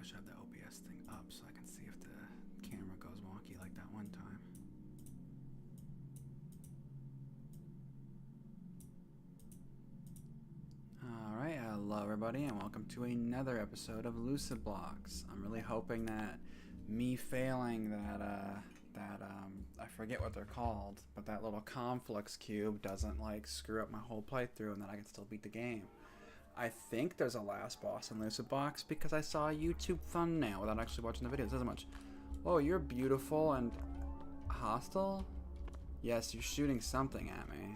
probably should have the OBS thing up so I can see if the camera goes wonky like that one time. Alright, hello everybody and welcome to another episode of Lucid Blocks. I'm really hoping that me failing that, I forget what they're called, but that little conflicts cube doesn't like screw up my whole playthrough and that I can still beat the game. I think there's a last boss in Lucid Blocks because I saw a YouTube thumbnail without actually watching the video. It says much. Oh, you're beautiful and hostile? Yes, you're shooting something at me.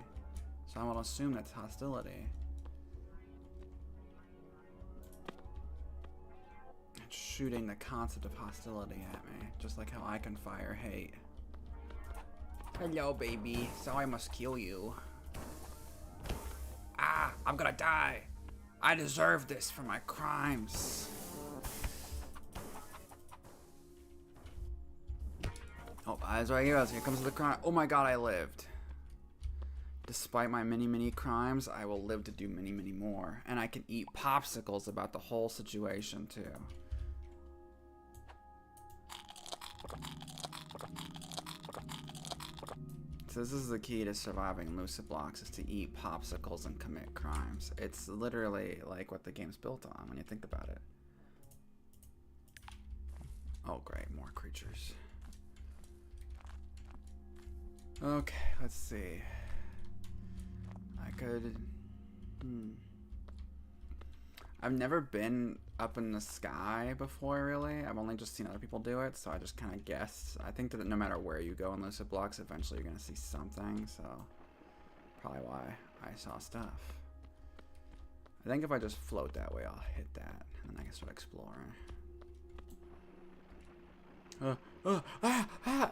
So I will assume that's hostility. It's shooting the concept of hostility at me, just like how I can fire hate. Hello, baby. So I must kill you. Ah, I'm gonna die. I deserve this for my crimes. Oh, eyes right here. Here comes the crime. Oh my god, I lived. Despite my many crimes, I will live to do many more. And I can eat popsicles about the whole situation, too. So this is the key to surviving in Lucid Blocks, is to eat popsicles and commit crimes. It's literally like what the game's built on when you think about it. Oh great, more creatures. Okay, let's see. I could... I've never been up in the sky before, really. I've only just seen other people do it, so I just kind of guessed. I think that no matter where you go in Lucid Blocks, eventually you're going to see something, so probably why I saw stuff. I think if I just float that way, I'll hit that, and then I can start exploring.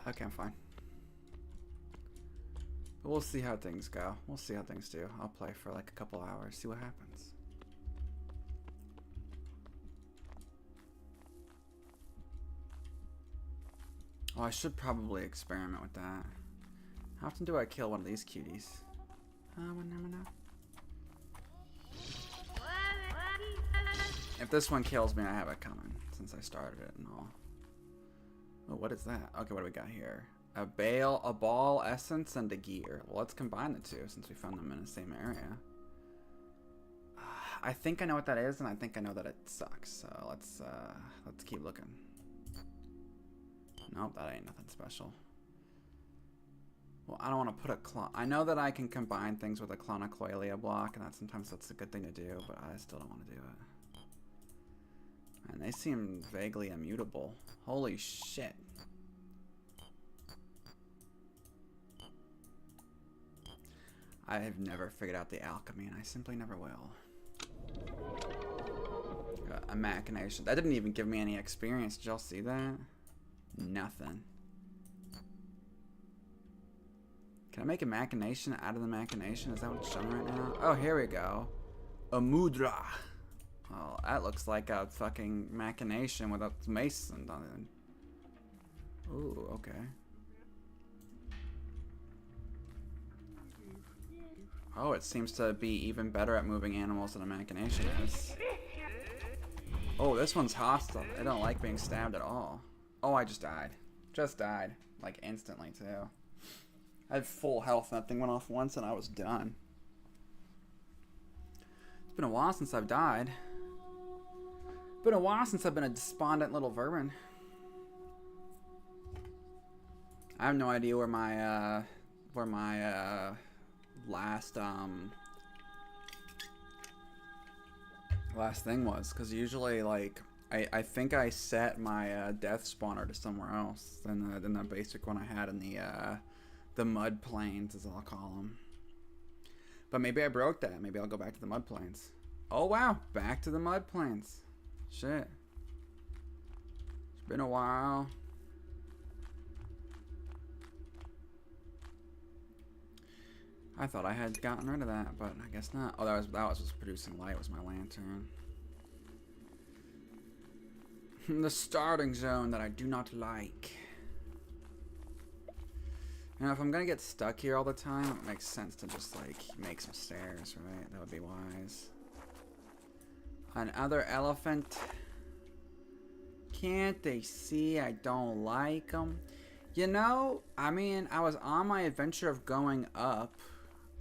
Okay, I'm fine. But we'll see how things go. We'll see how things do. I'll play for like a couple hours, see what happens. Oh, I should probably experiment with that. How often do I kill one of these cuties? We'll never know. If this one kills me, I have it coming, since I started it and all. Oh, what is that? Okay, what do we got here? A ball essence, and a gear. Well, let's combine the two, since we found them in the same area. I think I know what that is, and I think I know that it sucks. So let's keep looking. Nope, that ain't nothing special. Well, I don't want to put a clone. I know that I can combine things with a clonocloelia block, and that sometimes that's a good thing to do, but I still don't want to do it. And they seem vaguely immutable. Holy shit. I have never figured out the alchemy, and I simply never will. A machination. That didn't even give me any experience. Did y'all see that? Nothing. Can I make a machination out of the machination? Is that what it's showing right now? Oh, here we go. A mudra. Well, that looks like a fucking machination with a mason on it. Ooh, okay. Oh, it seems to be even better at moving animals than a machination is. Oh, this one's hostile. They don't like being stabbed at all. Oh, I just died. Just died. Like, instantly, too. I had full health, and that thing went off once, and I was done. It's been a while since I've died. Been a while since I've been a despondent little vermin. I have no idea where my, last thing was, because usually, like, I think I set my death spawner to somewhere else than the basic one I had in the mud plains, as I'll call them. But maybe I broke that. Maybe I'll go back to the mud plains. Oh wow, back to the mud plains. Shit. It's been a while. I thought I had gotten rid of that, but I guess not. Oh, that was just producing light. Was my lantern. The starting zone that I do not like. Now, if I'm gonna get stuck here all the time, it makes sense to just like make some stairs, right? That would be wise. Another elephant. Can't they see I don't like them? You know, I mean, I was on my adventure of going up.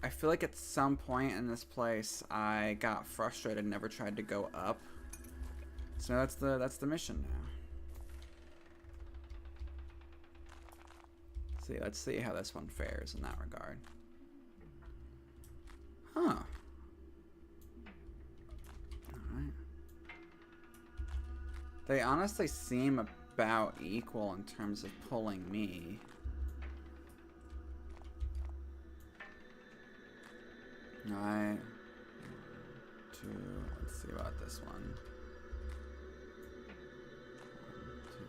I feel like at some point in this place, I got frustrated and never tried to go up. So that's the mission now. Let's see how this one fares in that regard. Huh. Alright. They honestly seem about equal in terms of pulling me. Alright. 2. Let's see about this one. 1, 2,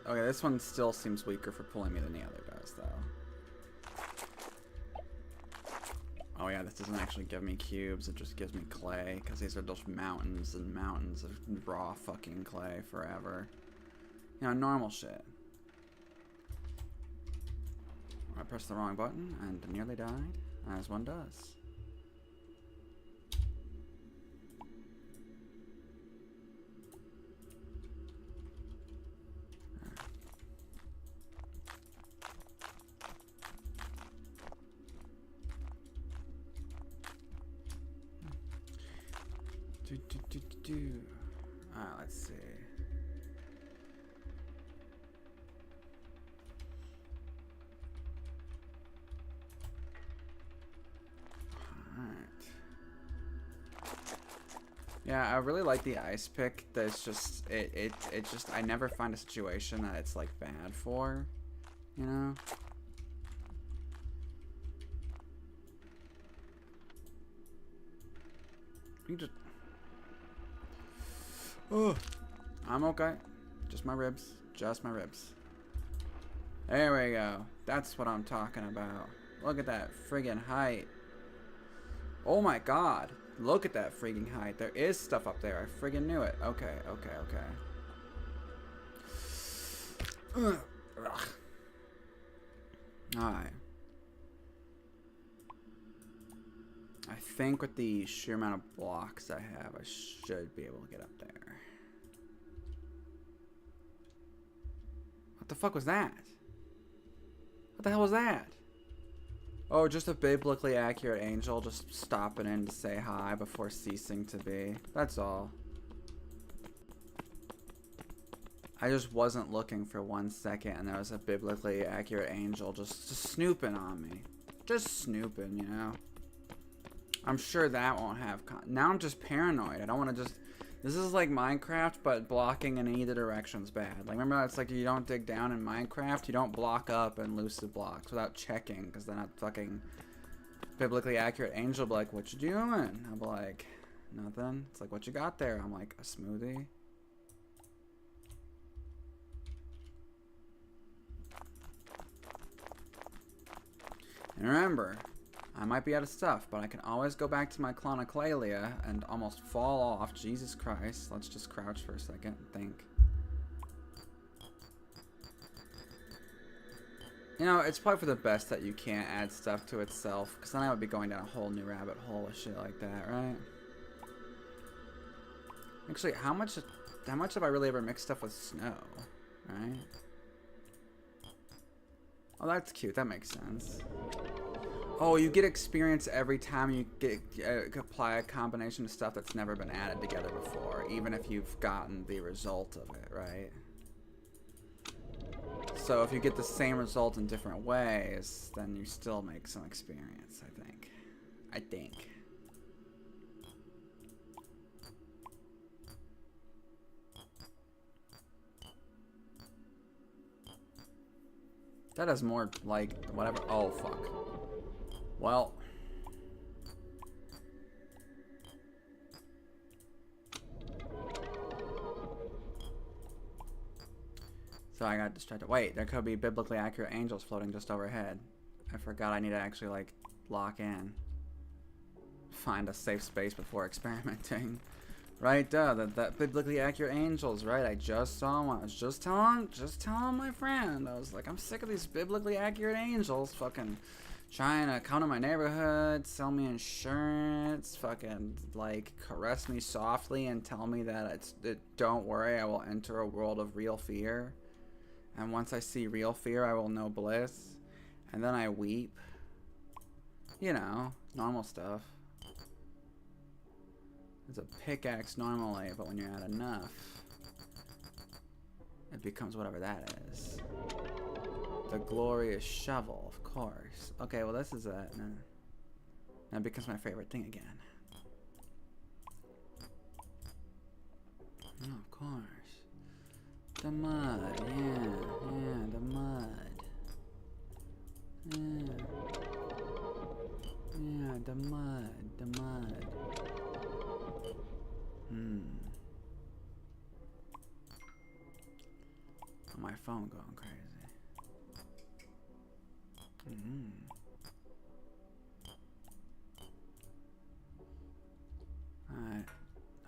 3. Okay, this one still seems weaker for pulling me than the other does, though. Oh yeah, this doesn't actually give me cubes, it just gives me clay, because these are just mountains and mountains of raw fucking clay forever. You know, normal shit. I pressed the wrong button and nearly died, as one does. Alright, let's see. Alright. Yeah, I really like the ice pick. That's just it just I never find a situation that it's like bad for, you know? You just oh, I'm okay. Just my ribs. Just my ribs. There we go. That's what I'm talking about. Look at that friggin' height. Oh my god. Look at that friggin' height. There is stuff up there. I friggin' knew it. Okay, okay, okay. Alright. I think with the sheer amount of blocks I have, I should be able to get up there. What the fuck was that? What the hell was that? Oh, just a biblically accurate angel just stopping in to say hi before ceasing to be. That's all. I just wasn't looking for 1 second and there was a biblically accurate angel just snooping on me. Just snooping, you know? I'm sure that won't have now I'm just paranoid. I don't want to just... This is like Minecraft, but blocking in either direction's bad. Like, remember, it's like you don't dig down in Minecraft, you don't block up in Lucid blocks without checking, because then a fucking biblically accurate angel will be like, what you doing? I'll be like, nothing. It's like, what you got there? I'm like, a smoothie. And remember, I might be out of stuff, but I can always go back to my clonoclalia and almost fall off. Jesus Christ. Let's just crouch for a second and think. You know, it's probably for the best that you can't add stuff to itself, because then I would be going down a whole new rabbit hole of shit like that, right? Actually, how much have I really ever mixed stuff with snow, right? Oh, that's cute. That makes sense. Oh, you get experience every time you apply a combination of stuff that's never been added together before, even if you've gotten the result of it, right? So if you get the same result in different ways, then you still make some experience, I think. That is more like whatever. Oh, fuck. Well. So I got distracted. Wait, there could be biblically accurate angels floating just overhead. I forgot I need to actually, like, lock in. Find a safe space before experimenting. Right, that biblically accurate angels, right? I just saw one. I was just telling my friend. I was like, I'm sick of these biblically accurate angels fucking Trying to come to my neighborhood, sell me insurance, fucking like caress me softly and tell me that don't worry, I will enter a world of real fear. And once I see real fear, I will know bliss. And then I weep. You know, normal stuff. It's a pickaxe normally, but when you're at enough, it becomes whatever that is. The glorious shovel, of course. Okay, well this is it. That becomes my favorite thing again. Oh, of course. The mud, yeah, the mud. Yeah, the mud. Oh, my phone going crazy.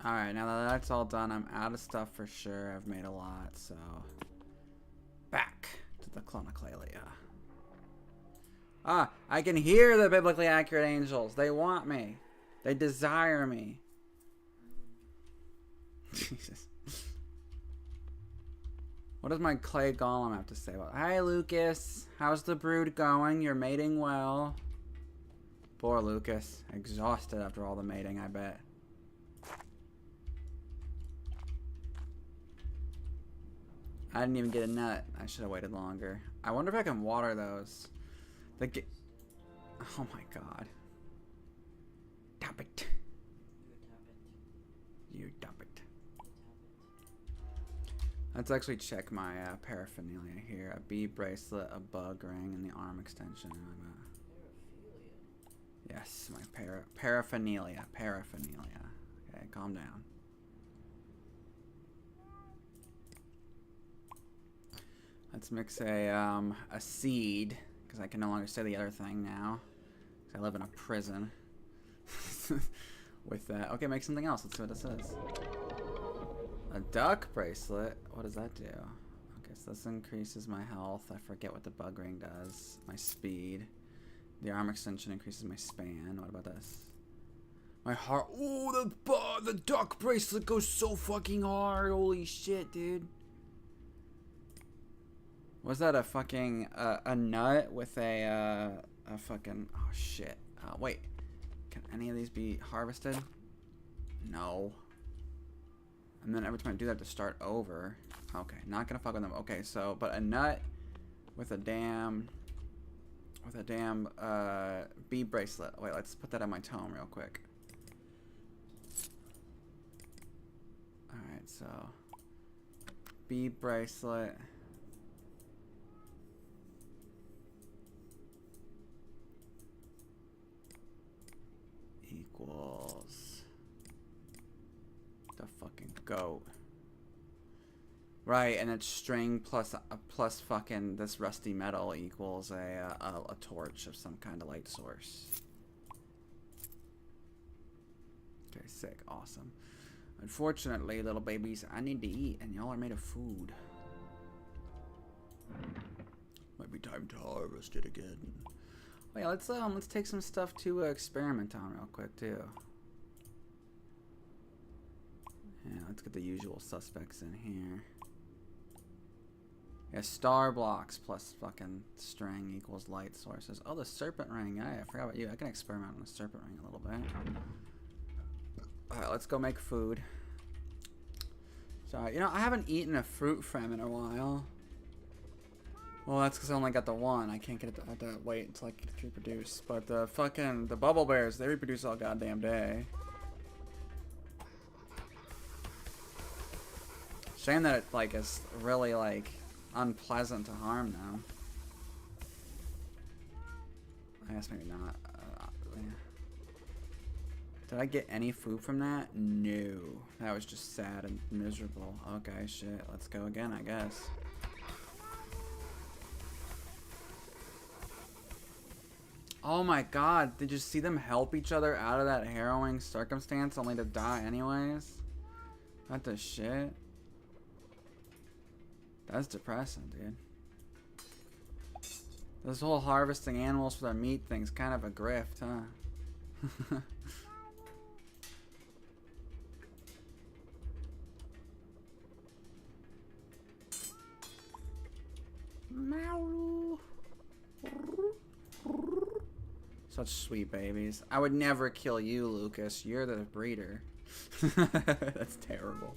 Alright, now that that's all done, I'm out of stuff for sure. I've made a lot, so back to the clonoclalia. Ah, I can hear the biblically accurate angels. They want me. They desire me. Jesus. What does my clay golem have to say about it? Hi, Lucas. How's the brood going? You're mating well. Poor Lucas. Exhausted after all the mating, I bet. I didn't even get a nut. I should have waited longer. I wonder if I can water those. Oh my god. Tap it. You tap it. Let's actually check my paraphernalia here. A bee bracelet, a bug ring, and the arm extension. Yes, my paraphernalia. Okay, calm down. Let's mix a seed, because I can no longer say the other thing now. Because I live in a prison. With that. Okay, make something else. Let's see what this is. A duck bracelet. What does that do? Okay, so this increases my health. I forget what the bug ring does. My speed. The arm extension increases my span. What about this? My heart. Ooh, the duck bracelet goes so fucking hard. Holy shit, dude. Was that a fucking a nut with a fucking oh shit? Wait, can any of these be harvested? No. And then every time I do that to start over. Okay, not gonna fuck with them. Okay, so but a nut with a damn bee bracelet. Wait, let's put that on my tome real quick. All right, so bee bracelet. Equals the fucking goat. Right, and it's string plus fucking this rusty metal equals a torch of some kind of light source. Okay, sick, awesome. Unfortunately, little babies, I need to eat, and y'all are made of food. Might be time to harvest it again. Oh yeah, let's take some stuff to experiment on real quick too. Yeah, let's get the usual suspects in here. Yeah, star blocks plus fucking string equals light sources. Oh, the serpent ring. Yeah, I forgot about you. I can experiment on the serpent ring a little bit. Alright, let's go make food. Sorry, you know, I haven't eaten a fruit frame in a while. Well, that's because I only got the one. I can't get it. I have to wait until I get it to reproduce. But the fucking bubble bears, they reproduce all goddamn day. Shame that it like is really like unpleasant to harm them. I guess maybe not. Yeah. Did I get any food from that? No. That was just sad and miserable. Okay, shit. Let's go again, I guess. Oh my god, did you see them help each other out of that harrowing circumstance only to die anyways? What the shit? That's depressing, dude. This whole harvesting animals for their meat thing's kind of a grift, huh? Such sweet babies. I would never kill you, Lucas. You're the breeder. That's terrible.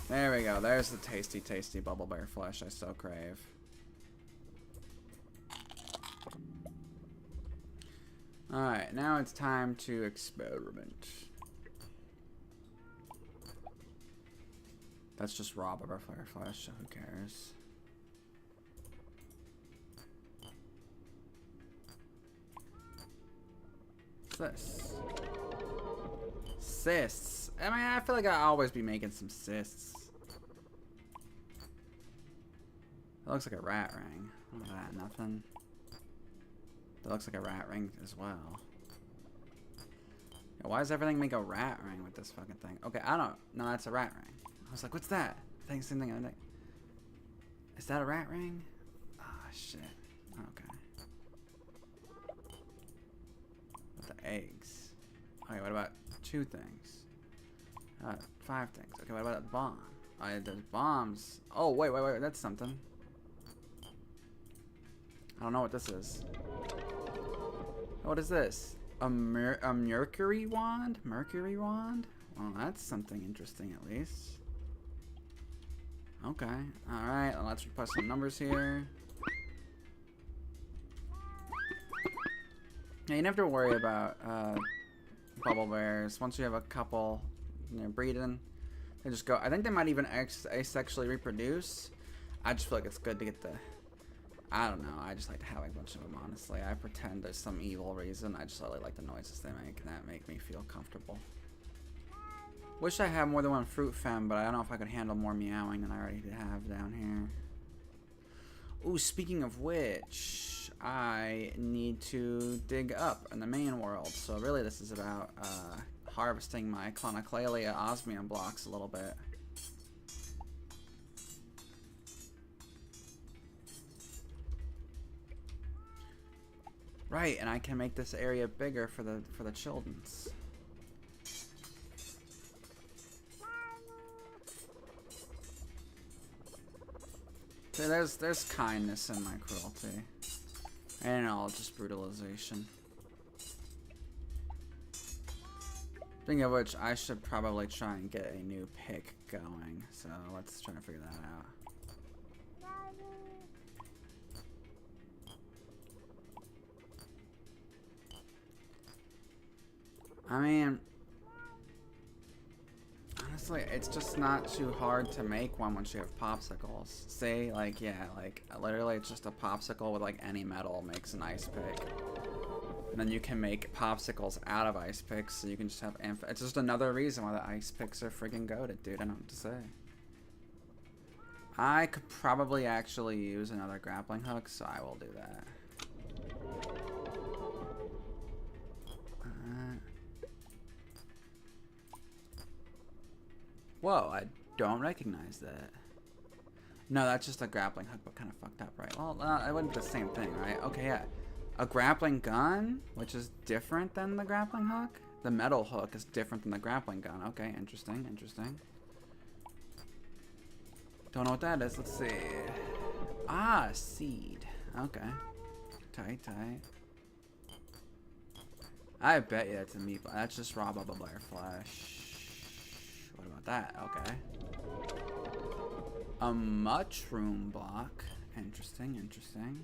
There we go. There's the tasty, tasty bubble bear flesh I so crave. Alright, now it's time to experiment. That's just raw bubble bear flesh, so who cares? This cysts. I mean, I feel like I always be making some cysts. It looks like a rat ring. Look at that, nothing. That looks like a rat ring as well. Yeah, why does everything make a rat ring with this fucking thing? Okay, I don't. No, that's a rat ring. I was like, what's that? I think same thing. Is that a rat ring? Ah, oh, shit. Okay. Eggs. Okay, what about 2 things? 5 things. Okay, what about a bomb? There's bombs. Oh, wait, that's something. I don't know what this is. What is this? A mercury wand? Mercury wand? Well, that's something interesting at least. Okay, alright, let's put some numbers here. Yeah, you don't have to worry about bubble bears. Once you have a couple, you know, breeding, they just go. I think they might even asexually reproduce. I just feel like it's good to get the. I don't know. I just like to have a bunch of them. Honestly, I pretend there's some evil reason. I just really like the noises they make, and that make me feel comfortable. Wish I had more than one fruit femme, but I don't know if I could handle more meowing than I already have down here. Ooh, speaking of which, I need to dig up in the main world. So really this is about harvesting my Clonoclalia osmium blocks a little bit. Right, and I can make this area bigger for the children's. See, there's kindness in my cruelty. And all just brutalization. Speaking of which, I should probably try and get a new pick going. So let's try to figure that out. I mean, honestly, it's just not too hard to make one once you have popsicles. See, like, yeah, like, literally it's just a popsicle with, like, any metal makes an ice pick. And then you can make popsicles out of ice picks, so you can just have it's just another reason why the ice picks are friggin' goated, dude. I don't know what to say. I could probably actually use another grappling hook, so I will do that. Whoa, I don't recognize that. No, that's just a grappling hook, but kind of fucked up, right? Well, it wouldn't be the same thing, right? Okay, yeah. A grappling gun, which is different than the grappling hook? The metal hook is different than the grappling gun. Okay, interesting, interesting. Don't know what that is. Let's see. Ah, seed. Okay. Tight, tight. I bet you that's a meat. That's just raw bubble bear flesh. What about that? Okay. A mushroom block. Interesting, interesting.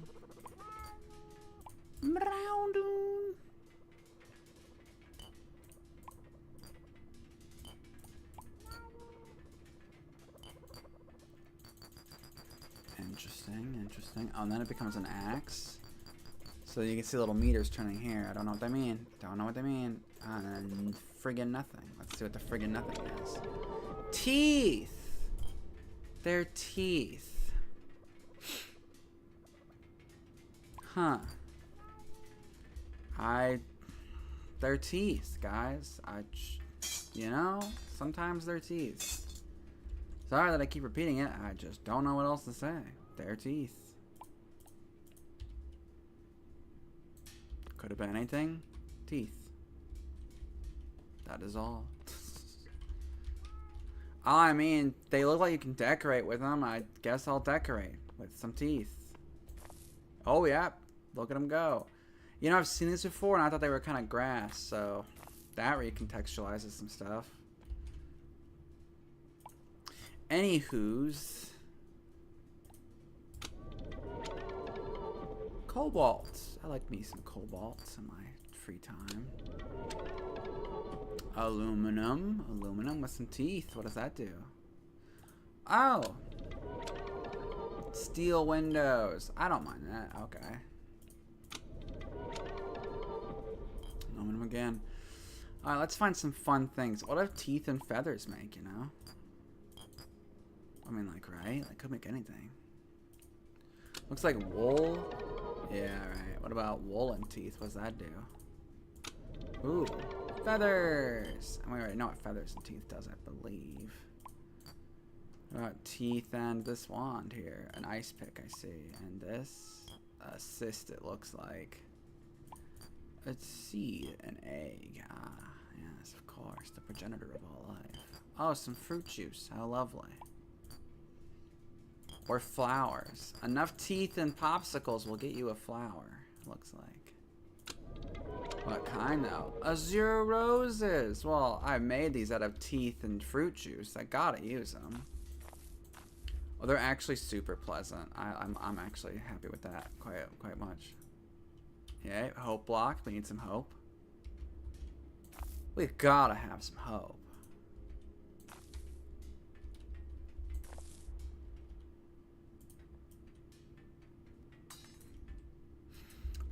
Interesting, interesting. Oh, and then it becomes an axe. So you can see little meters turning here. I don't know what they mean. Don't know what they mean. And friggin' nothing. Let's see what the friggin' nothing is. Teeth! They're teeth. Huh. They're teeth, guys. You know, sometimes they're teeth. Sorry that I keep repeating it. I just don't know what else to say. Their teeth. Could have been anything. Teeth. That is all. I mean, they look like you can decorate with them. I guess I'll decorate with some teeth. Oh, yeah. Look at them go. You know, I've seen this before, and I thought they were kind of grass, so that recontextualizes some stuff. Anywho's. Cobalt. I like me some cobalt in my free time. Aluminum. Aluminum with some teeth. What does that do? Oh. Steel windows. I don't mind that. Okay. Aluminum again. Alright, let's find some fun things. What do teeth and feathers make, you know? I mean, like, right? Like, could make anything. Looks like wool. Yeah, right. What about wool and teeth? What does that do? Ooh. Feathers! And we already know what feathers and teeth does, I believe. What about teeth and this wand here? An ice pick, I see. And this? A cyst, it looks like. A seed, an egg. Ah, yes, of course. The progenitor of all life. Oh, some fruit juice. How lovely. Or flowers. Enough teeth and popsicles will get you a flower, looks like. What kind, though? Azure roses! Well, I made these out of teeth and fruit juice. I gotta use them. Well, they're actually super pleasant. I'm actually happy with that quite much. Yeah, hope block. We need some hope. We've gotta have some hope.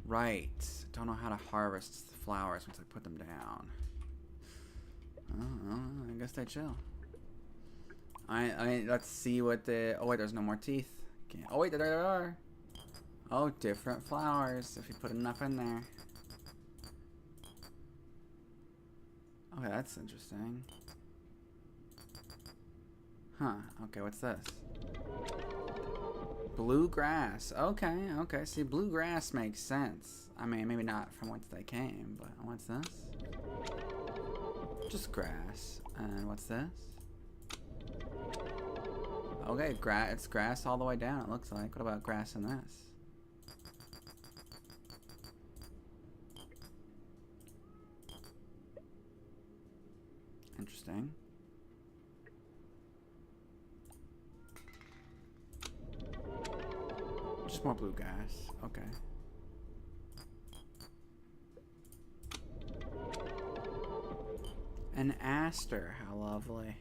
Right. Don't know how to harvest the flowers once I put them down. Oh, I guess they chill. Let's see what the... Oh, wait, there's no more teeth. Can't... Oh, wait, there are. Oh, different flowers if you put enough in there. Okay, that's interesting. Huh. Okay, what's this? Bluegrass. Okay, okay. See, bluegrass makes sense. I mean, maybe not from whence they came, but what's this? Just grass. And what's this? Okay, it's grass all the way down, it looks like. What about grass in this? Interesting. Just more bluegrass. Okay. An aster. How lovely.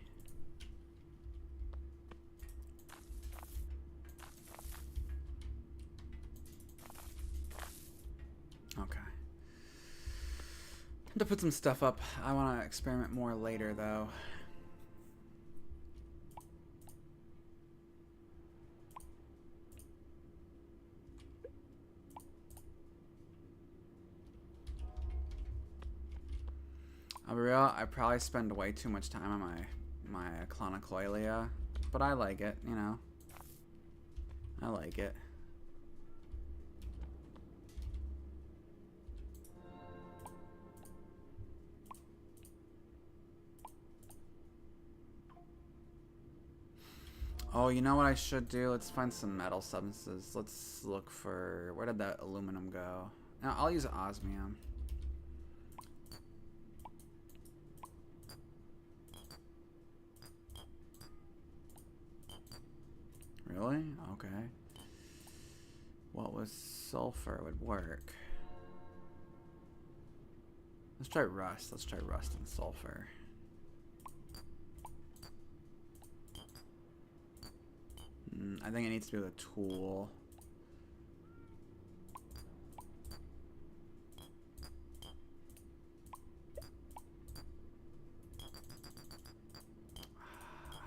Okay. To put some stuff up. I want to experiment more later, though. I'll be real, I probably spend way too much time on my clonocloilia, but I like it, you know. I like it. Oh, you know what I should do? Let's find some metal substances. Let's look for... Where did that aluminum go? No, I'll use osmium. Really? Okay. What was sulfur would work? Let's try rust. Let's try rust and sulfur. I think it needs to be with a tool.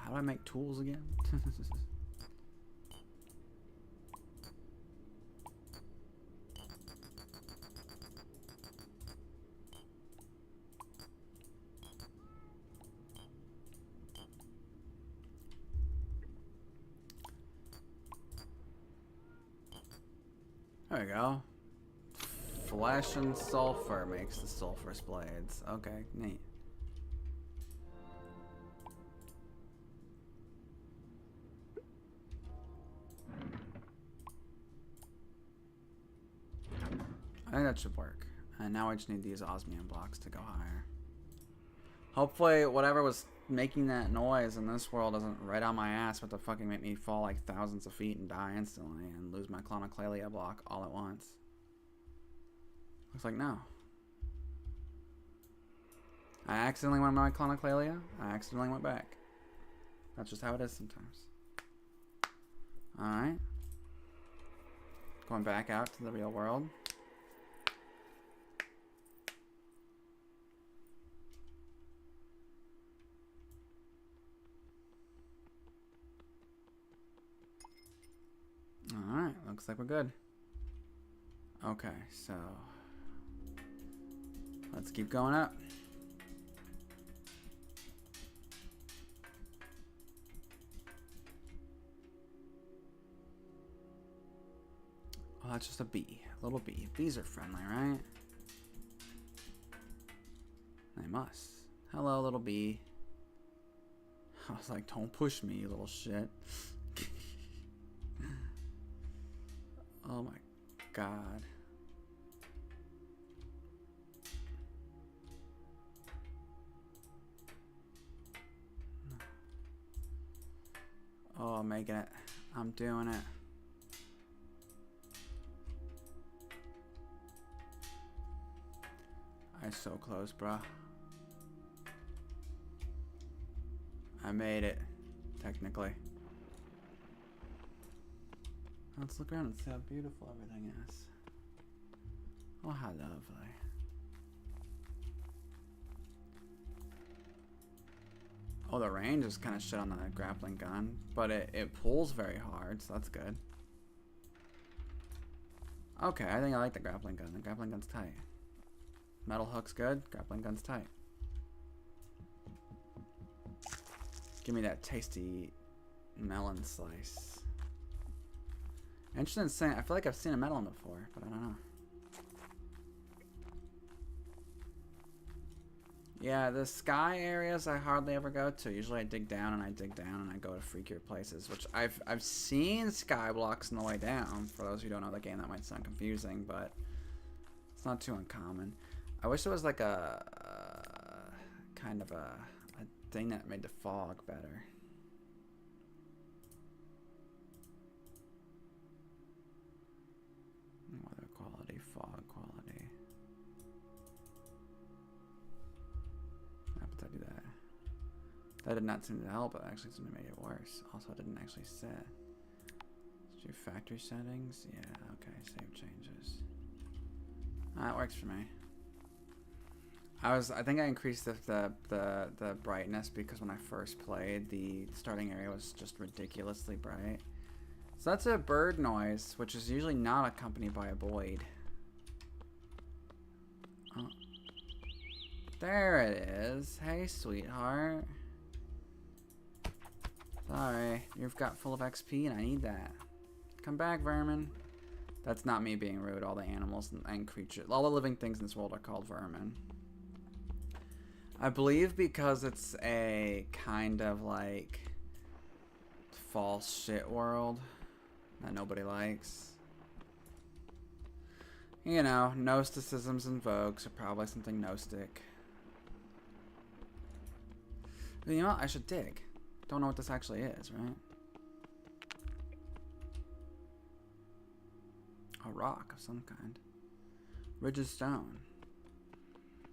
How do I make tools again? we go. Flesh and sulfur makes the sulfurous blades. Okay, neat. I think that should work. And now I just need these osmium blocks to go higher. Hopefully whatever was making that noise in this world isn't right on my ass but to fucking make me fall like thousands of feet and die instantly and lose my clonoclalia block all at once. Looks like no. I accidentally went my clonoclalia. I accidentally went back. That's just how it is sometimes. Alright. Going back out to the real world. Alright, looks like we're good. Okay, so let's keep going up. Oh, that's just a bee. A little bee. Bees are friendly, right? They must. Hello, little bee. I was like, don't push me, you little shit. Oh my god. Oh, I'm making it. I'm doing it. I'm so close, bruh. I made it, technically. Let's look around and see how beautiful everything is. Oh, how lovely. Oh, the range is kind of shit on the grappling gun, but it pulls very hard, so that's good. Okay, I think I like the grappling gun. The grappling gun's tight. Metal hook's good. Grappling gun's tight. Give me that tasty melon slice. Interesting in saying, I feel like I've seen a melon before, but I don't know. Yeah, the sky areas I hardly ever go to. Usually I dig down and I dig down and I go to freakier places, which I've seen sky blocks on the way down. For those who don't know the game, that might sound confusing, but it's not too uncommon. I wish there was like a kind of a thing that made the fog better. Weather quality, fog quality. How did I do that? That did not seem to help, it actually seemed to make it worse. Also, I didn't actually set. Let's do factory settings. Yeah, okay, save changes. That works for me. I think I increased the brightness because when I first played, the starting area was just ridiculously bright. So that's a bird noise, which is usually not accompanied by a void. Oh. There it is. Hey, sweetheart. Sorry, you've got full of XP and I need that. Come back, vermin. That's not me being rude. All the animals and creatures, all the living things in this world are called vermin. I believe because it's a kind of like false shit world that nobody likes. You know, Gnosticisms and Vogues are probably something Gnostic. But you know what? I should dig. Don't know what this actually is, right? A rock of some kind. Rigid stone.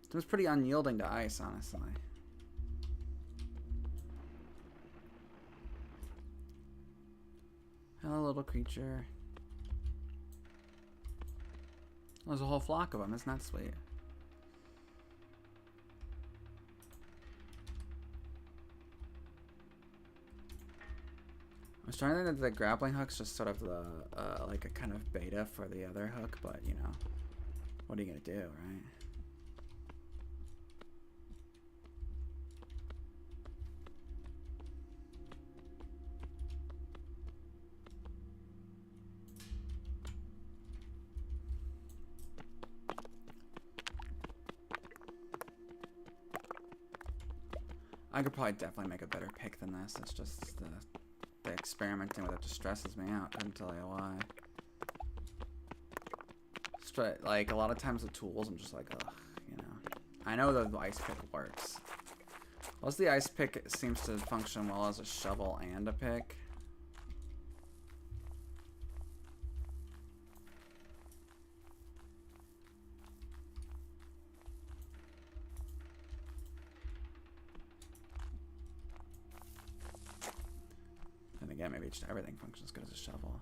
It was pretty unyielding to ice, honestly. Hello, little creature. There's a whole flock of them. Isn't that sweet? I was trying to think that the grappling hook's just sort of the like a kind of beta for the other hook, but you know, what are you gonna do, right? I could probably definitely make a better pick than this. It's just the experimenting with it just stresses me out. Couldn't tell you why. Like, a lot of times with tools, I'm just like, ugh, you know. I know the ice pick works. Plus, the ice pick seems to function well as a shovel and a pick. And again, maybe just everything functions good as a shovel.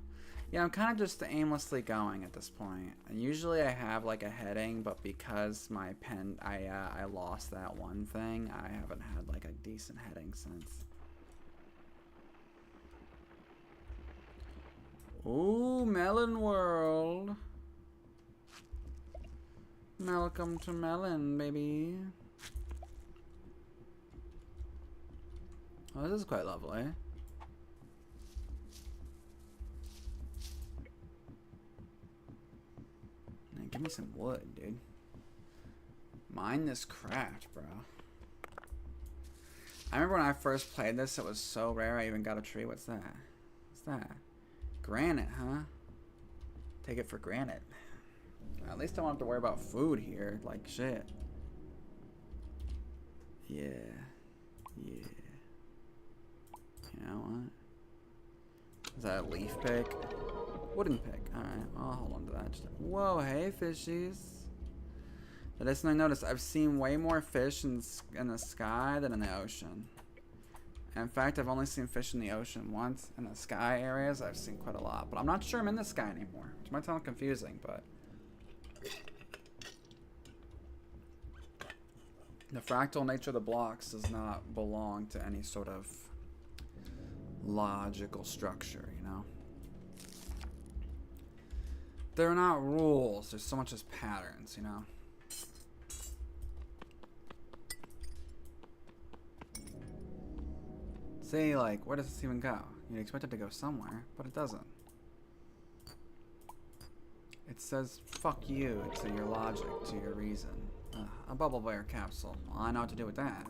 Yeah, I'm kind of just aimlessly going at this point. And usually I have like a heading, but because my pen, I lost that one thing, I haven't had like a decent heading since. Ooh, Melon World. Welcome to Melon, baby. Oh, this is quite lovely. Man, give me some wood, dude. Mine this craft, bro. I remember when I first played this, it was so rare I even got a tree. What's that? What's that? Granite, huh? Take it for granted. At least I don't have to worry about food here. Like, shit. Yeah. Yeah. You know what? Is that a leaf pick? Wooden pick. Alright, I'll hold on to that. Whoa, hey, fishies. But that's what I noticed. I've seen way more fish in the sky than in the ocean. In fact, I've only seen fish in the ocean once. In the sky areas, I've seen quite a lot. But I'm not sure I'm in the sky anymore, which might sound confusing, but... the fractal nature of the blocks does not belong to any sort of logical structure, you know? They're not rules. There's so much as patterns, you know? See, like, where does this even go? You'd expect it to go somewhere, but it doesn't. It says, fuck you to your logic, to your reason. A bubble bear capsule. Well, I know what to do with that.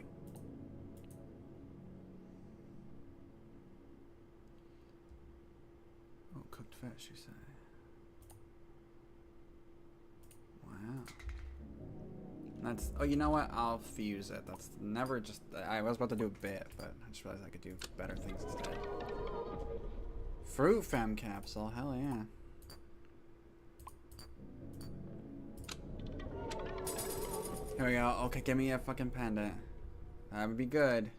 Oh, cooked fish, you say? Wow. That's, oh, you know what? I'll fuse it. That's never just, I was about to do a bit, but I just realized I could do better things instead. Fruit fem capsule, hell yeah. Here we go. Okay, give me a fucking pendant. That would be good.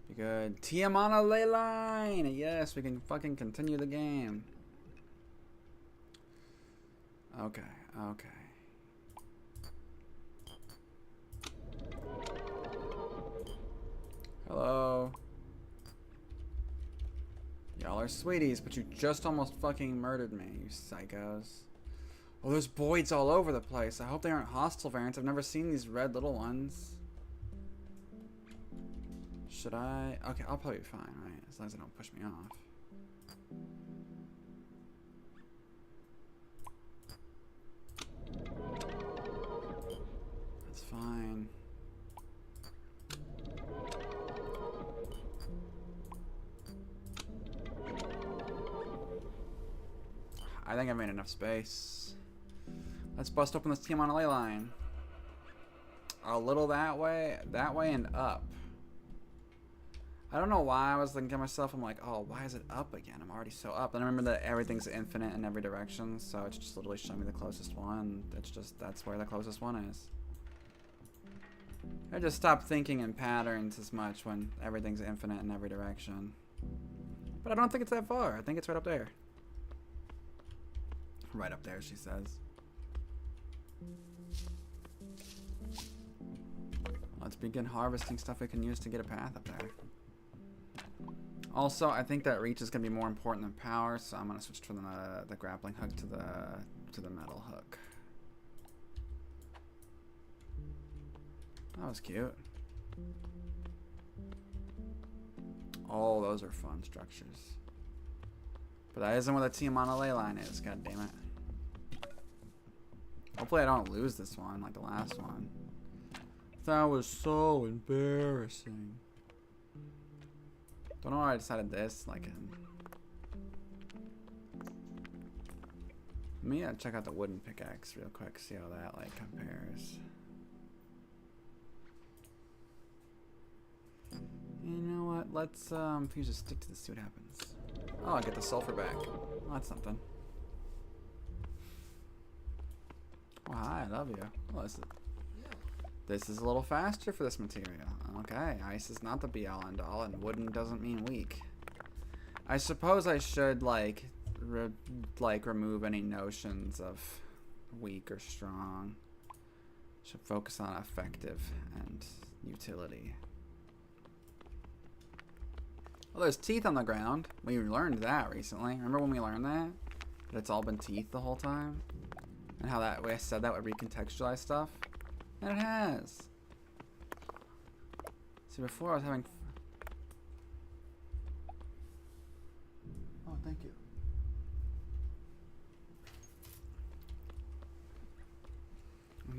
Be good. TM on a ley line! Yes, we can fucking continue the game. Okay, okay. Hello. Y'all are sweeties, but you just almost fucking murdered me, you psychos. Oh, there's boids all over the place. I hope they aren't hostile variants. I've never seen these red little ones. Should I? Okay, I'll probably be fine, right? As long as they don't push me off. That's fine. I think I made enough space. Let's bust open this team on a ley line. A little that way and up. I don't know why I was thinking to myself, I'm like, oh, why is it up again? I'm already so up. And I remember that everything's infinite in every direction, so it's just literally showing me the closest one. It's just, that's where the closest one is. I just stop thinking in patterns as much when everything's infinite in every direction. But I don't think it's that far. I think it's right up there. Right up there, she says. Let's begin harvesting stuff we can use to get a path up there. Also, I think that reach is going to be more important than power, so I'm going to switch from the grappling hook to the metal hook. That was cute. Oh, those are fun structures. But that isn't what a team on a ley line is, god damn it. Hopefully I don't lose this one like the last one. That was so embarrassing. Don't know why I decided this. Like, let me check out the wooden pickaxe real quick. See how that like compares. You know what? Let's fuse a stick to this. See what happens. Oh, I get the sulfur back. Oh, that's something. Oh, hi, I love you. Oh, this is a little faster for this material. Okay, ice is not the be-all end-all, and wooden doesn't mean weak. I suppose I should like remove any notions of weak or strong. Should focus on effective and utility. Oh, there's teeth on the ground. We learned that recently. Remember when we learned that? That it's all been teeth the whole time? And how that way I said that would recontextualize stuff? And it has. See, before I was having... Oh, thank you.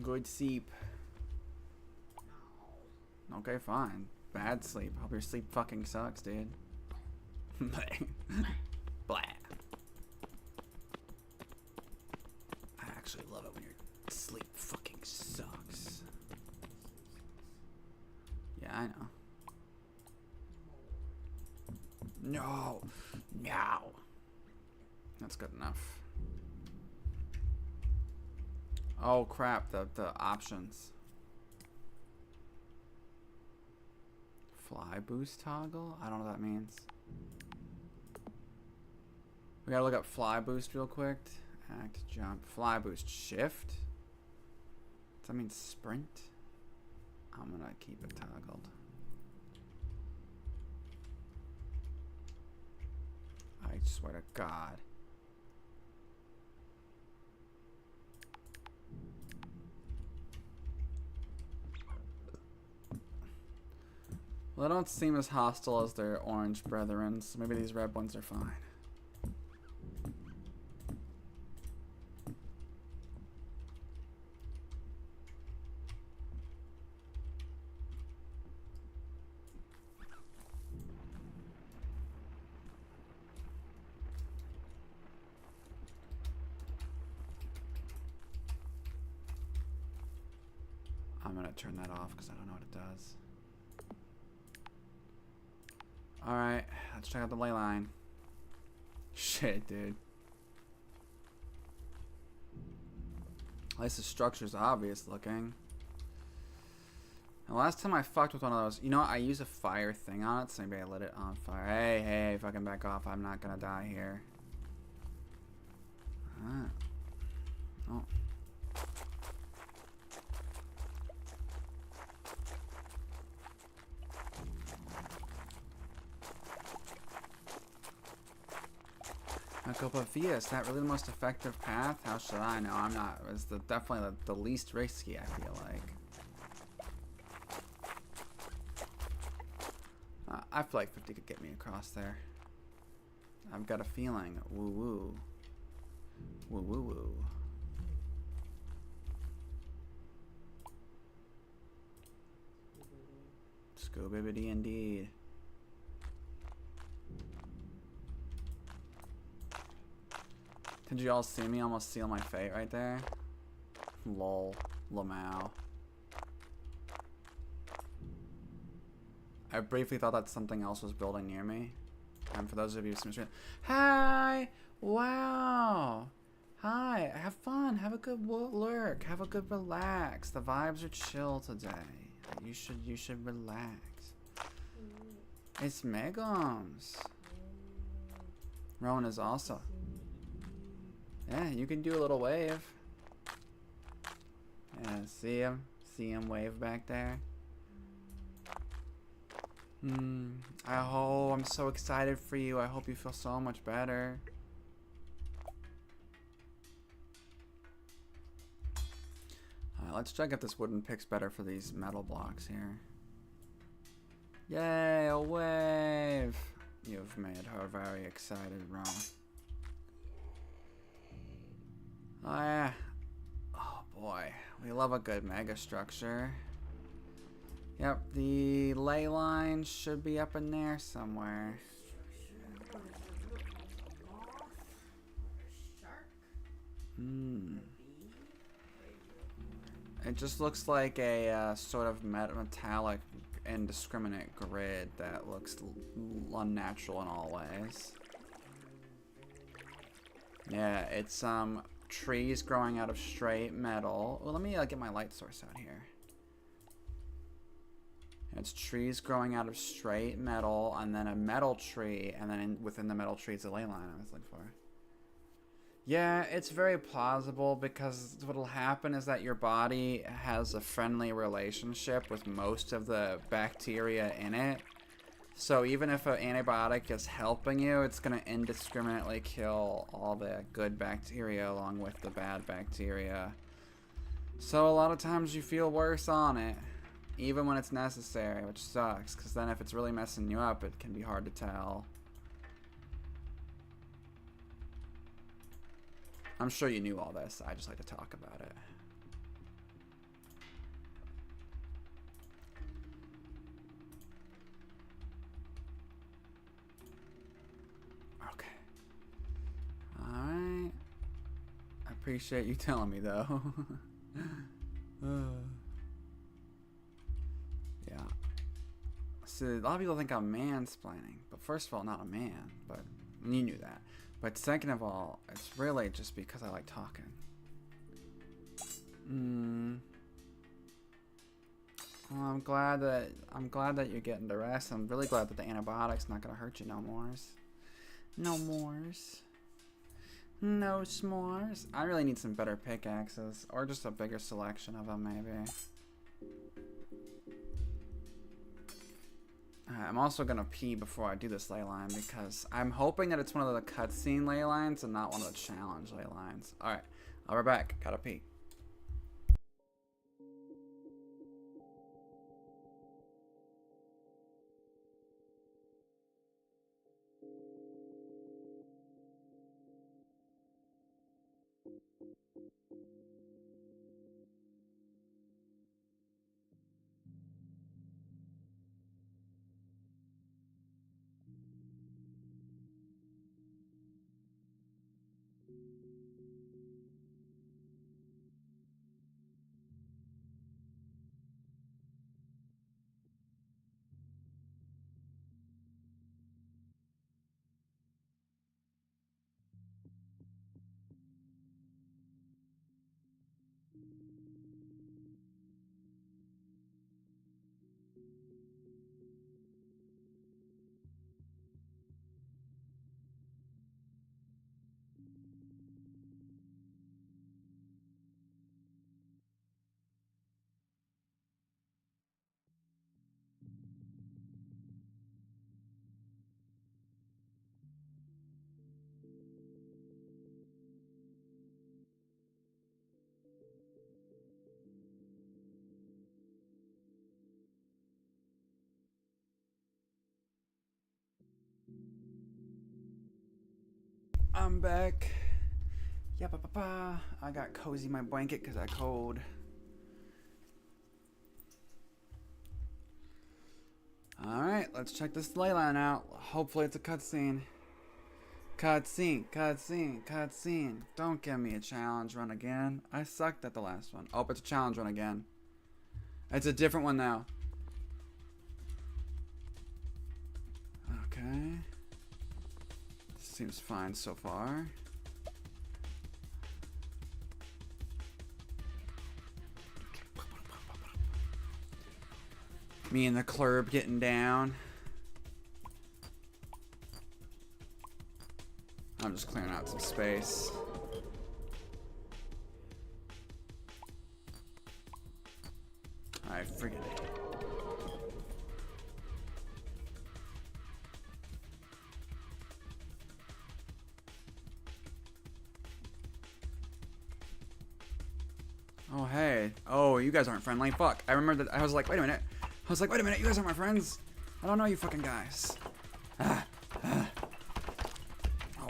Good sleep. Okay, fine. Bad sleep. Hope your sleep fucking sucks, dude. Blah. I actually love it when your sleep fucking sucks. Yeah, I know. No. No. That's good enough. Oh crap, the options. Fly boost toggle? I don't know what that means. We gotta look up fly boost real quick. Act, jump, fly boost, shift. Does that mean sprint? I'm gonna keep it toggled. I swear to God. Well, they don't seem as hostile as their orange brethren, so maybe these red ones are fine. I'm gonna turn that off because I don't know what it does. Alright, let's check out the ley line. Shit, dude. At least the structure's obvious looking. The last time I fucked with one of those, you know what, I use a fire thing on it, so maybe I lit it on fire. Hey, fucking back off, I'm not gonna die here. Oh. Via, is that really the most effective path? How should I know? I'm not. It's definitely the least risky, I feel like. I feel like 50 could get me across there. I've got a feeling. Woo woo. Woo woo woo. Scoobibbity indeed. Did you all see me almost seal my fate right there? Lol. Lamau. I briefly thought that something else was building near me. And for those of you who see me, hi! Wow! Hi! Have fun! Have a good lurk! Have a good relax! The vibes are chill today. You should relax. It's Megums. Rowan is also... Yeah, you can do a little wave. Yeah, see him wave back there. I'm so excited for you. I hope you feel so much better. Alright, let's check if this wooden pick's better for these metal blocks here. Yay, a wave! You've made her very excited, Ron. Oh yeah. Oh boy. We love a good mega structure. Yep, the ley line should be up in there somewhere. It just looks like a sort of metallic, indiscriminate grid that looks unnatural in all ways. Yeah, it's trees growing out of straight metal. Well, let me get my light source out here. It's trees growing out of straight metal, and then a metal tree, and then within the metal tree is a ley line I was looking for. Yeah, it's very plausible because what'll happen is that your body has a friendly relationship with most of the bacteria in it. So even if an antibiotic is helping you, it's going to indiscriminately kill all the good bacteria along with the bad bacteria. So a lot of times you feel worse on it, even when it's necessary, which sucks, because then if it's really messing you up, it can be hard to tell. I'm sure you knew all this. I just like to talk about it. Okay. Alright. I appreciate you telling me, though. Yeah. So, a lot of people think I'm mansplaining. But first of all, not a man. But you knew that. But second of all, it's really just because I like talking. Well, I'm glad that you're getting the rest. I'm really glad that the antibiotic's not gonna hurt you no mores. No mores. No s'mores. I really need some better pickaxes, or just a bigger selection of them, maybe. I'm also gonna pee before I do this ley line because I'm hoping that it's one of the cutscene ley lines and not one of the challenge ley lines. Alright, I'll be back. Gotta pee. I'm back. Yeah, I got cozy my blanket because I cold. Alright, let's check this ley line out. Hopefully it's a cutscene. Cutscene, cutscene, cutscene. Don't give me a challenge run again. I sucked at the last one. Oh, it's a challenge run again. It's a different one now. Okay. Seems fine so far. Me and the club getting down. I'm just clearing out some space. Alright, forget it. Oh, hey. Oh, you guys aren't friendly. Fuck. I remember that. I was like, wait a minute. You guys aren't my friends. I don't know you fucking guys. Oh,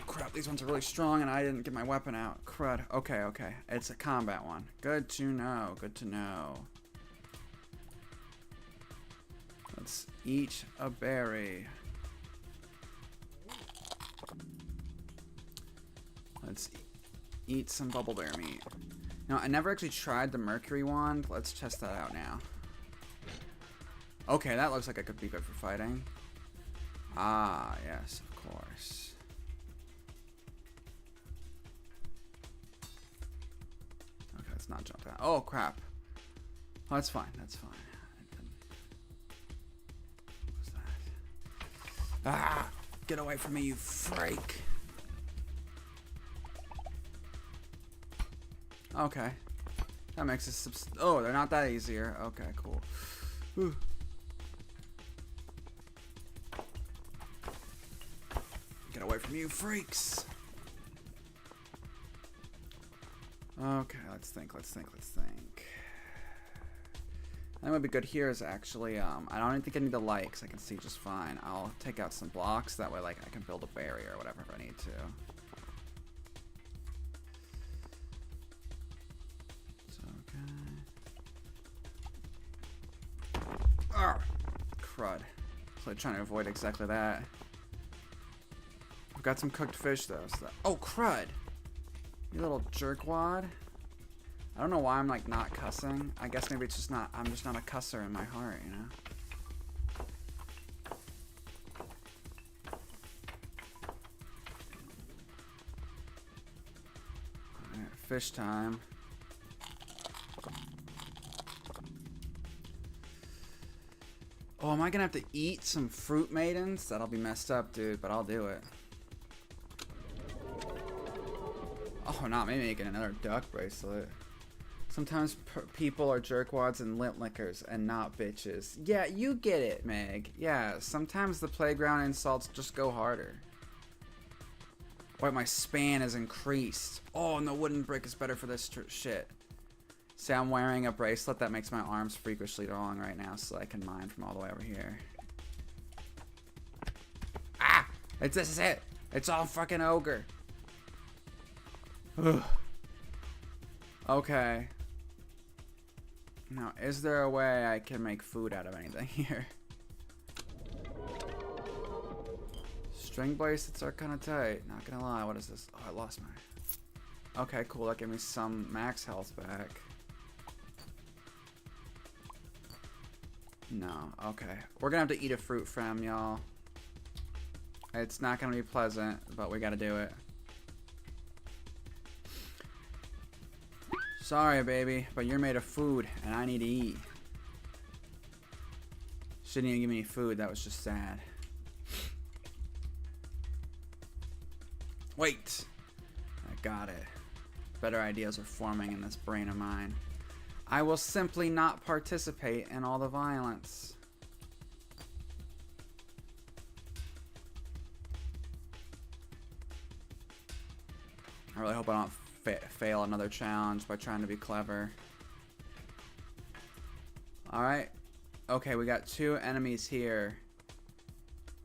crap. These ones are really strong, and I didn't get my weapon out. Crud. Okay, okay. It's a combat one. Good to know. Good to know. Eat a berry. Let's eat some bubble bear meat. Now, I never actually tried the mercury wand. Let's test that out now. Okay, that looks like it could be good for fighting. Ah, yes, of course. Okay, let's not jump down. Oh, crap. Oh, that's fine. That's fine. What's that? Ah! Get away from me, you freak! Okay. That makes it oh, they're not that easier. Okay, cool. Whew. Get away from you freaks! Okay, let's think. I think what would be good here is actually, I don't even think I need the light because I can see just fine. I'll take out some blocks, that way like I can build a barrier or whatever if I need to. Okay. Crud. So I'm trying to avoid exactly that. I've got some cooked fish though. So oh, crud! You little jerkwad. I don't know why I'm like not cussing. I guess maybe it's just not. I'm just not a cusser in my heart, you know. Alright, fish time. Oh, am I gonna have to eat some fruit maidens? That'll be messed up, dude, but I'll do it. Oh, not me making another duck bracelet. Sometimes people are jerkwads and lint lickers and not bitches. Yeah, you get it, Meg. Yeah, sometimes the playground insults just go harder. Wait, my span is increased. Oh, and the wooden brick is better for this shit. See, I'm wearing a bracelet that makes my arms freakishly long right now so I can mine from all the way over here. Ah! This is it! It's all fucking ogre. Ugh. Okay. Now, is there a way I can make food out of anything here? String bracelets are kind of tight. Not gonna lie. What is this? Oh, I lost my... Okay, cool. That gave me some max health back. No. Okay. We're gonna have to eat a fruit from y'all. It's not gonna be pleasant, but we gotta do it. Sorry, baby, but you're made of food, and I need to eat. Shouldn't even give me any food. That was just sad. Wait! I got it. Better ideas are forming in this brain of mine. I will simply not participate in all the violence. I really hope I don't fail another challenge by trying to be clever. Alright. Okay, we got two enemies here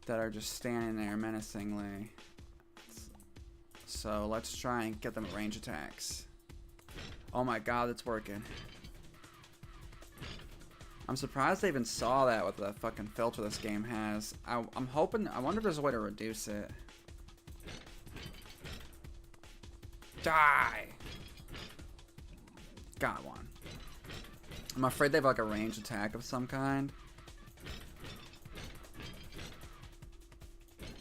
that are just standing there menacingly. So let's try and get them at range attacks. Oh my god, it's working. I'm surprised they even saw that with the fucking filter this game has. I'm hoping, I wonder if there's a way to reduce it. Die! Got one. I'm afraid they have like a range attack of some kind.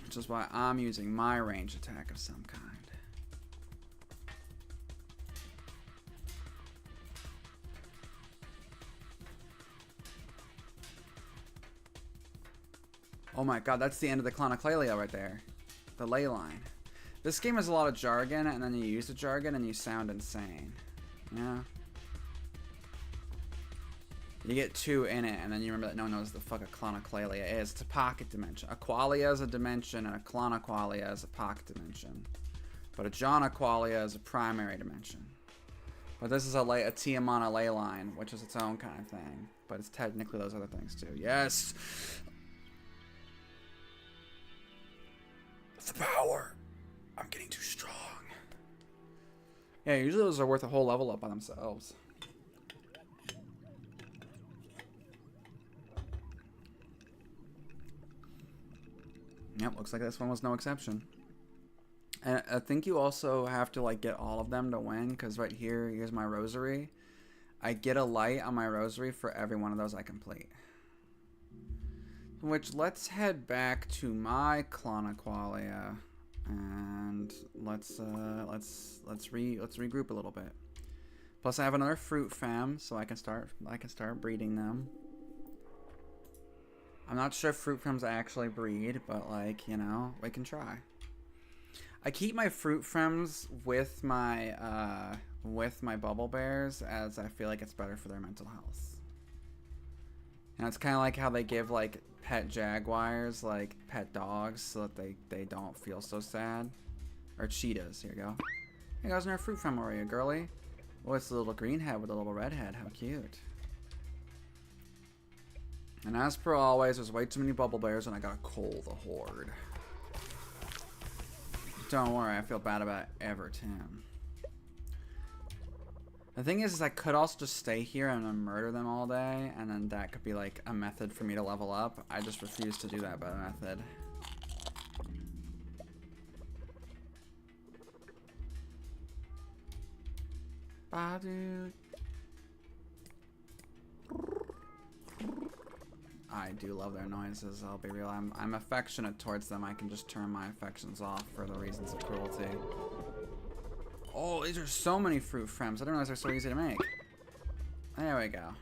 Which is why I'm using my range attack of some kind. Oh my god, that's the end of the Clonoclalia right there. The ley line. This game has a lot of jargon, and then you use the jargon and you sound insane. Yeah. You get two in it, and then you remember that no one knows the fuck a Clonoclalia is. It's a pocket dimension. A qualia is a dimension, and a Clonoclalia is a pocket dimension. But a Jonaqualia is a primary dimension. But this is a Tiamana ley line, which is its own kind of thing. But it's technically those other things too. Yes! The power! I'm getting too strong. Yeah, usually those are worth a whole level up by themselves. Yep, looks like this one was no exception. And I think you also have to like get all of them to win, because right here, here's my rosary. I get a light on my rosary for every one of those I complete. Which, let's head back to my Cloniqualia, and let's regroup a little bit. Plus, I have another fruit fam, so I can start breeding them. I'm not sure if fruit fams actually breed, but like, you know, we can try. I keep my fruit fams with my bubble bears, as I feel like it's better for their mental health. And it's kind of like how they give like pet jaguars like pet dogs so that they don't feel so sad. Or cheetahs. Here you go. Hey, guys, another fruit fam, are you, girly? Oh, it's a little green head with a little red head. How cute. And as per always, there's way too many bubble bears, and I gotta cull the horde. Don't worry, I feel bad about Everton. The thing is I could also just stay here and murder them all day, and then that could be like a method for me to level up. I just refuse to do that by method. Badu. I do love their noises, I'll be real. I'm affectionate towards them. I can just turn my affections off for the reasons of cruelty. Oh, these are so many fruit frames. I didn't realize they're so easy to make. There we go.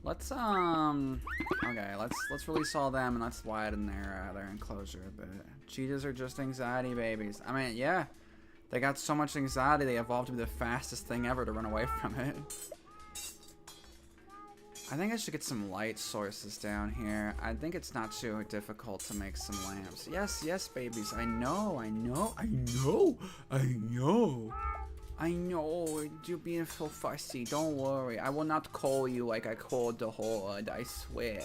Let's okay, let's release all them, and let's widen their enclosure a bit. Cheetahs are just anxiety babies. I mean, yeah. They got so much anxiety they evolved to be the fastest thing ever to run away from it. I think I should get some light sources down here. I think it's not too difficult to make some lamps. Yes, yes, babies. I know. You're being so fussy. Don't worry. I will not call you like I called the horde. I swear.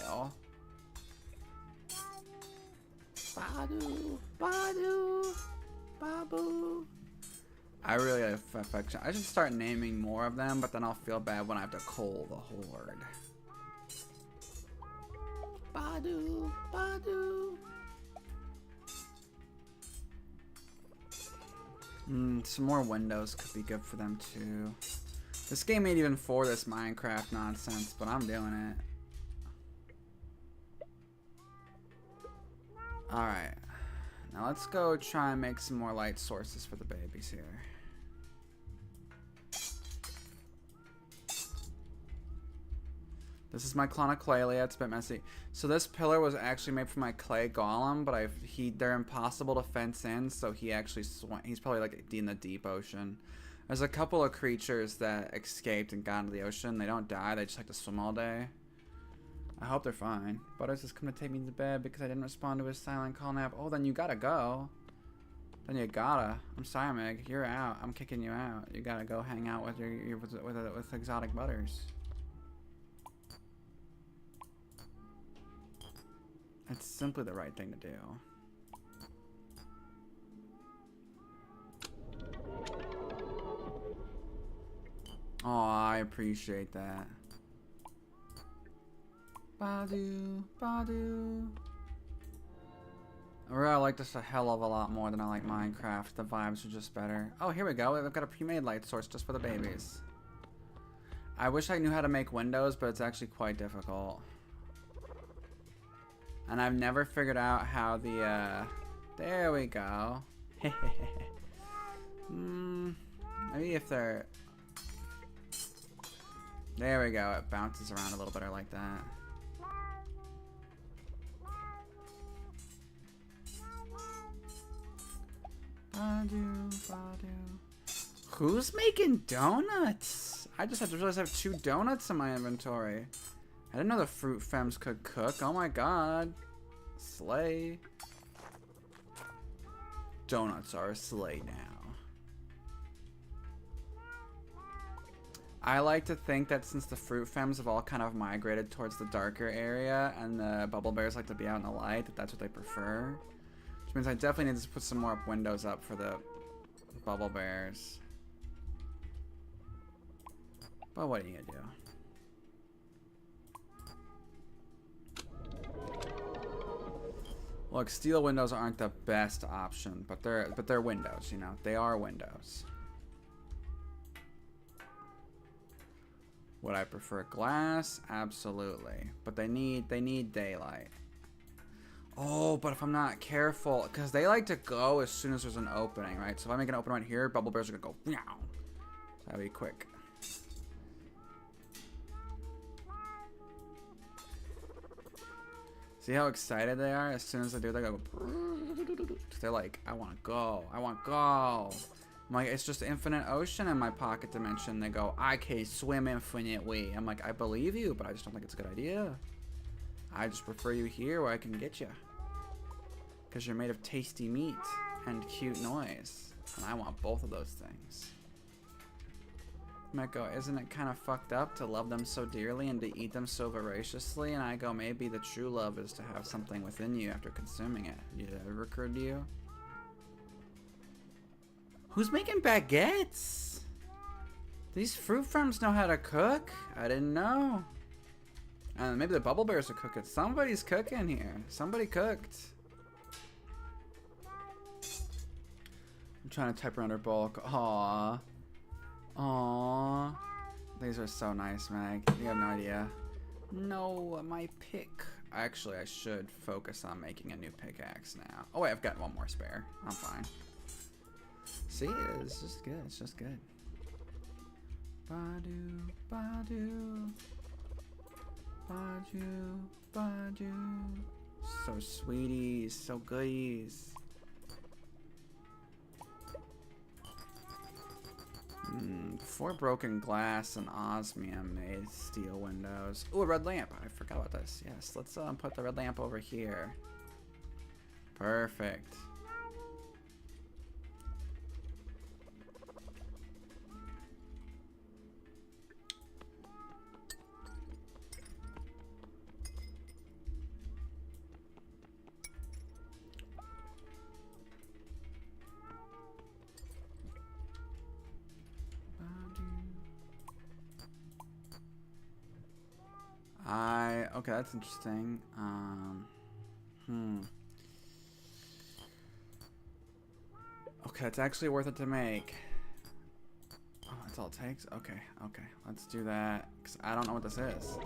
Badu, Badu, Babu. I really have affection. I should start naming more of them, but then I'll feel bad when I have to call the horde. Badu, Badu. Some more windows could be good for them too. This game ain't even for this Minecraft nonsense, but I'm doing it. Alright. Now let's go try and make some more light sources for the babies here. This is my Cloniqualia. It's a bit messy. So this pillar was actually made for my clay golem, but they're impossible to fence in, so he's probably like in the deep ocean. There's a couple of creatures that escaped and got into the ocean. They don't die. They just like to swim all day. I hope they're fine. Butters is coming to take me to bed because I didn't respond to his silent call nap. Oh, then you gotta go. Then you gotta. I'm sorry, Meg. You're out. I'm kicking you out. You gotta go hang out with with exotic Butters. It's simply the right thing to do. Oh, I appreciate that. Badu, Badu. I really like this a hell of a lot more than I like Minecraft. The vibes are just better. Oh, here we go. I've got a pre-made light source just for the babies. I wish I knew how to make windows, but it's actually quite difficult. And I've never figured out how the, there we go. Maybe if they're, there we go, it bounces around a little better like that. Badu, Badu. Who's making donuts? I just have to realize I have 2 donuts in my inventory. I didn't know the fruit femmes could cook. Oh my god. Slay. Donuts are a slay now. I like to think that since the fruit femmes have all kind of migrated towards the darker area and the bubble bears like to be out in the light, that's what they prefer. Which means I definitely need to put some more windows up for the bubble bears. But what are you gonna do? Look, steel windows aren't the best option, but they're windows, you know. They are windows. Would I prefer glass? Absolutely. But they need daylight. Oh, but if I'm not careful, because they like to go as soon as there's an opening, right? So if I make an opening right here, bubble bears are gonna go. Meow. So that'd be quick. See how excited they are? As soon as I do, they go. They're like, I want to go. I want to go. I'm like, it's just infinite ocean in my pocket dimension. They go, I can swim infinitely. I'm like, I believe you, but I just don't think it's a good idea. I just prefer you here where I can get you. Because you're made of tasty meat and cute noise. And I want both of those things. Might go, isn't it kind of fucked up to love them so dearly and to eat them so voraciously? And I go, maybe the true love is to have something within you after consuming it. Did it ever occur to you? Who's making baguettes? These fruit farms know how to cook? I didn't know. And maybe the bubble bears are cooking. Somebody's cooking here. Somebody cooked. I'm trying to type around her bulk. Aww. Aww. These are so nice, Meg. You have no idea. No, my pick. Actually, I should focus on making a new pickaxe now. Oh wait, I've got one more spare. I'm fine. See, it's just good. It's just good. Badu, badu, badu, badu. So sweeties, so goodies. 4 broken glass and osmium made steel windows. Ooh, a red lamp. I forgot about this. Yes, let's put the red lamp over here. Perfect. Okay, that's interesting. Okay, it's actually worth it to make. Oh, that's all it takes? Okay, okay. Let's do that. Because I don't know what this is.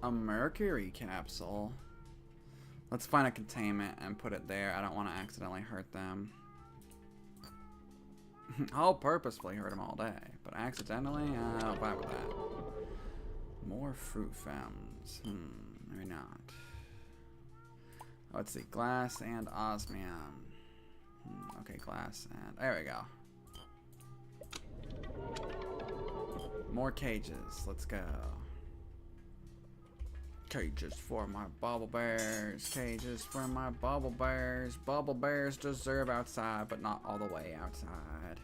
A mercury capsule. Let's find a containment and put it there. I don't want to accidentally hurt them. I'll purposefully hurt them all day. But accidentally, I don't vibe with that. More fruit fountains. Maybe not. Let's see. Glass and osmium. Okay, glass and... There we go. More cages. Let's go. Cages for my bubble bears. Cages for my bubble bears. Bubble bears deserve outside, but not all the way outside.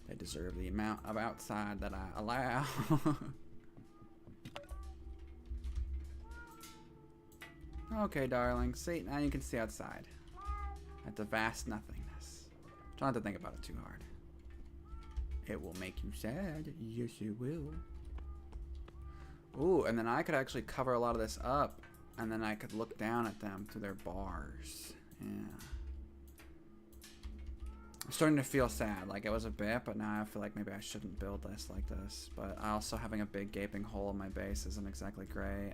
They deserve the amount of outside that I allow. Okay, darling. See, now you can see outside. At the vast nothingness. Try not to think about it too hard. It will make you sad. Yes, it will. Ooh, and then I could actually cover a lot of this up. And then I could look down at them through their bars. Yeah. I'm starting to feel sad. Like, it was a bit, but now I feel like maybe I shouldn't build this like this. But also having a big gaping hole in my base isn't exactly great.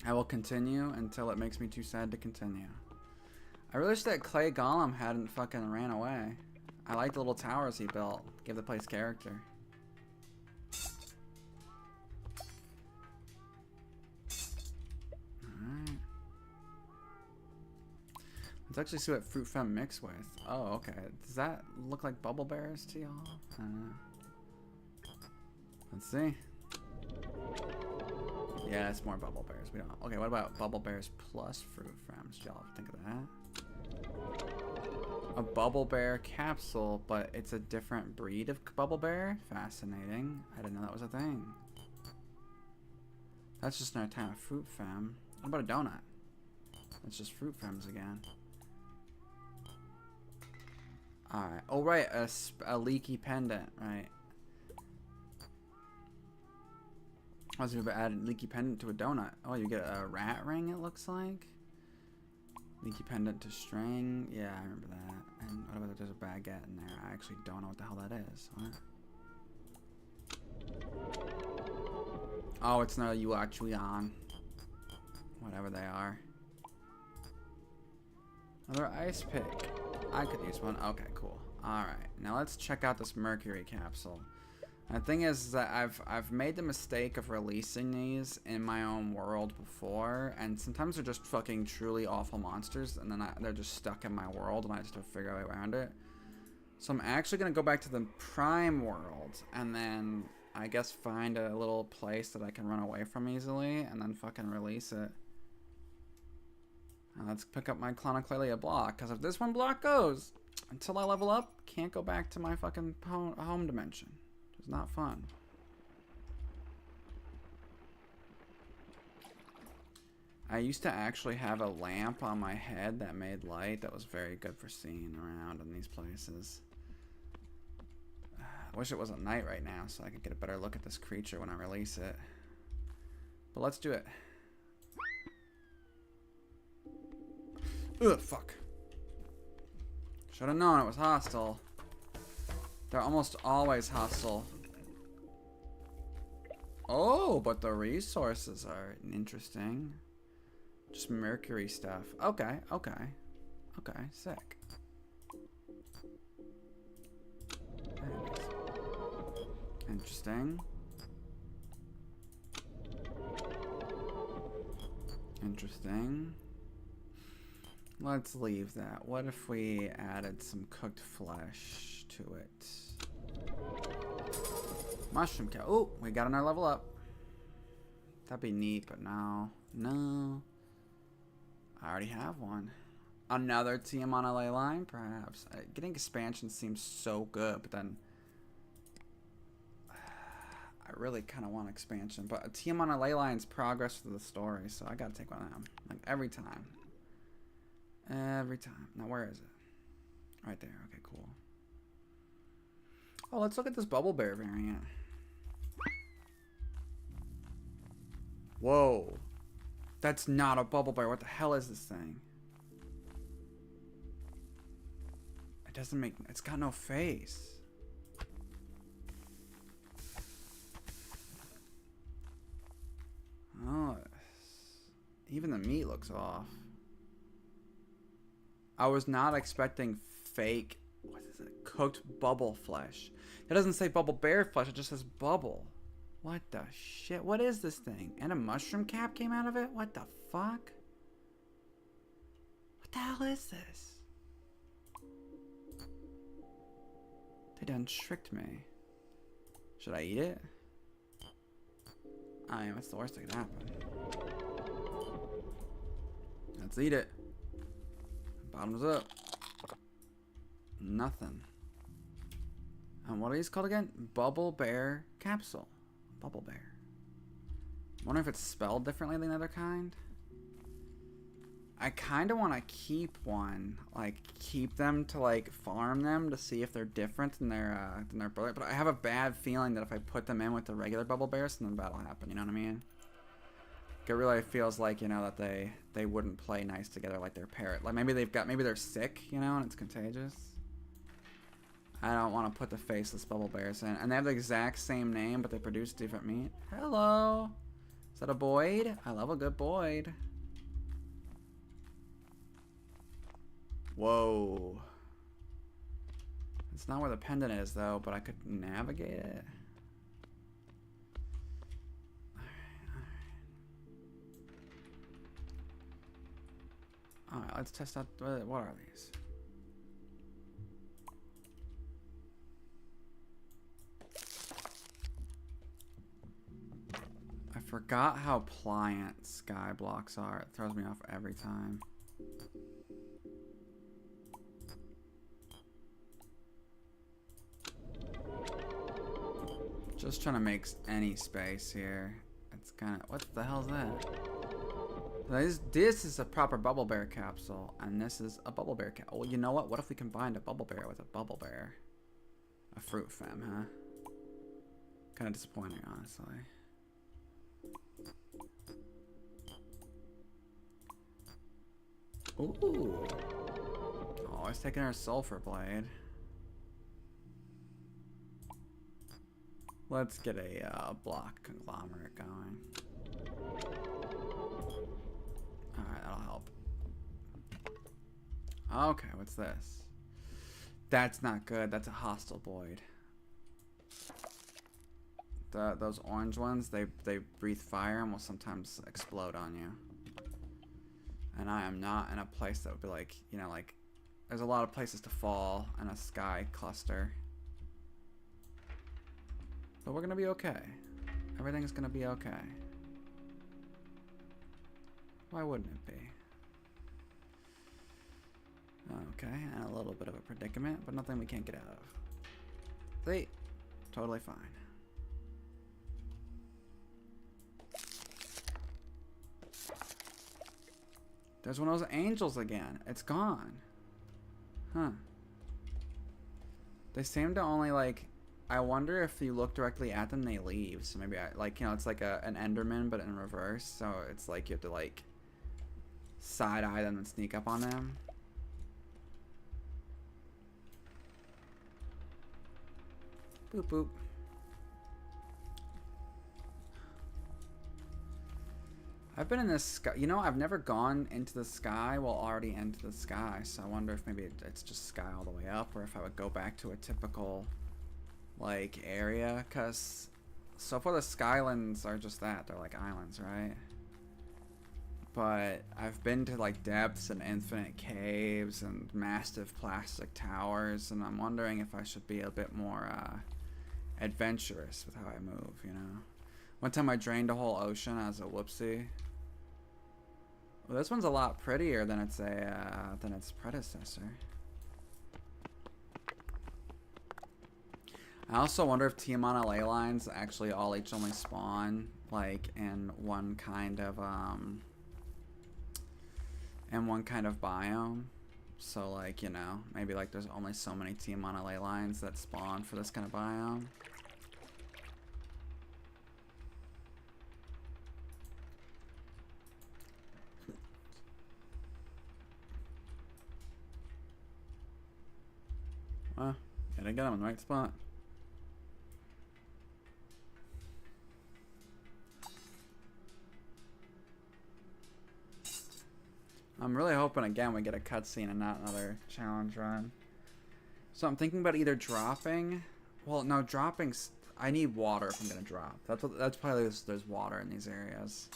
I will continue until it makes me too sad to continue. I really wish that clay golem hadn't fucking ran away. I like the little towers he built. Give the place character. Alright. Let's actually see what fruit femme mix with. Oh, okay. Does that look like bubble bears to y'all? I don't know. Let's see. Yeah, it's more bubble bears. We don't. Okay, what about bubble bears plus fruit frames? Y'all think of that? A bubble bear capsule, but it's a different breed of bubble bear? Fascinating. I didn't know that was a thing. That's just another time of fruit femme. What about a donut? That's just fruit femmes again. Alright. Oh, right. A leaky pendant, right. Once we've added leaky pendant to a donut. Oh, you get a rat ring, it looks like. Leaky pendant to string. Yeah, I remember that. And what about if there's a baguette in there? I actually don't know what the hell that is. What? Oh, it's another Yuachuyan. Whatever they are. Another ice pick. I could use one. Okay, cool. Alright, now let's check out this mercury capsule. The thing is that I've made the mistake of releasing these in my own world before, and sometimes they're just fucking truly awful monsters, and then they're just stuck in my world, and I just have to figure out a way around it. So I'm actually gonna go back to the prime world, and then I guess find a little place that I can run away from easily, and then fucking release it. And let's pick up my Clonoclalia block, because if this one block goes, until I level up, can't go back to my fucking home dimension. It's not fun. I used to actually have a lamp on my head that made light that was very good for seeing around in these places. I wish it wasn't night right now so I could get a better look at this creature when I release it. But let's do it. Ugh, fuck. Should have known it was hostile. They're almost always hostile. Oh, but the resources are interesting. Just mercury stuff. Okay, okay. Okay, sick. There it is. Interesting. Interesting. Let's leave that. What if we added some cooked flesh to it? Mushroom cow. Oh, we got another level up. That'd be neat, but no. No. I already have one. Another TM on a ley line, perhaps. Getting expansion seems so good, but then I really kind of want expansion. But a TM on a ley line's progress for the story, so I gotta take one of them. Like every time. Every time. Now where is it? Right there. Okay, cool. Oh, let's look at this bubble bear variant. Whoa. That's not a bubble bear. What the hell is this thing? It doesn't make... It's got no face. Oh. Even the meat looks off. I was not expecting fake... What is it? Cooked bubble flesh. It doesn't say bubble bear flesh. It just says bubble. What the shit? What is this thing? And a mushroom cap came out of it? What the fuck? What the hell is this? They done tricked me. Should I eat it? I mean, what's the worst that could happen? Let's eat it. Bottoms up. Nothing. And what are these called again? Bubble bear capsule. Bubble bear. I wonder if it's spelled differently than the other kind. I kind of want to keep one. Like, keep them to, like, farm them to see if they're different than their brother. But I have a bad feeling that if I put them in with the regular bubble bears, then that'll happen. You know what I mean? It really feels like, you know, that they wouldn't play nice together like their parrot. Like, maybe they're sick, you know, and it's contagious. I don't want to put the faceless bubble bears in. And they have the exact same name, but they produce different meat. Hello. Is that a Boyd? I love a good Boyd. Whoa. It's not where the pendant is, though, but I could navigate it. Alright, let's test out. What are these? I forgot how pliant sky blocks are. It throws me off every time. Just trying to make any space here. It's kind of... What the hell is that? This is a proper bubble bear capsule, and this is a bubble bear capsule. Well, you know what? What if we combined a bubble bear with a bubble bear? A fruit femme, huh? Kind of disappointing, honestly. Ooh. Always taking our sulfur blade. Let's get a block conglomerate going. Alright, that'll help. Okay, what's this? That's not good. That's a hostile void. Those orange ones, they breathe fire and will sometimes explode on you. And I am not in a place that would be like, you know, like, there's a lot of places to fall in a sky cluster. But we're gonna be okay. Everything's gonna be okay. Why wouldn't it be? Okay, and a little bit of a predicament, but nothing we can't get out of. See? Totally fine. There's one of those angels again. It's gone. Huh. They seem to only, like... I wonder if you look directly at them, they leave. So maybe I... Like, you know, it's like an Enderman, but in reverse. So it's like you have to, like... side-eye them and sneak up on them. Boop, boop. I've been in this sky. You know, I've never gone into the sky while already into the sky. So I wonder if maybe it's just sky all the way up, or if I would go back to a typical, like, area. Because so far the skylands are just that. They're like islands, right? But I've been to, like, depths and infinite caves and massive plastic towers. And I'm wondering if I should be a bit more adventurous with how I move, you know? One time I drained a whole ocean as a whoopsie. Well, this one's a lot prettier than its predecessor. I also wonder if Tiamana ley lines actually all each only spawn like in one kind of biome. So, like, you know, maybe like there's only so many Tiamana ley lines that spawn for this kind of biome. Well, gotta get him in the right spot. I'm really hoping again we get a cutscene and not another challenge run. So I'm thinking about either dropping. Well, no, dropping's. I need water if I'm gonna drop. That's probably there's water in these areas.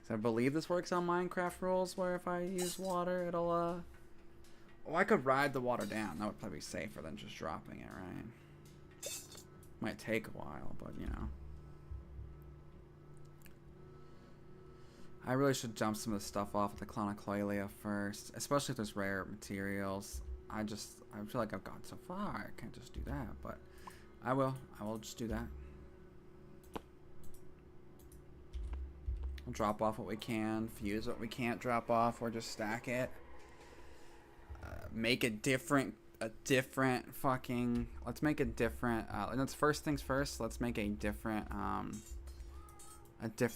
So I believe this works on Minecraft rules, where if I use water, it'll Oh, I could ride the water down. That would probably be safer than just dropping it, right? Might take a while, but you know. I really should jump some of the stuff off at the Clonacloilia first, especially if there's rare materials. I feel like I've gone so far. I can't just do that, but I will just do that. We'll drop off what we can, fuse what we can't drop off, or just stack it. Make a different fucking. Let's make a different. Let's first things first. Let's make a different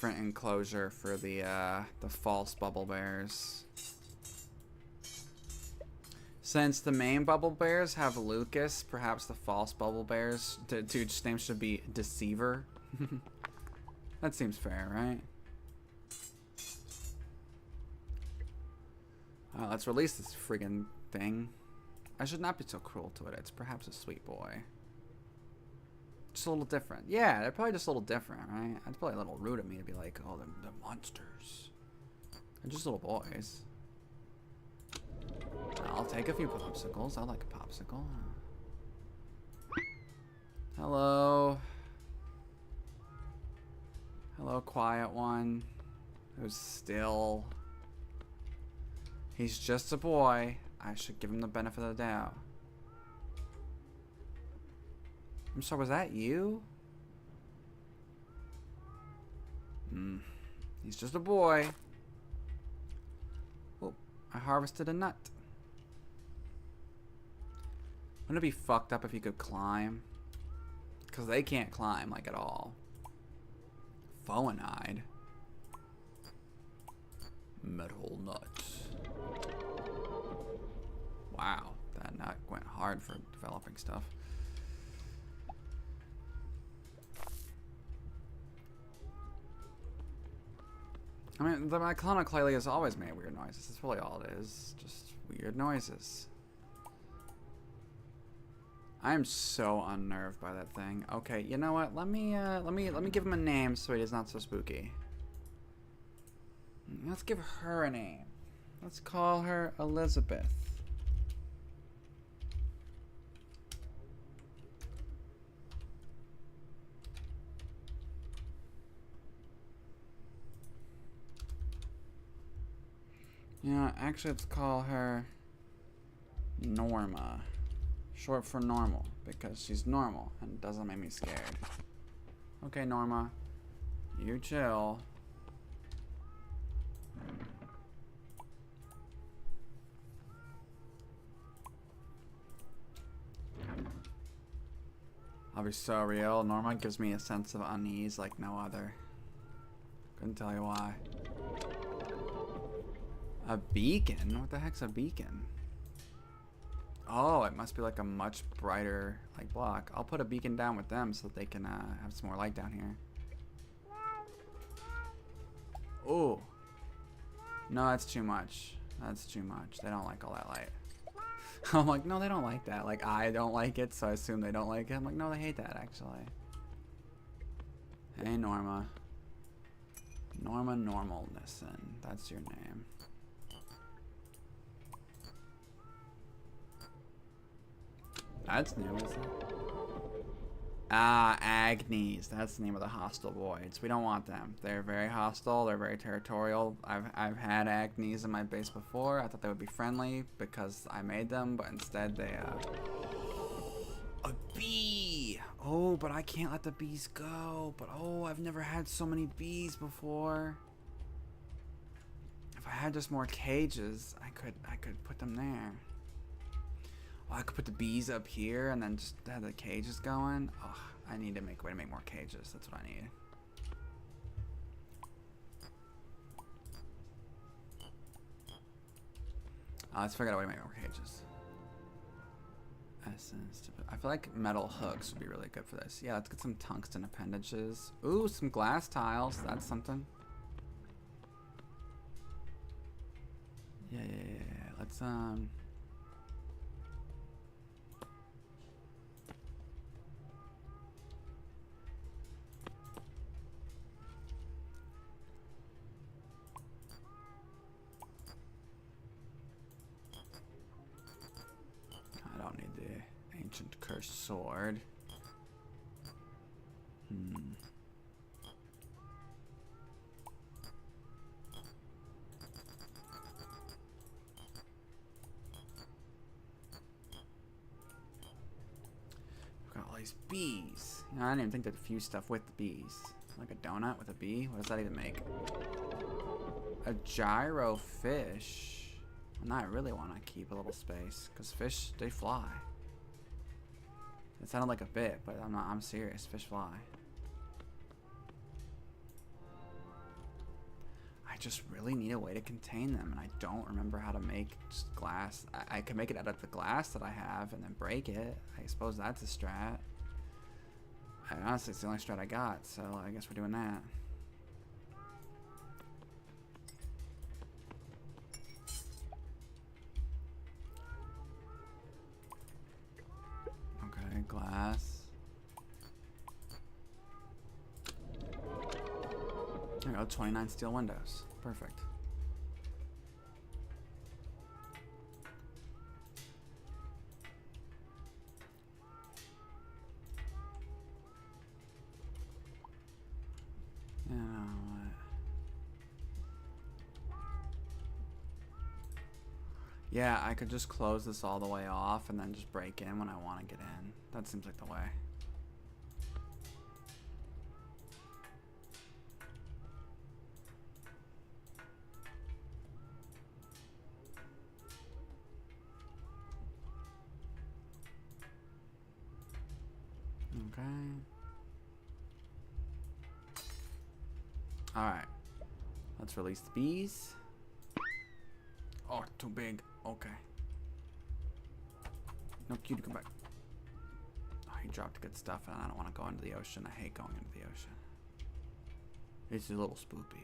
enclosure for the false bubble bears. Since the main bubble bears have Lucas, perhaps the false bubble bears, dude's name should be Deceiver. That seems fair, right? Let's release this friggin' thing. I should not be so cruel to it. It's perhaps a sweet boy. Just a little different. Yeah, they're probably just a little different, right? It's probably a little rude of me to be like, oh, they're monsters. They're just little boys. I'll take a few popsicles. I like a popsicle. Hello. Hello, quiet one. Who's still... He's just a boy. I should give him the benefit of the doubt. I'm sorry, was that you? He's just a boy. Oh, I harvested a nut. Wouldn't it be fucked up if you could climb? Because they can't climb, like, at all. Phoenide. Metal nut. Wow, that nut went hard for developing stuff. I mean, my clone of Clay has always made weird noises. That's really all it is. Just weird noises. I am so unnerved by that thing. Okay, you know what? Let me give him a name so he's not so spooky. Let's give her a name. Let's call her Elizabeth. Yeah, actually, let's call her Norma. Short for normal, because she's normal and doesn't make me scared. Okay, Norma. You chill. I'll be so real. Norma gives me a sense of unease like no other. Couldn't tell you why. A beacon? What the heck's a beacon? Oh, it must be like a much brighter like block. I'll put a beacon down with them so that they can have some more light down here. Oh. No, that's too much. That's too much. They don't like all that light. I'm like, no, they don't like that. Like, I don't like it, so I assume they don't like it. I'm like, no, they hate that, actually. Hey, Norma. Norma Normalnison. That's your name. That's new, isn't it? Ah, Agnes. That's the name of the hostile voids. We don't want them. They're very hostile. They're very territorial. I've had Agnes in my base before. I thought they would be friendly because I made them, but instead they a bee. Oh, but I can't let the bees go. But oh, I've never had so many bees before. If I had just more cages, I could put them there. Oh, I could put the bees up here and then just have the cages going. Oh, I need to make a way to make more cages. That's what I need. Let's figure out a way to make more cages. Essence. I feel like metal hooks would be really good for this. Yeah, let's get some tungsten appendages. Ooh, some glass tiles. That's something. Yeah. Let's I don't need the ancient cursed sword. Got all these bees. You know, I didn't even think to fuse stuff with the bees. Like a donut with a bee? What does that even make? A gyro fish. And I really want to keep a little space because fish, they fly. It sounded like a bit, but I'm serious. Fish fly. I just really need a way to contain them, and I don't remember how to make just glass. I can make it out of the glass that I have and then break it. I suppose that's a strat. Honestly, it's the only strat I got, so I guess we're doing that. Okay, glass. There we go, 29 steel windows. Perfect. You know what? Yeah, I could just close this all the way off and then just break in when I want to get in. That seems like the way. Okay. Alright. Let's release the bees. Oh, too big. Okay. No, cutie, come back. Oh, he dropped good stuff, and I don't want to go into the ocean. I hate going into the ocean. It's a little spoopy.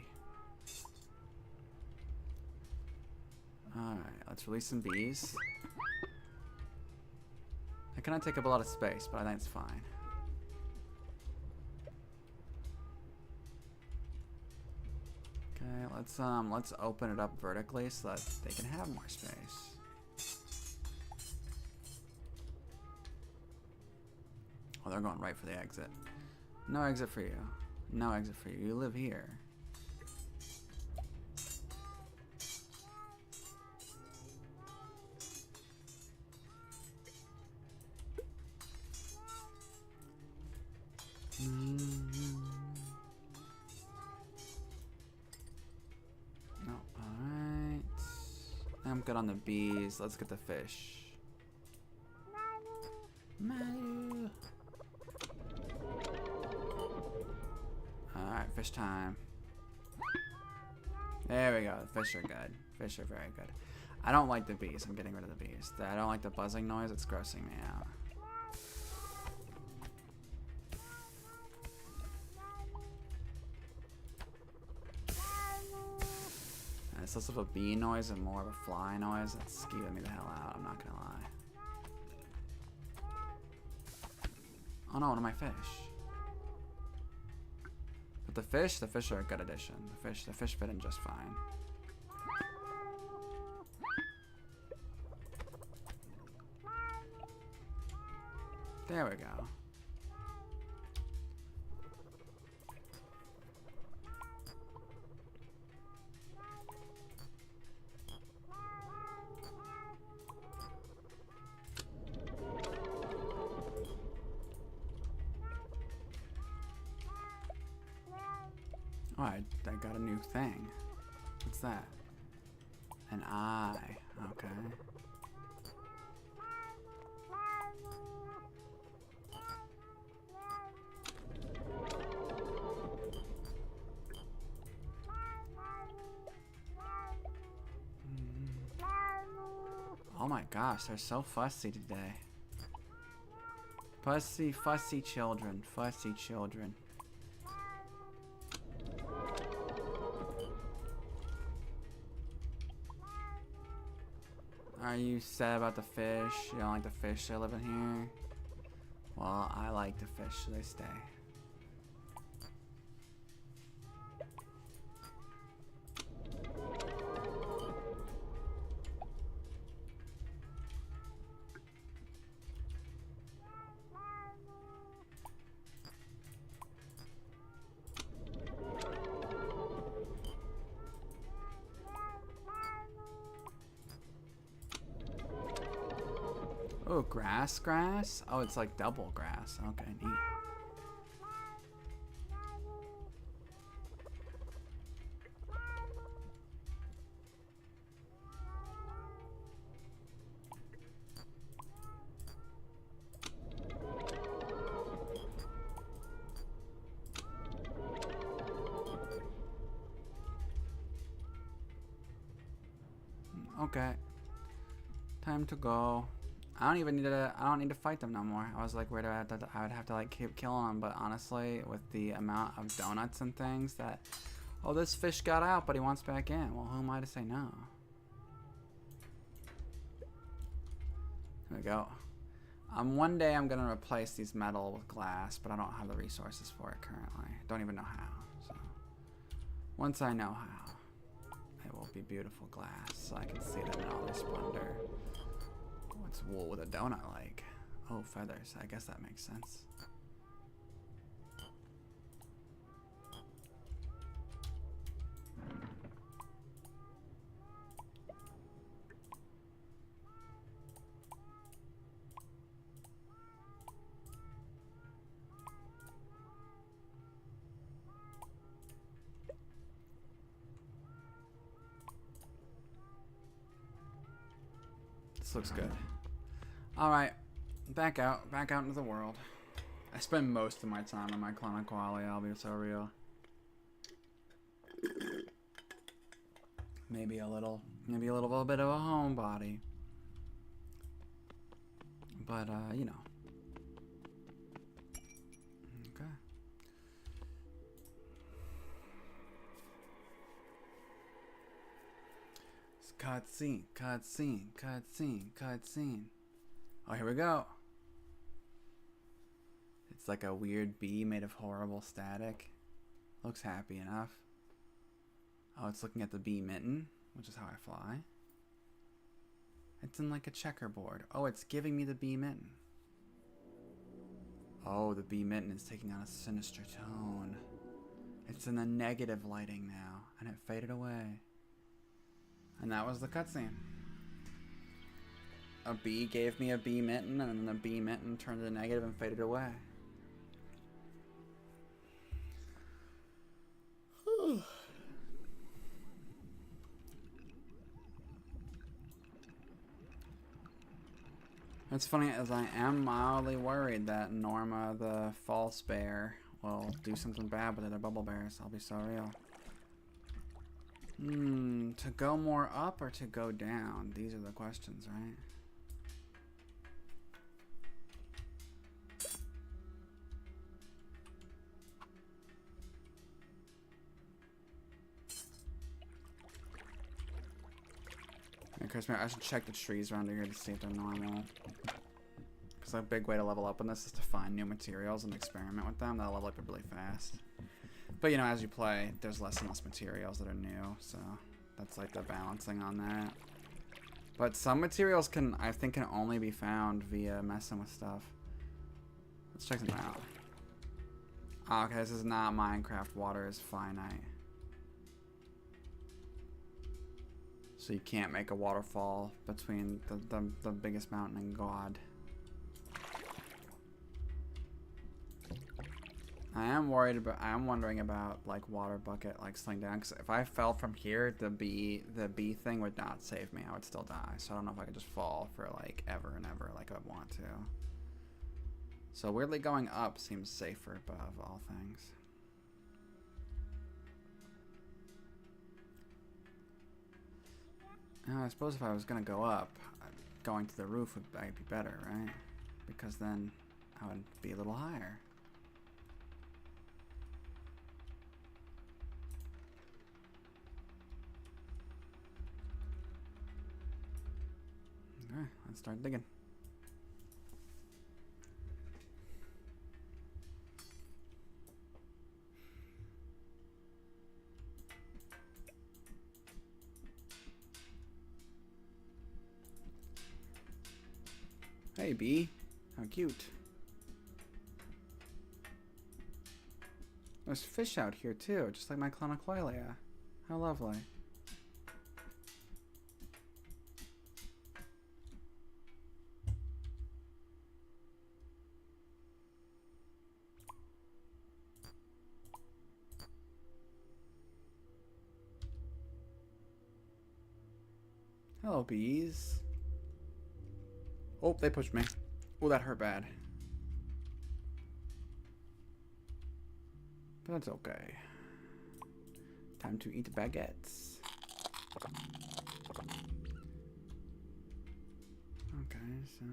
Alright, let's release some bees. They kind of take up a lot of space, but I think it's fine. Okay, let's open it up vertically so that they can have more space. Oh, they're going right for the exit. No exit for you. No exit for you. You live here. No, alright. I'm good on the bees. Let's get the fish. Malu. Alright, fish time. There we go. The fish are good. Fish are very good. I don't like the bees. I'm getting rid of the bees. I don't like the buzzing noise. It's grossing me out. It's less of a bee noise and more of a fly noise. That's skeeving me the hell out, I'm not gonna lie. Oh no, one of my fish. But the fish are a good addition. The fish fit in just fine. There we go. Oh, I got a new thing. What's that? An eye. Okay. Oh my gosh, they're so fussy today. Fussy children. Fussy children. Are you sad about the fish? You don't like the fish that live in here? Well, I like the fish, so they stay. Oh, grass? Oh, it's like double grass. Okay, neat. Okay. Time to go. I don't need to fight them no more. I was like worried about that I would have to like keep killing them, but honestly, with the amount of donuts and things that, oh, this fish got out, but he wants back in. Well, who am I to say no? There we go. One day I'm gonna replace these metal with glass, but I don't have the resources for it currently. Don't even know how. So once I know how, it will be beautiful glass, so I can see them in all their splendor. What's wool with a donut like? Oh, feathers. I guess that makes sense. This looks good. Alright, back out into the world. I spend most of my time on my clone quality, I'll be so real. maybe a little bit of a homebody. But you know. Okay. Cutscene, cutscene, cutscene, cutscene. Oh, here we go. It's like a weird bee made of horrible static. Looks happy enough. Oh, it's looking at the bee mitten, which is how I fly. It's in like a checkerboard. Oh, it's giving me the bee mitten. Oh, the bee mitten is taking on a sinister tone. It's in the negative lighting now, and it faded away. And that was the cutscene. A bee gave me a bee mitten, and then the bee mitten turned to negative and faded away. It's funny, as I am mildly worried that Norma the false bear will do something bad with the bubble bears. I'll be so real. To go more up or to go down? These are the questions, right? I should check the trees around here to see if they're normal. Because a big way to level up on this is to find new materials and experiment with them. That'll level up really fast. But you know, as you play, there's less and less materials that are new, so that's like the balancing on that. But some materials I think can only be found via messing with stuff. Let's check them out. Oh, okay, this is not Minecraft. Water is finite. So you can't make a waterfall between the biggest mountain and God. I am wondering about like water bucket like slowing down, because if I fell from here, the bee thing would not save me. I would still die. So I don't know if I could just fall for like ever and ever like I would want to. So weirdly going up seems safer above all things. I suppose if I was gonna go up, going to the roof would be better, right? Because then I would be a little higher. Alright, let's start digging. Hey, bee. How cute. There's fish out here, too, just like my clonoclolia. How lovely. Hello, bees. Oh, they pushed me. Oh, that hurt bad. But that's okay. Time to eat baguettes. Okay, so...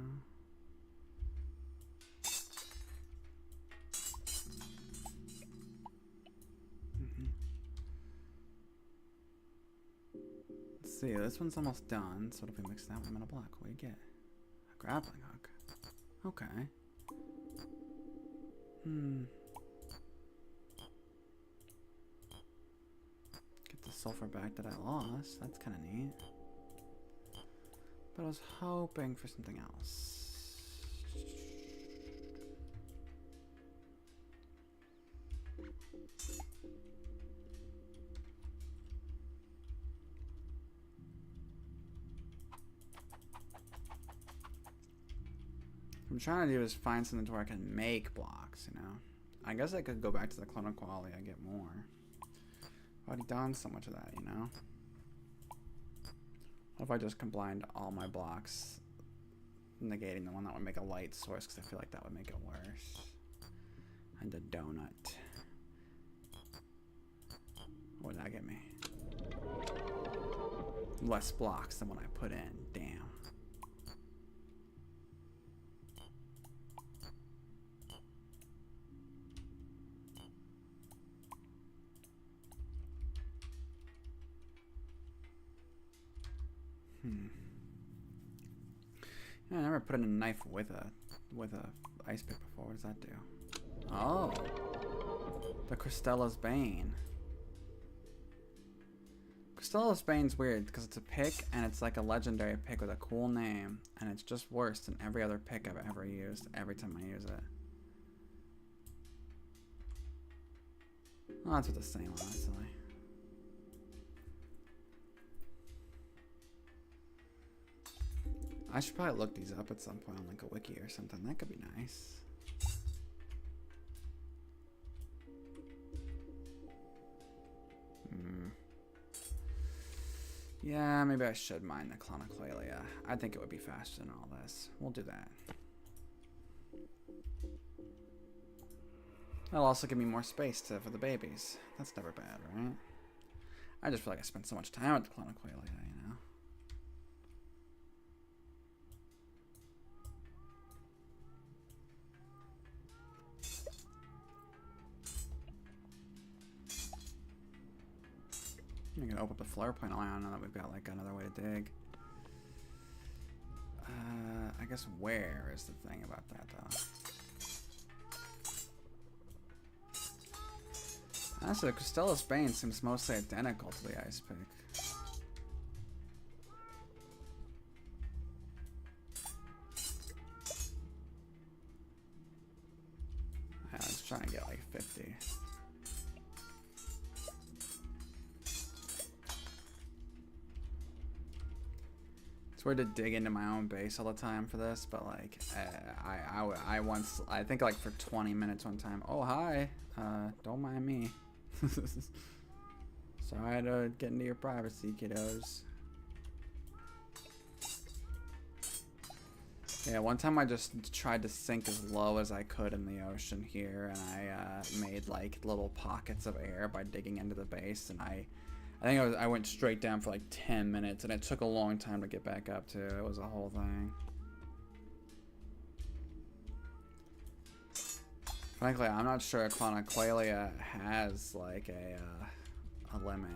Let's see, this one's almost done. So if we mix that one in a block, what do you get? A grappling hook. Okay. Get the sulfur back that I lost. That's kind of neat. But I was hoping for something else. What I'm trying to do is find something to where I can make blocks, you know? I guess I could go back to the clone quality and get more. I've already done so much of that, you know? What if I just combined all my blocks, negating the one that would make a light source, because I feel like that would make it worse. And a donut. What would that get me? less blocks than what I put in. Damn. Yeah, I never put in a knife with a ice pick before. What does that do? Oh, the Cristella's Bane. Cristella's Bane's weird because it's a pick and it's like a legendary pick with a cool name, and it's just worse than every other pick I've ever used every time I use it. Well, that's what the same, honestly. I should probably look these up at some point on like a wiki or something. That could be nice. Yeah, maybe I should mine the Clonoclalia. I think it would be faster than all this. We'll do that. That'll also give me more space for the babies. That's never bad, right? I just feel like I spent so much time with the Clonoclalia, you know? I'm gonna open up the floor plan line now that we've got like another way to dig. I guess where is the thing about that though? Honestly, the Cristella's Bane seems mostly identical to the ice pick. Yeah, let's try and get like 50. It's weird to dig into my own base all the time for this, but like, I think like for 20 minutes one time. Oh, hi. Don't mind me. Sorry to get into your privacy, kiddos. Yeah, one time I just tried to sink as low as I could in the ocean here, and I made like little pockets of air by digging into the base, and I think I went straight down for like 10 minutes, and it took a long time to get back up too. It was a whole thing. Frankly, I'm not sure a Clonoclalia has like a limit.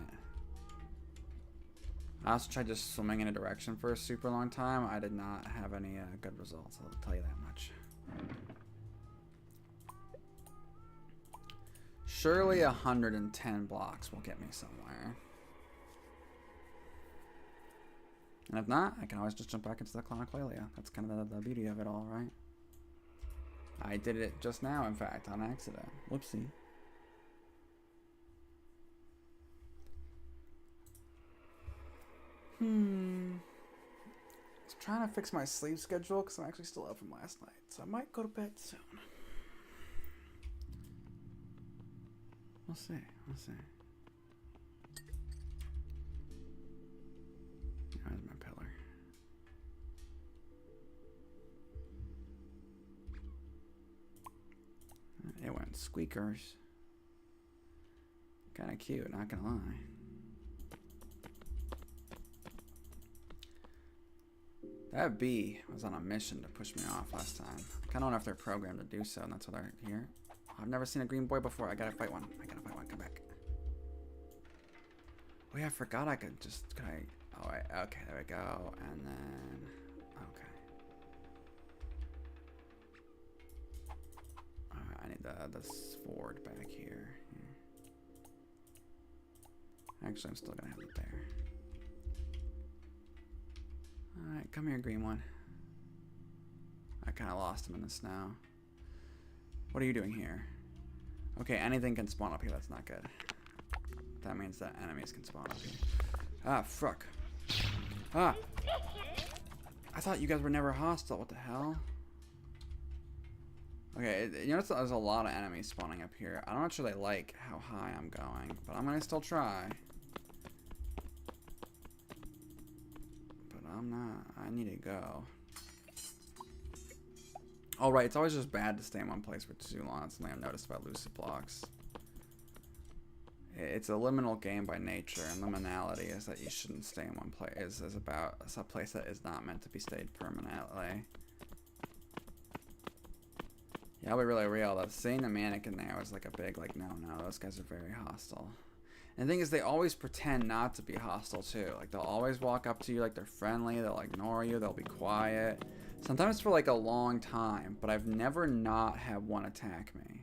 I also tried just swimming in a direction for a super long time. I did not have any good results, I'll tell you that much. Surely 110 blocks will get me somewhere. And if not, I can always just jump back into the Clonoclalia. That's kind of the beauty of it all, right? I did it just now, in fact, on accident. Whoopsie. I was trying to fix my sleep schedule because I'm actually still up from last night. So I might go to bed soon. We'll see. We'll see. There's my pillar. It went squeakers. Kind of cute, not gonna lie. That bee was on a mission to push me off last time. I kind of wonder if they're programmed to do so, and that's why they're here. I've never seen a green boy before. I gotta fight one. I gotta fight one. Come back. Oh yeah, I forgot I could just. Could I? Oh wait. Okay, there we go. And then. Okay. Alright, I need the sword back here. Actually, I'm still gonna have it there. Alright, come here, green one. I kind of lost him in the snow. What are you doing here? Okay, anything can spawn up here. That's not good. That means that enemies can spawn up here. Ah, fuck. Ah! I thought you guys were never hostile. What the hell? Okay, you notice there's a lot of enemies spawning up here. I'm not sure they like how high I'm going, but I'm gonna still try. But I'm not. I need to go. Oh, right. It's always just bad to stay in one place for too long. That's something I've noticed about Lucid blocks. It's a liminal game by nature, and liminality is that you shouldn't stay in one place. Is about it's a place that is not meant to be stayed permanently. Yeah, I'll be really real though. Seeing the mannequin there was like a big like no, those guys are very hostile. And the thing is, they always pretend not to be hostile too. Like they'll always walk up to you like they're friendly. They'll ignore you. They'll be quiet. Sometimes for like a long time. But I've never not had one attack me.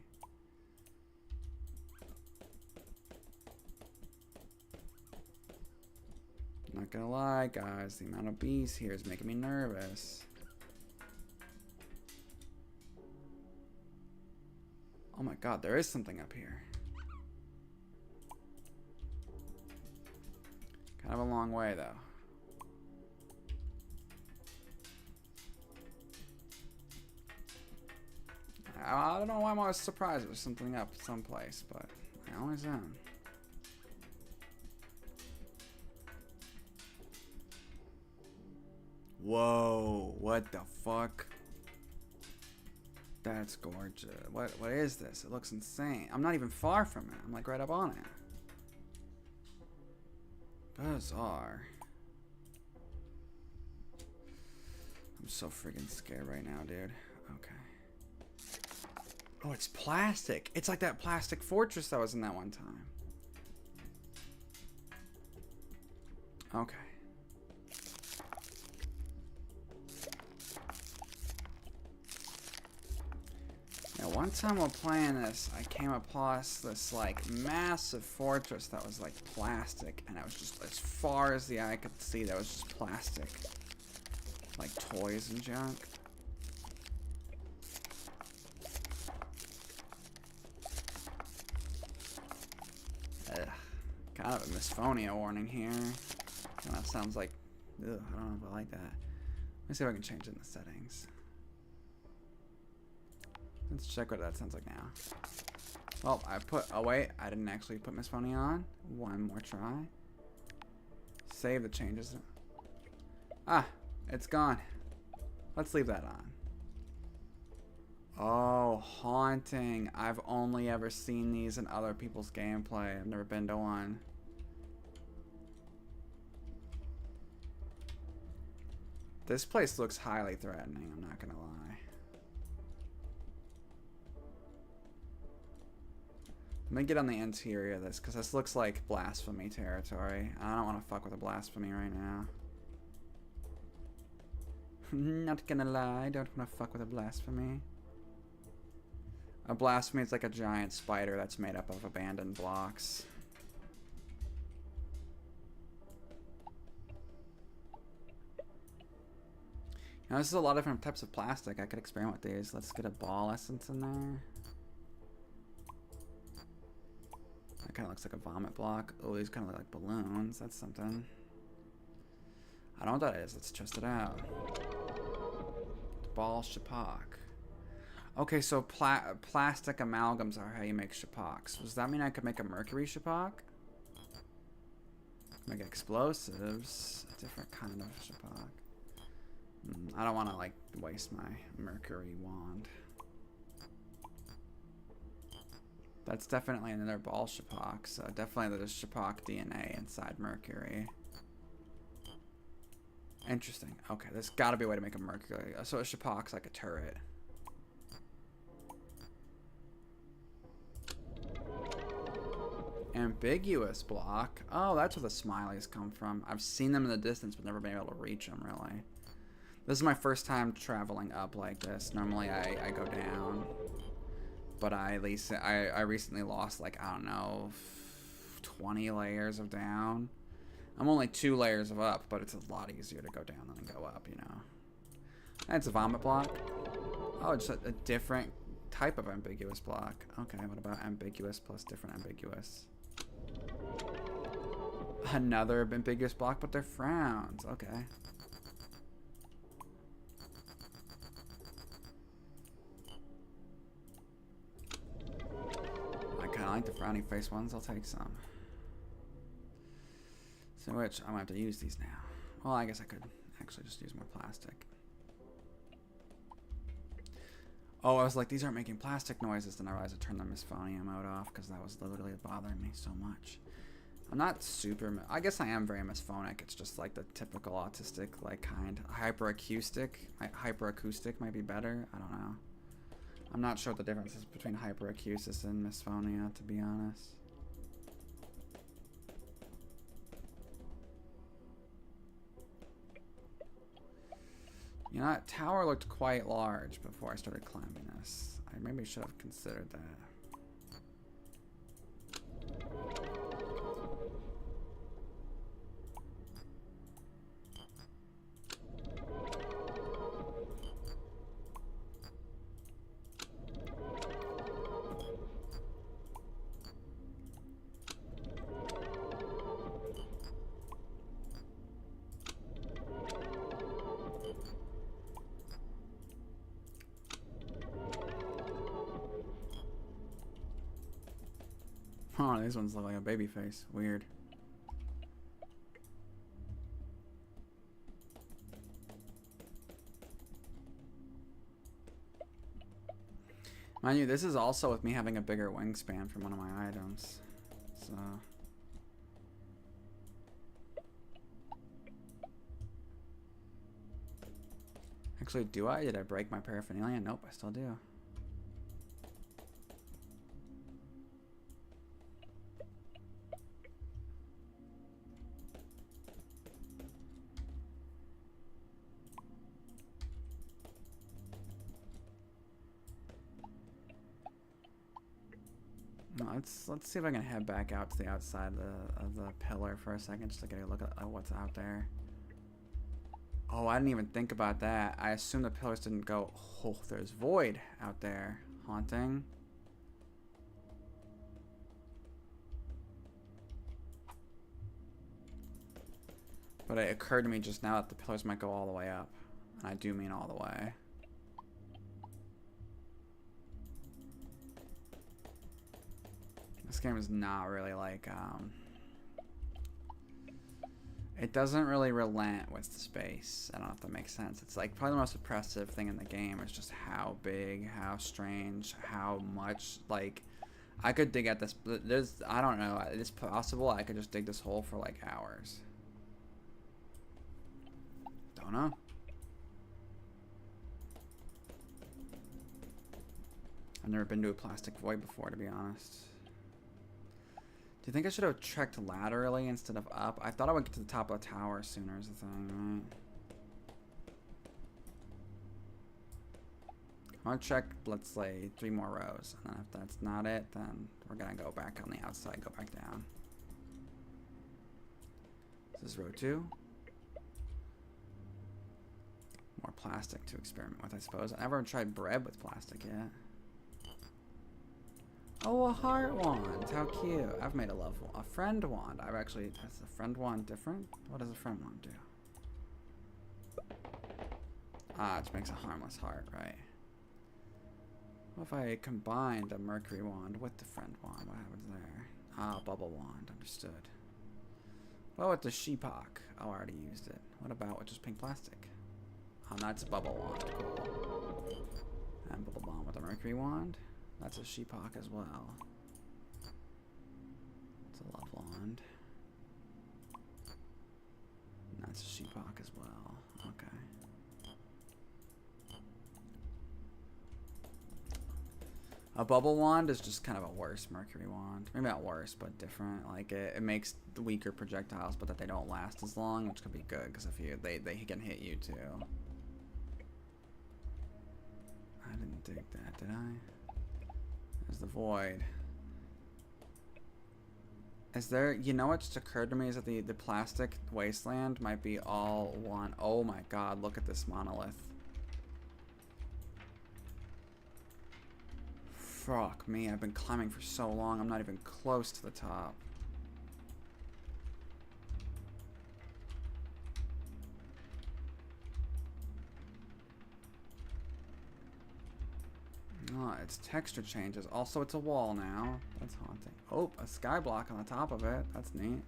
Not gonna lie, guys. The amount of bees here is making me nervous. Oh my god, there is something up here. Kind of a long way, though. I don't know why I'm always surprised there's something up someplace, but I always am. Whoa, what the fuck? That's gorgeous. What is this? It looks insane. I'm not even far from it. I'm like right up on it. Bizarre. I'm so freaking scared right now, dude. Okay. Oh, it's plastic. It's like that plastic fortress that was in that one time. Okay. Yeah, one time while playing this, I came across this like massive fortress that was like plastic, and it was just as far as the eye could see, that was just plastic. Like toys and junk. Ugh. Kind of a misphonia warning here. Kind of sounds like, ugh, I don't know if I like that. Let me see if I can change it in the settings. Let's check what that sounds like now. Well, oh wait, I didn't actually put misphonia on. One more try. Save the changes. Ah, it's gone. Let's leave that on. Oh, haunting. I've only ever seen these in other people's gameplay. I've never been to one. This place looks highly threatening, I'm not gonna lie. Let me get on the interior of this, because this looks like blasphemy territory. I don't want to fuck with a blasphemy right now. Not gonna lie, don't want to fuck with a blasphemy. A blasphemy is like a giant spider that's made up of abandoned blocks. Now, this is a lot of different types of plastic. I could experiment with these. Let's get a ball essence in there. That kind of looks like a vomit block. Oh, these kind of look like balloons. That's something. I don't know what that is. Let's test it out. Ball shapak. Okay, so plastic amalgams are how you make shapaks. Does that mean I could make a mercury shapak? Make explosives. A different kind of shapak. I don't want to like waste my mercury wand. That's definitely another ball shapak. So definitely there's shapak DNA inside mercury. Interesting. Okay, there's got to be a way to make a mercury. So a shapak's like a turret. Ambiguous block. Oh, that's where the smileys come from. I've seen them in the distance, but never been able to reach them really. This is my first time traveling up like this. Normally I go down. But I recently lost like, I don't know, 20 layers of down. I'm only 2 layers of up, but it's a lot easier to go down than to go up, you know. That's a vomit block. Oh, it's a different type of ambiguous block. Okay, what about ambiguous plus different ambiguous? Another ambiguous block, but they're frowns. Okay. I like the frowny face ones. I'll take some. So which I'm gonna have to use these now. Well, I guess I could actually just use more plastic. Oh, I was like, these aren't making plastic noises. Then I realized I turned the Misophonia mode off because that was literally bothering me so much. I'm not super... I guess I am very misphonic. It's just like the typical autistic like kind. Hyperacoustic. Hyperacoustic might be better. I don't know. I'm not sure what the difference is between hyperacusis and misphonia, to be honest. You know, that tower looked quite large before I started climbing this. I maybe should have considered that. Oh, these ones look like a baby face. Weird. Mind you, this is also with me having a bigger wingspan from one of my items. So... Actually, do I? Did I break my paraphernalia? Nope, I still do. Let's see if I can head back out to the outside of the pillar for a second just to get a look at what's out there. Oh, I didn't even think about that. I assumed the pillars didn't go. Oh, there's void out there. Haunting. But it occurred to me just now that the pillars might go all the way up. And I do mean all the way. This game is not really like, it doesn't really relent with the space. I don't know if that makes sense. It's like probably the most oppressive thing in the game is just how big, how strange, how much, like, I could dig at this, I don't know, it's possible I could just dig this hole for like hours. Don't know. I've never been to a plastic void before, to be honest. Do you think I should have trekked laterally instead of up? I thought I would get to the top of the tower sooner is the thing, right? I'll check, let's say, 3 more rows. And then if that's not it, then we're going to go back on the outside, go back down. This is row 2. More plastic to experiment with, I suppose. I never tried bread with plastic yet. Oh, a heart wand. How cute. I've made a friend wand. I've actually, is a friend wand different? What does a friend wand do? Ah, it makes a harmless heart, right? What if I combined a mercury wand with the friend wand? What happens there? Ah, bubble wand. Understood. What with the sheepock? Oh, I already used it. What about with just pink plastic? Oh, that's a bubble wand. Cool. And bubble bomb with a mercury wand. That's a sheepock as well. It's a love wand. And that's a sheepock as well. Okay. A bubble wand is just kind of a worse mercury wand. Maybe not worse, but different. Like it makes the weaker projectiles, but that they don't last as long, which could be good because if they can hit you too. I didn't dig that, did I? There's the void. Is there, you know what just occurred to me is that the plastic wasteland might be all one. Oh my god, look at this monolith. Fuck me, I've been climbing for so long, I'm not even close to the top. Oh, its texture changes. Also, it's a wall now. That's haunting. Oh, a sky block on the top of it. That's neat.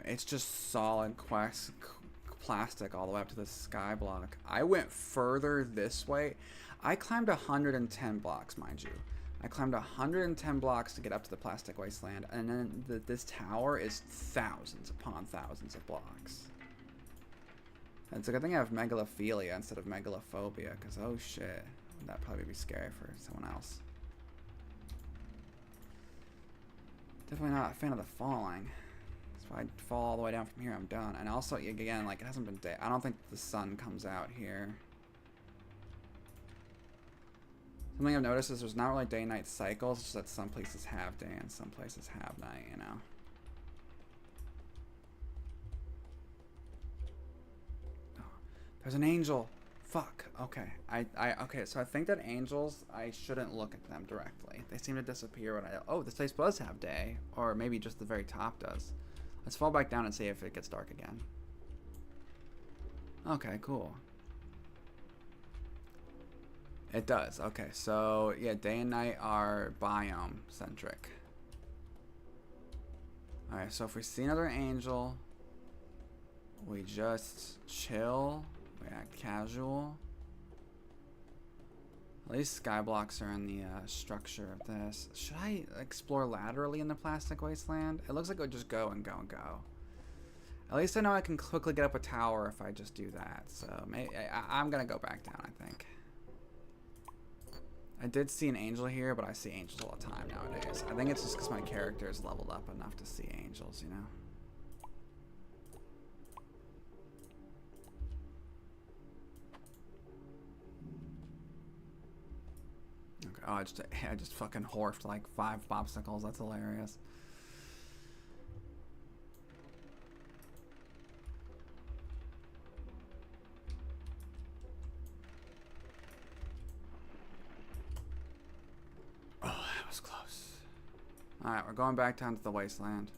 It's just solid plastic all the way up to the sky block. I went further this way. I climbed 110 blocks, mind you. I climbed 110 blocks to get up to the plastic wasteland, and then this tower is thousands upon thousands of blocks. It's a good thing I have megalophilia instead of megalophobia, because oh shit, that'd probably be scary for someone else. Definitely not a fan of the falling. So if I fall all the way down from here, I'm done. And also, again, like, it hasn't been day. I don't think the sun comes out here. Something I've noticed is there's not really day-night cycles, it's just that some places have day and some places have night, you know. Oh, there's an angel. Fuck. Okay. Okay, so I think that angels, I shouldn't look at them directly. They seem to disappear when oh, this place does have day. Or maybe just the very top does. Let's fall back down and see if it gets dark again. Okay, cool. It does. Okay, so yeah, day and night are biome centric. Alright, so if we see another angel, we just chill, we act casual. At least sky blocks are in the structure of this. Should I explore laterally in the plastic wasteland? It looks like it would just go and go and go. At least I know I can quickly get up a tower if I just do that. So maybe I'm gonna go back down, I think. I did see an angel here, but I see angels all the time nowadays. I think it's just because my character is leveled up enough to see angels, you know? Okay. Oh, I just fucking horfed like 5 popsicles. That's hilarious. Alright, we're going back down to the wasteland.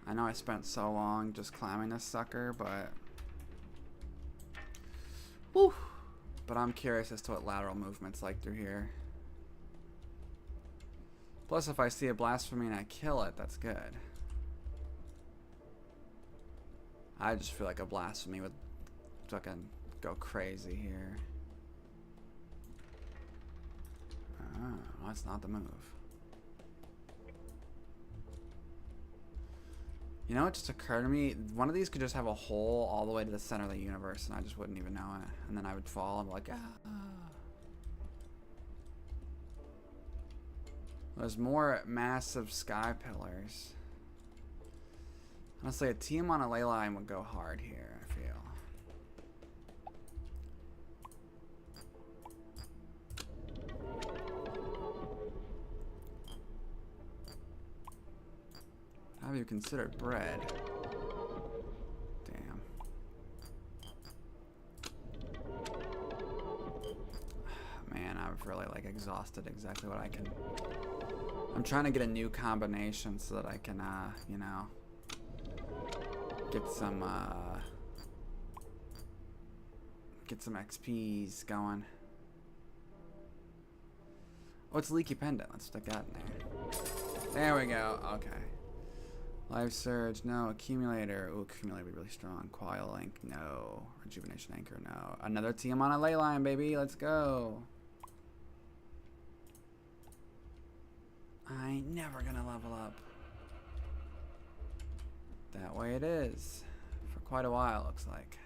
I know I spent so long just climbing this sucker, but... Whew! But I'm curious as to what lateral movement's like through here. Plus, if I see a blasphemy and I kill it, that's good. I just feel like a blasphemy would fucking go crazy here. Oh, that's not the move. You know, it just occurred to me, one of these could just have a hole all the way to the center of the universe, and I just wouldn't even know it. And then I would fall and be like, ah. There's more massive sky pillars. Honestly, a team on a ley line would go hard here, I feel. Have you considered bread? Damn. Man, I've really like exhausted exactly what I can. I'm trying to get a new combination so that I can, you know, get some XPs going. Oh, it's leaky pendant. Let's stick that in there. There we go. Okay. Life surge, no. Accumulator, ooh, accumulator would be really strong. Coil link, no. Rejuvenation anchor, no. Another team on a ley line, baby. Let's go. I ain't never gonna level up. That way it is. For quite a while, it looks like.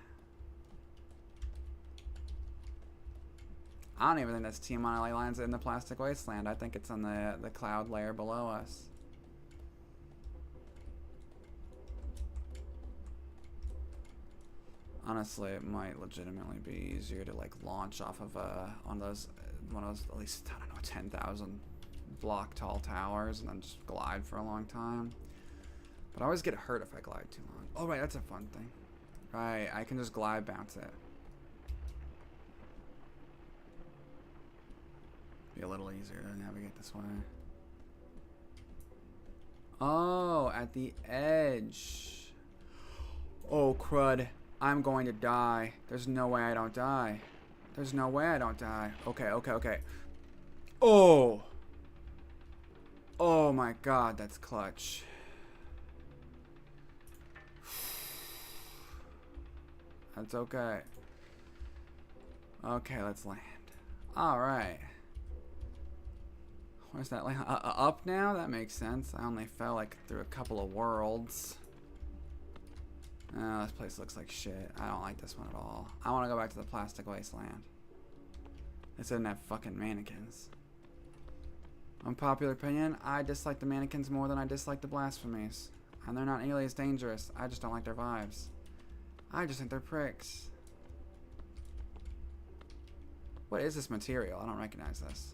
I don't even think that's team on a ley lines in the plastic wasteland. I think it's on the cloud layer below us. Honestly, it might legitimately be easier to like launch off of one of those at least, I don't know, 10,000 block tall towers and then just glide for a long time. But I always get hurt if I glide too long. Oh right, that's a fun thing. Right, I can just glide bounce it. Be a little easier to navigate this way. Oh, at the edge. Oh crud. I'm going to die. There's no way I don't die. There's no way I don't die. Okay, okay, okay. Oh! Oh my god, that's clutch. That's okay. Okay, let's land. Alright. Where's that land? Up now? That makes sense. I only fell like through a couple of worlds. Oh, this place looks like shit. I don't like this one at all. I want to go back to the plastic wasteland. This didn't have fucking mannequins. Unpopular opinion, I dislike the mannequins more than I dislike the blasphemies. And they're not nearly as dangerous. I just don't like their vibes. I just think they're pricks. What is this material? I don't recognize this.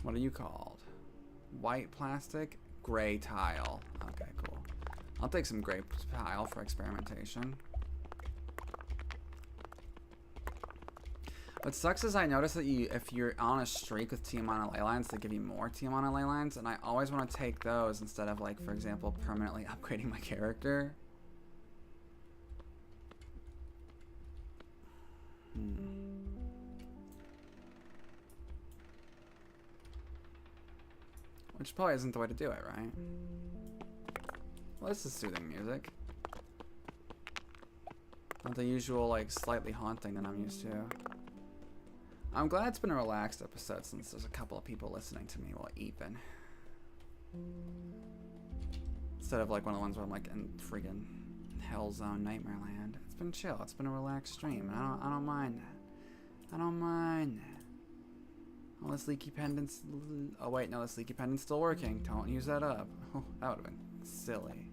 What are you called? White plastic? Gray tile. Okay, cool. I'll take some gray tile for experimentation. What sucks is I notice that if you're on a streak with Tiamana ley lines, they give you more Tiamana ley lines, and I always want to take those instead of, like, for example, permanently upgrading my character. Which probably isn't the way to do it, right? Well, this is soothing music. Not the usual, like, slightly haunting that I'm used to. I'm glad it's been a relaxed episode since there's a couple of people listening to me while eating. Instead of like one of the ones where I'm like in friggin' Hellzone Nightmare Land. It's been chill. It's been a relaxed stream. And I don't mind that. I don't mind that. Oh, this leaky pendant's... Oh wait, no, this leaky pendant's still working. Don't use that up. Oh, that would have been silly.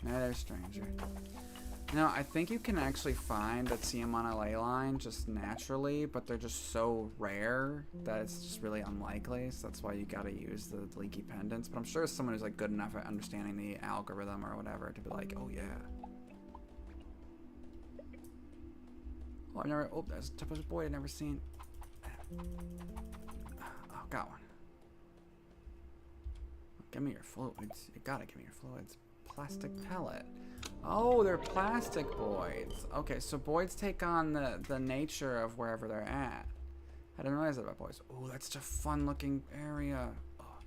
Yeah, there's Stranger. No, I think you can actually find a Tiamana ley line just naturally, but they're just so rare that it's just really unlikely. So that's why you gotta use the leaky pendants. But I'm sure someone who's like good enough at understanding the algorithm or whatever to be like, oh yeah. Oh, I've never. Oh, there's a boy I've never seen. Oh, got one. Give me your fluids. You gotta give me your fluids. Plastic pellet. Oh, they're plastic voids. Okay, so voids take on the nature of wherever they're at. I didn't realize that about voids. Oh, that's such a fun looking area. Oh.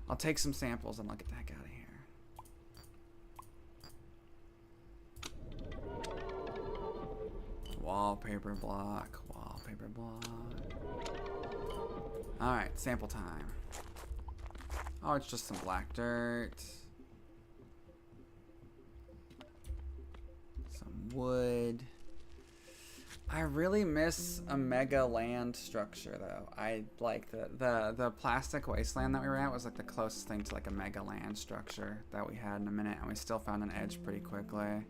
I'll take some samples and I'll get the heck out of here. Wallpaper block. Wallpaper block. Alright, sample time. Oh, it's just some black dirt. Wood. I really miss a mega land structure though. I like the plastic wasteland that we were at was like the closest thing to like a mega land structure that we had in a minute, and we still found an edge pretty quickly.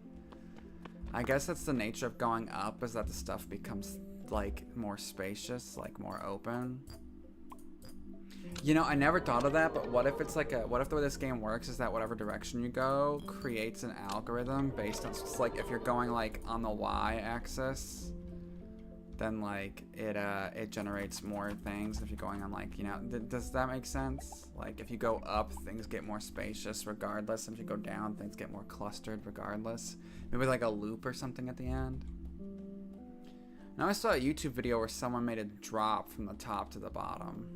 I guess that's the nature of going up, is that the stuff becomes like more spacious, like more open. You know, I never thought of that, but what if it's like what if the way this game works is that whatever direction you go creates an algorithm based on, just like if you're going like on the y-axis, then like it generates more things. If you're going on like, you know, does that make sense? Like if you go up, things get more spacious regardless, and if you go down, things get more clustered regardless. Maybe like a loop or something at the end. Now I saw a YouTube video where someone made a drop from the top to the bottom.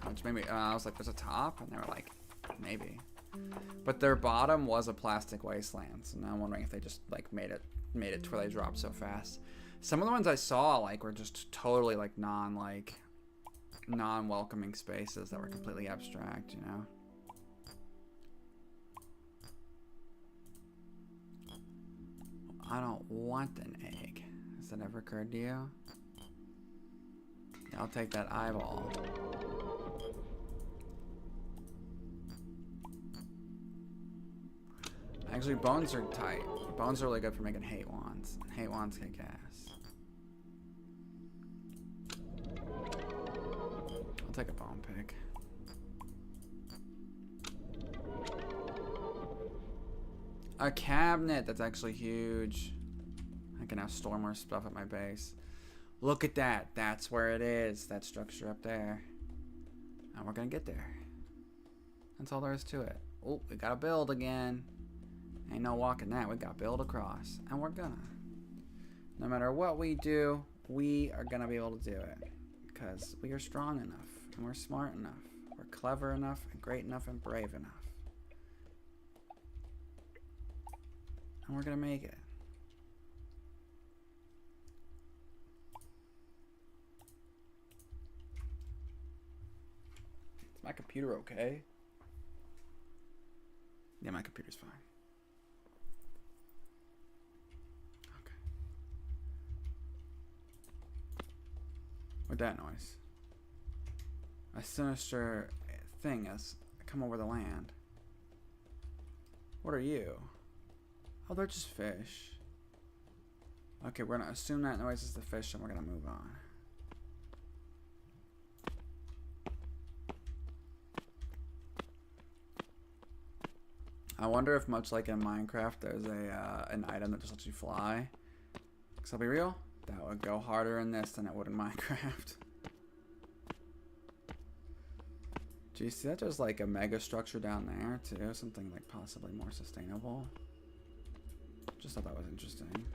Which made me, I was like, there's a top? And they were like, maybe. But their bottom was a plastic wasteland. So now I'm wondering if they just like made it to where they dropped so fast. Some of the ones I saw like were just totally like non-welcoming spaces that were completely abstract, you know? I don't want an egg. Has that ever occurred to you? Yeah, I'll take that eyeball. Actually, bones are tight. Bones are really good for making hate wands. Hate wands kick ass. I'll take a bone pick. A cabinet! That's actually huge. I can now store more stuff at my base. Look at that. That's where it is. That structure up there. And we're gonna get there. That's all there is to it. Oh, we gotta build again. Ain't no walking that. We got build across. And we're gonna. No matter what we do, we are gonna be able to do it. Because we are strong enough. And we're smart enough. We're clever enough. And great enough. And brave enough. And we're gonna make it. Is my computer okay? Yeah, my computer's fine. Okay. What'd that noise? A sinister thing has come over the land. What are you? Oh, they're just fish. Okay, we're gonna assume that noise is the fish and we're gonna move on. I wonder if, much like in Minecraft, there's an item that just lets you fly. Because I'll be real, that would go harder in this than it would in Minecraft. Do you see that there's like a mega structure down there too? Something like possibly more sustainable. Just thought that was interesting.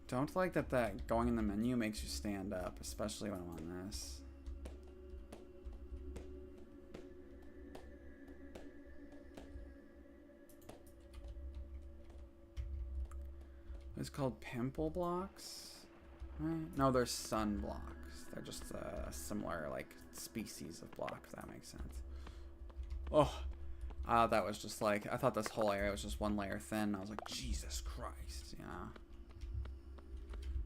Don't like that going in the menu makes you stand up, especially when I'm on this. It's called pimple blocks, right? No, they're sun blocks. They're just a similar like species of block, if that makes sense. Oh, that was just like, I thought this whole area was just one layer thin. I was like, Jesus Christ, you know.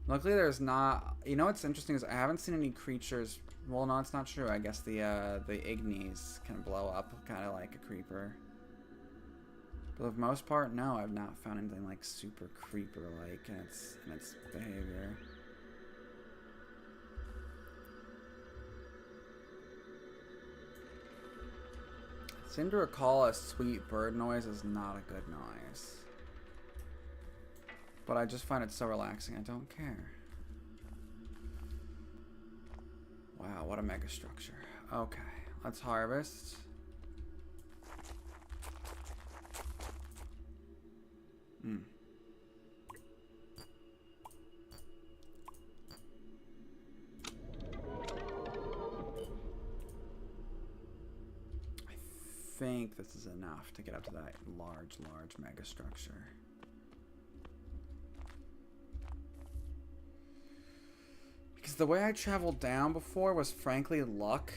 Luckily, there's not. You know what's interesting is I haven't seen any creatures. Well, no, it's not true. I guess the ignees can blow up, kind of like a creeper. But for the most part, no, I've not found anything like super creeper-like in its behavior. I seem to recall a sweet bird noise is not a good noise. But I just find it so relaxing, I don't care. Wow, what a mega structure. Okay, let's harvest. I think this is enough to get up to that large mega structure. Because the way I traveled down before was frankly luck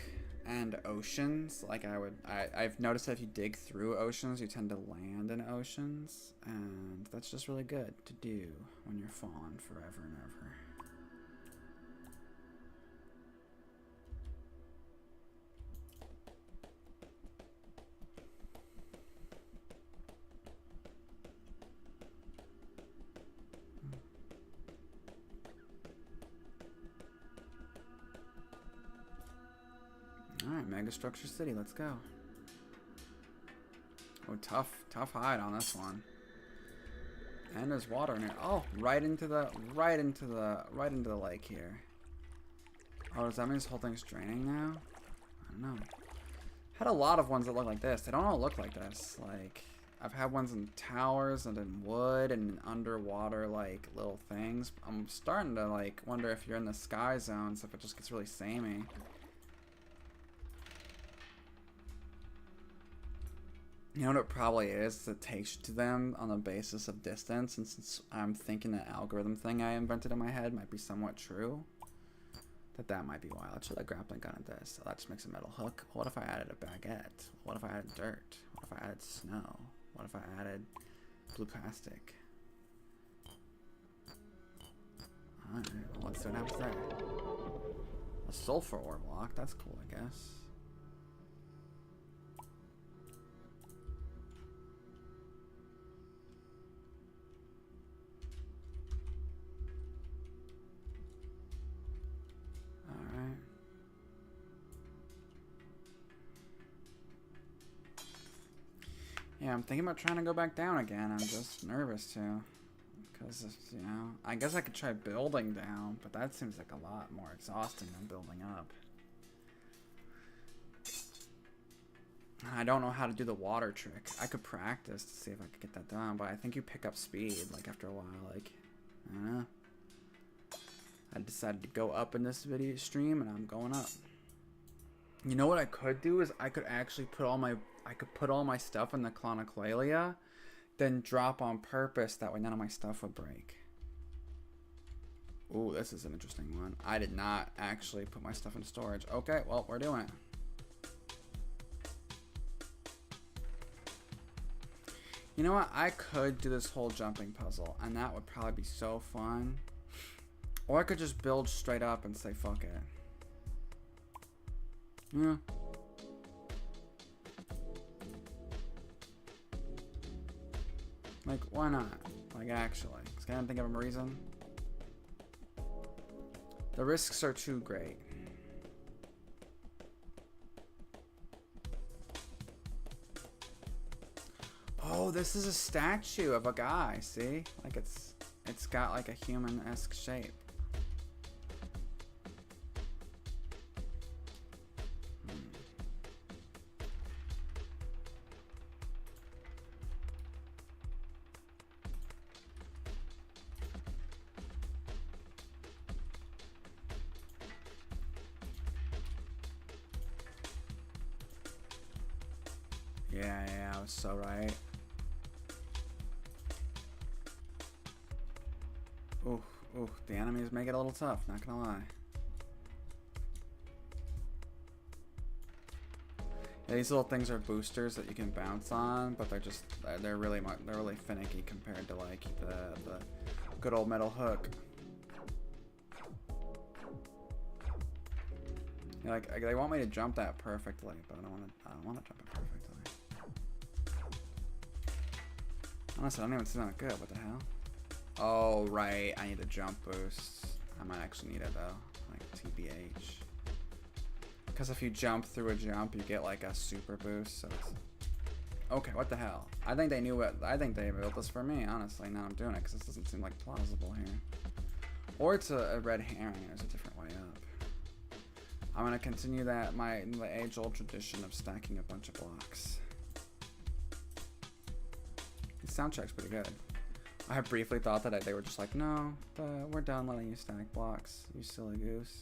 and oceans. Like I've noticed that if you dig through oceans, you tend to land in oceans, and that's just really good to do when you're falling forever and ever. Alright, Mega Structure City, let's go. Oh, tough hide on this one. And there's water in it. Oh, right into the lake here. Oh, does that mean this whole thing's draining now? I don't know. Had a lot of ones that look like this. They don't all look like this. Like, I've had ones in towers and in wood and in underwater, like, little things. I'm starting to, like, wonder if you're in the sky zones, if it just gets really samey. You know what it probably is? It takes you to them on the basis of distance, and since I'm thinking that algorithm thing I invented in my head might be somewhat true, that might be why. Let's show that grappling gun at this. So that just makes a metal hook. What if I added a baguette? What if I added dirt? What if I added snow? What if I added blue plastic? Alright, well, let's see what happens there. A sulfur ore block, that's cool, I guess. Yeah, I'm thinking about trying to go back down again. I'm just nervous too. Because, you know, I guess I could try building down, but that seems like a lot more exhausting than building up. I don't know how to do the water trick. I could practice to see if I could get that done, but I think you pick up speed, like, after a while. Like, I don't know. decided to go up in this video stream, and I'm going up. You know what I could do is I could actually put all my stuff in the clonoclalia, then drop on purpose. That way none of my stuff would break. Ooh, this is an interesting one. I did not actually put my stuff in storage. Okay, well, we're doing it. You know what? I could do this whole jumping puzzle, and that would probably be so fun. Or I could just build straight up and say, fuck it. Yeah. Like, why not? Like, actually. Because I can't think of a reason. The risks are too great. Oh, this is a statue of a guy, see? Like, it's got like a human-esque shape. Yeah, I was so right. Ooh, the enemies make it a little tough, not gonna lie. Yeah, these little things are boosters that you can bounce on, but they're really finicky compared to like the good old metal hook. Yeah, like they want me to jump that perfectly, but I don't want to jump it perfectly. Honestly, I don't even sound that good. What the hell? Oh, right. I need a jump boost. I might actually need it, though. Like, TBH. Because if you jump through a jump, you get, like, a super boost. So it's... Okay, what the hell? I think they knew what... I think they built this for me, honestly. Now I'm doing it, because this doesn't seem, like, plausible here. Or it's a red herring, and there's a different way up. I'm going to continue the age-old tradition of stacking a bunch of blocks. The soundtrack's pretty good. I have briefly thought that they were just like, no, we're done letting you stack blocks, you silly goose.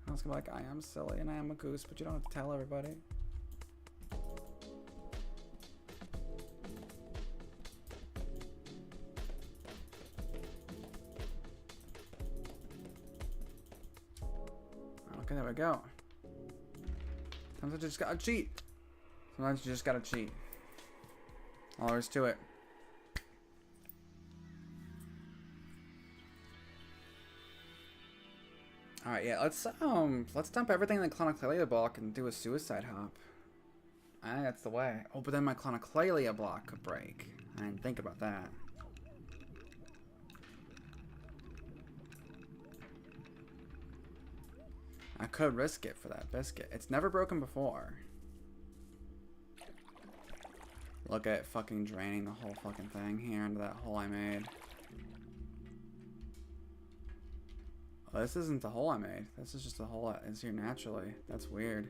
I was gonna be like, I am silly and I am a goose, but you don't have to tell everybody. Okay, there we go. Sometimes you just gotta cheat. Sometimes you just gotta cheat. All there is to it. Alright, yeah, let's dump everything in the clonoclalia block and do a suicide hop. I think that's the way. Oh, but then my clonoclalia block could break. I didn't think about that. I could risk it for that biscuit. It's never broken before. Look at fucking draining the whole fucking thing here into that hole I made. Oh, this isn't the hole I made. This is just a hole that is here naturally. That's weird.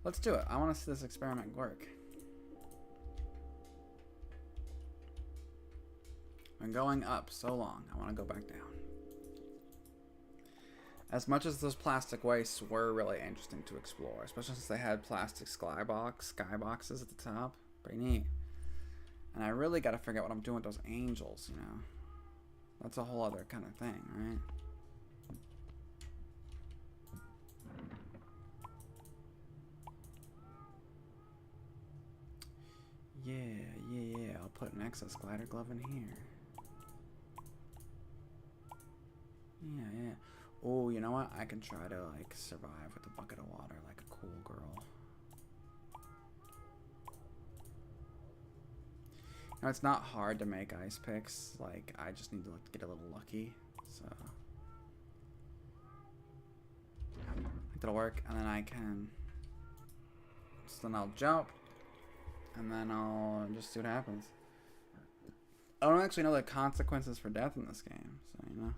Let's do it. I want to see this experiment work. I'm going up so long. I want to go back down. As much as those plastic wastes were really interesting to explore, especially since they had plastic skyboxes at the top. Pretty neat. And I really got to figure out what I'm doing with those angels, you know. That's a whole other kind of thing, right? Yeah. I'll put an excess glider glove in here. Yeah. Oh, you know what? I can try to, like, survive with a bucket of water like a cool girl. Now, it's not hard to make ice picks. Like, I just need to get a little lucky. So, I think that'll work. And then I can... So then I'll jump. And then I'll just see what happens. I don't actually know the consequences for death in this game. So, you know.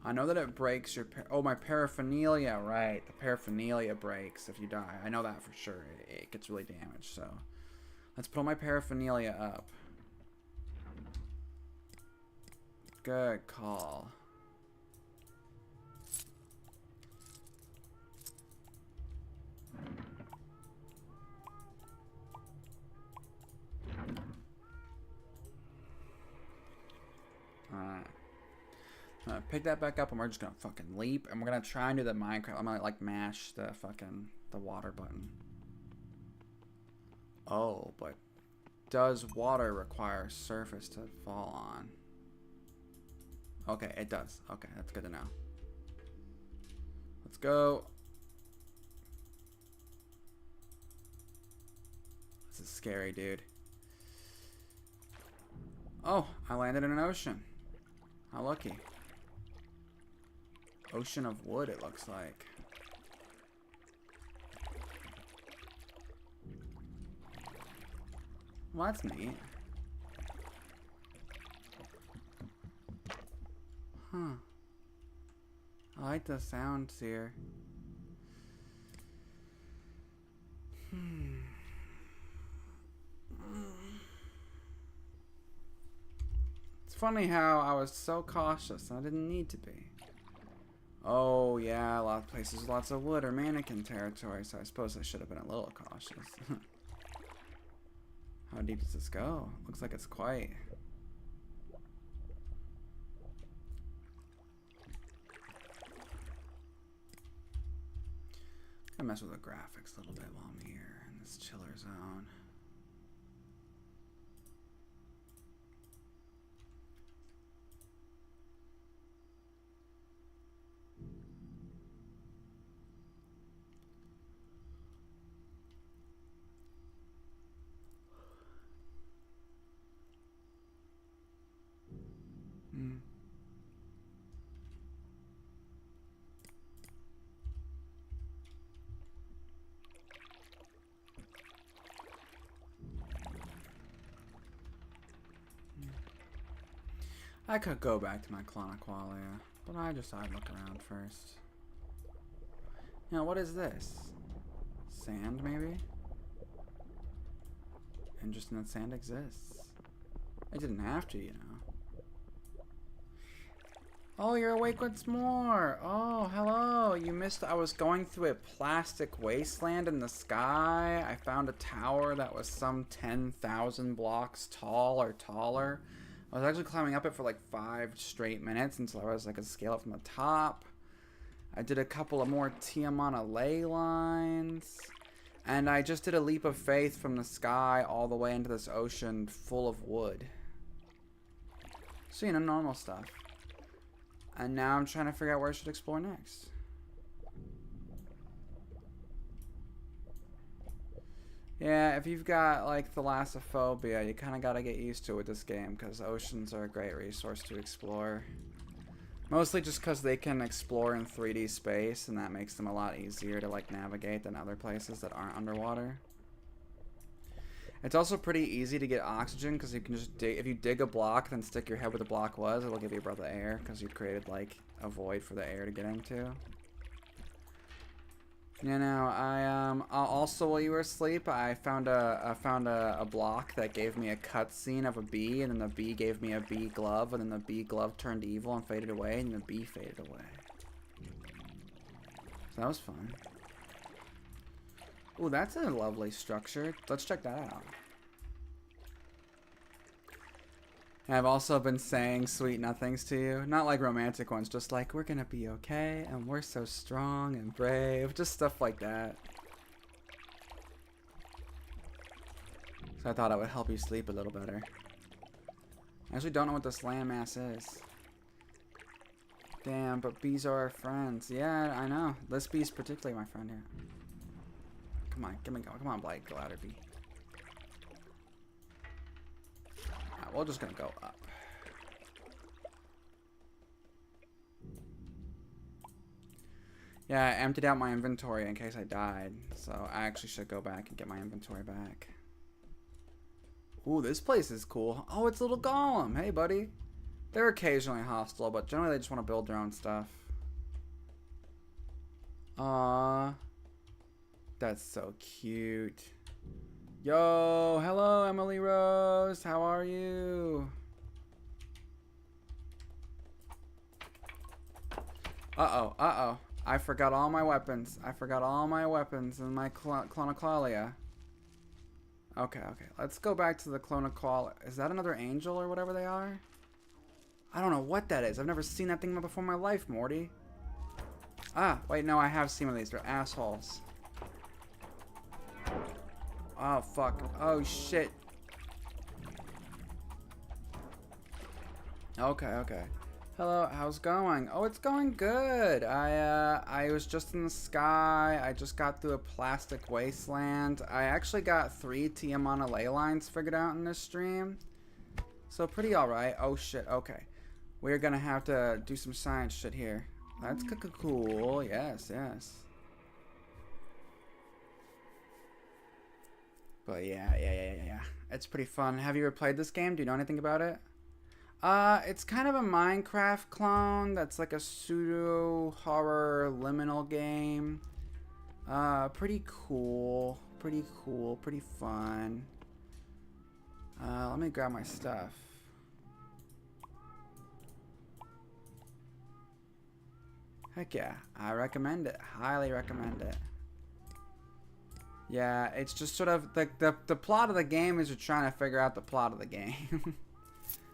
I know that it breaks your... Oh, my paraphernalia, right. The paraphernalia breaks if you die. I know that for sure. It gets really damaged, so... Let's put my paraphernalia up. Good call. Alright. I'm gonna pick that back up and we're just gonna fucking leap and we're gonna try and do the Minecraft. I'm gonna like mash the fucking water button. Oh, but does water require surface to fall on? Okay, it does. Okay, that's good to know. Let's go. This is scary, dude. Oh, I landed in an ocean. How lucky. Ocean of wood, it looks like. Well, that's neat. Huh. I like the sounds here. It's funny how I was so cautious and I didn't need to be. Oh yeah, a lot of places with lots of wood or mannequin territory, so I suppose I should have been a little cautious. How deep does this go? Looks like it's quite... I mess with the graphics a little bit while I'm here in this chiller zone. I could go back to my Cloniqualia, but I just thought I'd look around first. Now, what is this? Sand, maybe? Interesting that sand exists. I didn't have to, you know. Oh, you're awake once more. Oh, hello. You missed... I was going through a plastic wasteland in the sky. I found a tower that was some 10,000 blocks tall or taller. I was actually climbing up it for like 5 straight minutes until I was like a scale up from the top. I did a couple of more Tiamana ley lines. And I just did a leap of faith from the sky all the way into this ocean full of wood. So, you know, normal stuff. And now I'm trying to figure out where I should explore next. Yeah, if you've got, like, thalassophobia, you kind of got to get used to it with this game, because oceans are a great resource to explore. Mostly just because they can explore in 3D space, and that makes them a lot easier to, like, navigate than other places that aren't underwater. It's also pretty easy to get oxygen, because you can just dig, if you dig a block, then stick your head where the block was, it'll give you a breath of air, because you created, like, a void for the air to get into. You know, I also while you were asleep, I found a block that gave me a cutscene of a bee, and then the bee gave me a bee glove, and then the bee glove turned evil and faded away, and the bee faded away. So that was fun. Ooh, that's a lovely structure. Let's check that out. And I've also been saying sweet nothings to you. Not like romantic ones, just like, we're gonna be okay, and we're so strong and brave. Just stuff like that. So I thought I would help you sleep a little better. I actually don't know what this landmass is. Damn, but bees are our friends. Yeah, I know. This bee's particularly my friend here. Come on, come on, Blake, go louder, bee. We're just gonna go up. Yeah, I emptied out my inventory in case I died, so I actually should go back and get my inventory back. Ooh, this place is cool. Oh, it's a little golem. Hey, buddy. They're occasionally hostile, but generally they just want to build their own stuff. Aww. That's so cute. Yo, hello Emily Rose. How are you? Uh-oh, uh-oh. I forgot all my weapons. I forgot all my weapons in my clonoclalia. Okay, okay. Let's go back to the clonoclalia. Is that another angel or whatever they are? I don't know what that is. I've never seen that thing before in my life, Morty. Ah, wait, no, I have seen one of these. They're assholes. Oh, fuck. Oh, shit. Okay, okay. Hello, how's it going? Oh, it's going good. I was just in the sky. I just got through a plastic wasteland. I actually got 3 Tiamana ley lines figured out in this stream. So pretty alright. Oh shit, okay. We're gonna have to do some science shit here. That's cool. Yes, yes. But yeah. It's pretty fun. Have you ever played this game? Do you know anything about it? It's kind of a Minecraft clone that's like a pseudo-horror liminal game. Pretty cool. Pretty fun. Let me grab my stuff. Heck yeah, I recommend it. Highly recommend it. Yeah, it's just sort of, the plot of the game is you're trying to figure out the plot of the game.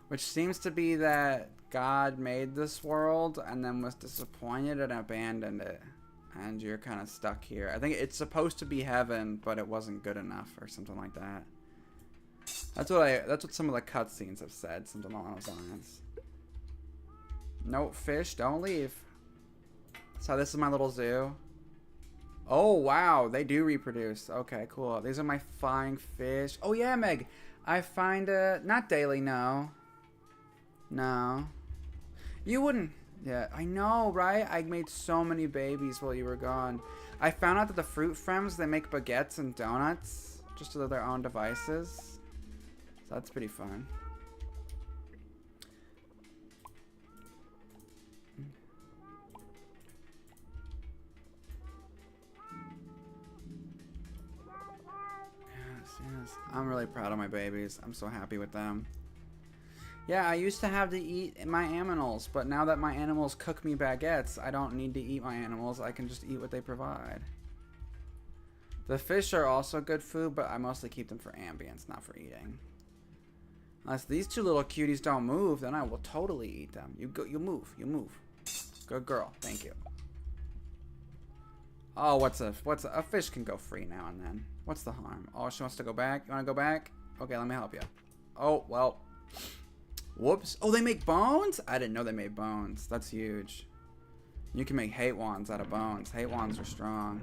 Which seems to be that God made this world and then was disappointed and abandoned it. And you're kind of stuck here. I think it's supposed to be heaven, but it wasn't good enough or something like that. That's what some of the cutscenes have said, something along those lines. No, fish, don't leave. So this is my little zoo. Oh, wow, they do reproduce. Okay, cool. These are my flying fish. Oh, yeah, Meg. I find, not daily, no. No. You wouldn't. Yeah, I know, right? I made so many babies while you were gone. I found out that the fruit friends, they make baguettes and donuts just to their own devices. So that's pretty fun. Yes. I'm really proud of my babies. I'm so happy with them. Yeah, I used to have to eat my animals, but now that my animals cook me baguettes, I don't need to eat my animals. I can just eat what they provide. The fish are also good food, but I mostly keep them for ambience, not for eating. Unless these 2 little cuties don't move, then I will totally eat them. You move. Good girl. Thank you. Oh, a fish can go free now and then. What's the harm? Oh, she wants to go back. You want to go back? Okay, let me help you. Oh, well. Whoops. Oh, they make bones? I didn't know they made bones. That's huge. You can make hate wands out of bones. Hate wands are strong.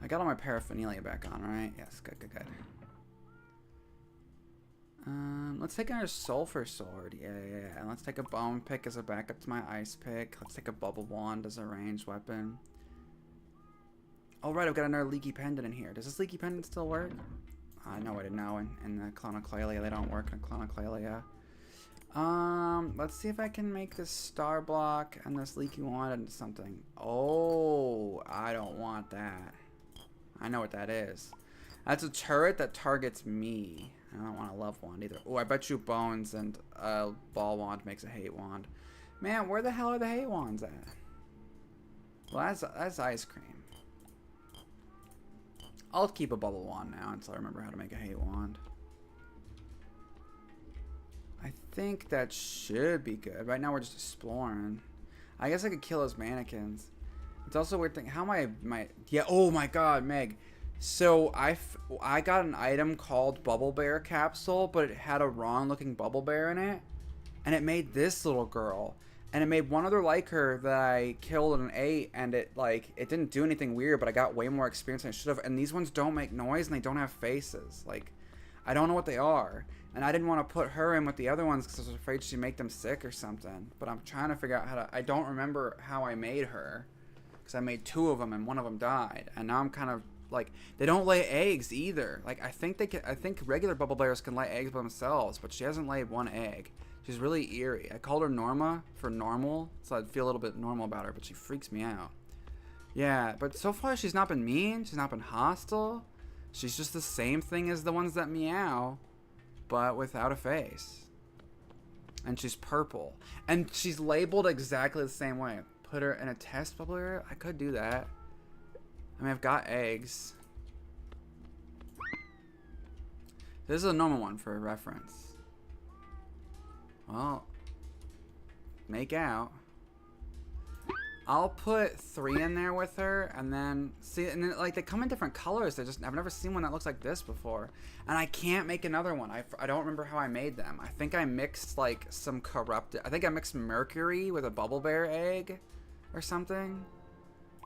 I got all my paraphernalia back on, right? Yes, good. Let's take our sulfur sword. Yeah. And let's take a bone pick as a backup to my ice pick. Let's take a bubble wand as a ranged weapon. Oh, right, I've got another leaky pendant in here. Does this leaky pendant still work? No, I didn't know. In the clonoclalia, they don't work in clonoclalia. Let's see if I can make this star block and this leaky wand into something. Oh, I don't want that. I know what that is. That's a turret that targets me. I don't want a love wand either. Oh, I bet you bones and a ball wand makes a hate wand. Man, where the hell are the hate wands at? Well, that's ice cream. I'll keep a bubble wand now until I remember how to make a hate wand. I think that should be good. Right now we're just exploring. I guess I could kill those mannequins. It's also a weird thing. How am yeah, oh my god, Meg. So I got an item called Bubble Bear Capsule, but it had a wrong looking Bubble Bear in it. And it made this little girl. And it made one other like her that I killed and ate, and it didn't do anything weird, but I got way more experience than I should have. And these ones don't make noise and they don't have faces. Like, I don't know what they are. And I didn't want to put her in with the other ones because I was afraid she'd make them sick or something. But I'm trying to figure out how to, I don't remember how I made her. Because I made 2 of them and one of them died. And now I'm kind of like, they don't lay eggs either. Like, I think regular bubble bears can lay eggs by themselves, but she hasn't laid one egg. She's really eerie. I called her Norma for normal, so I'd feel a little bit normal about her, but she freaks me out. Yeah, but so far she's not been mean. She's not been hostile. She's just the same thing as the ones that meow, but without a face. And she's purple. And she's labeled exactly the same way. Put her in a test bubble bear? I could do that. I mean, I've got eggs. This is a normal one for reference. Well, make out. I'll put 3 in there with her, and then see, and then, like, they come in different colors. I've never seen one that looks like this before, and I can't make another one. I don't remember how I made them. I think I mixed like some corrupted. I think I mixed mercury with a bubble bear egg, or something.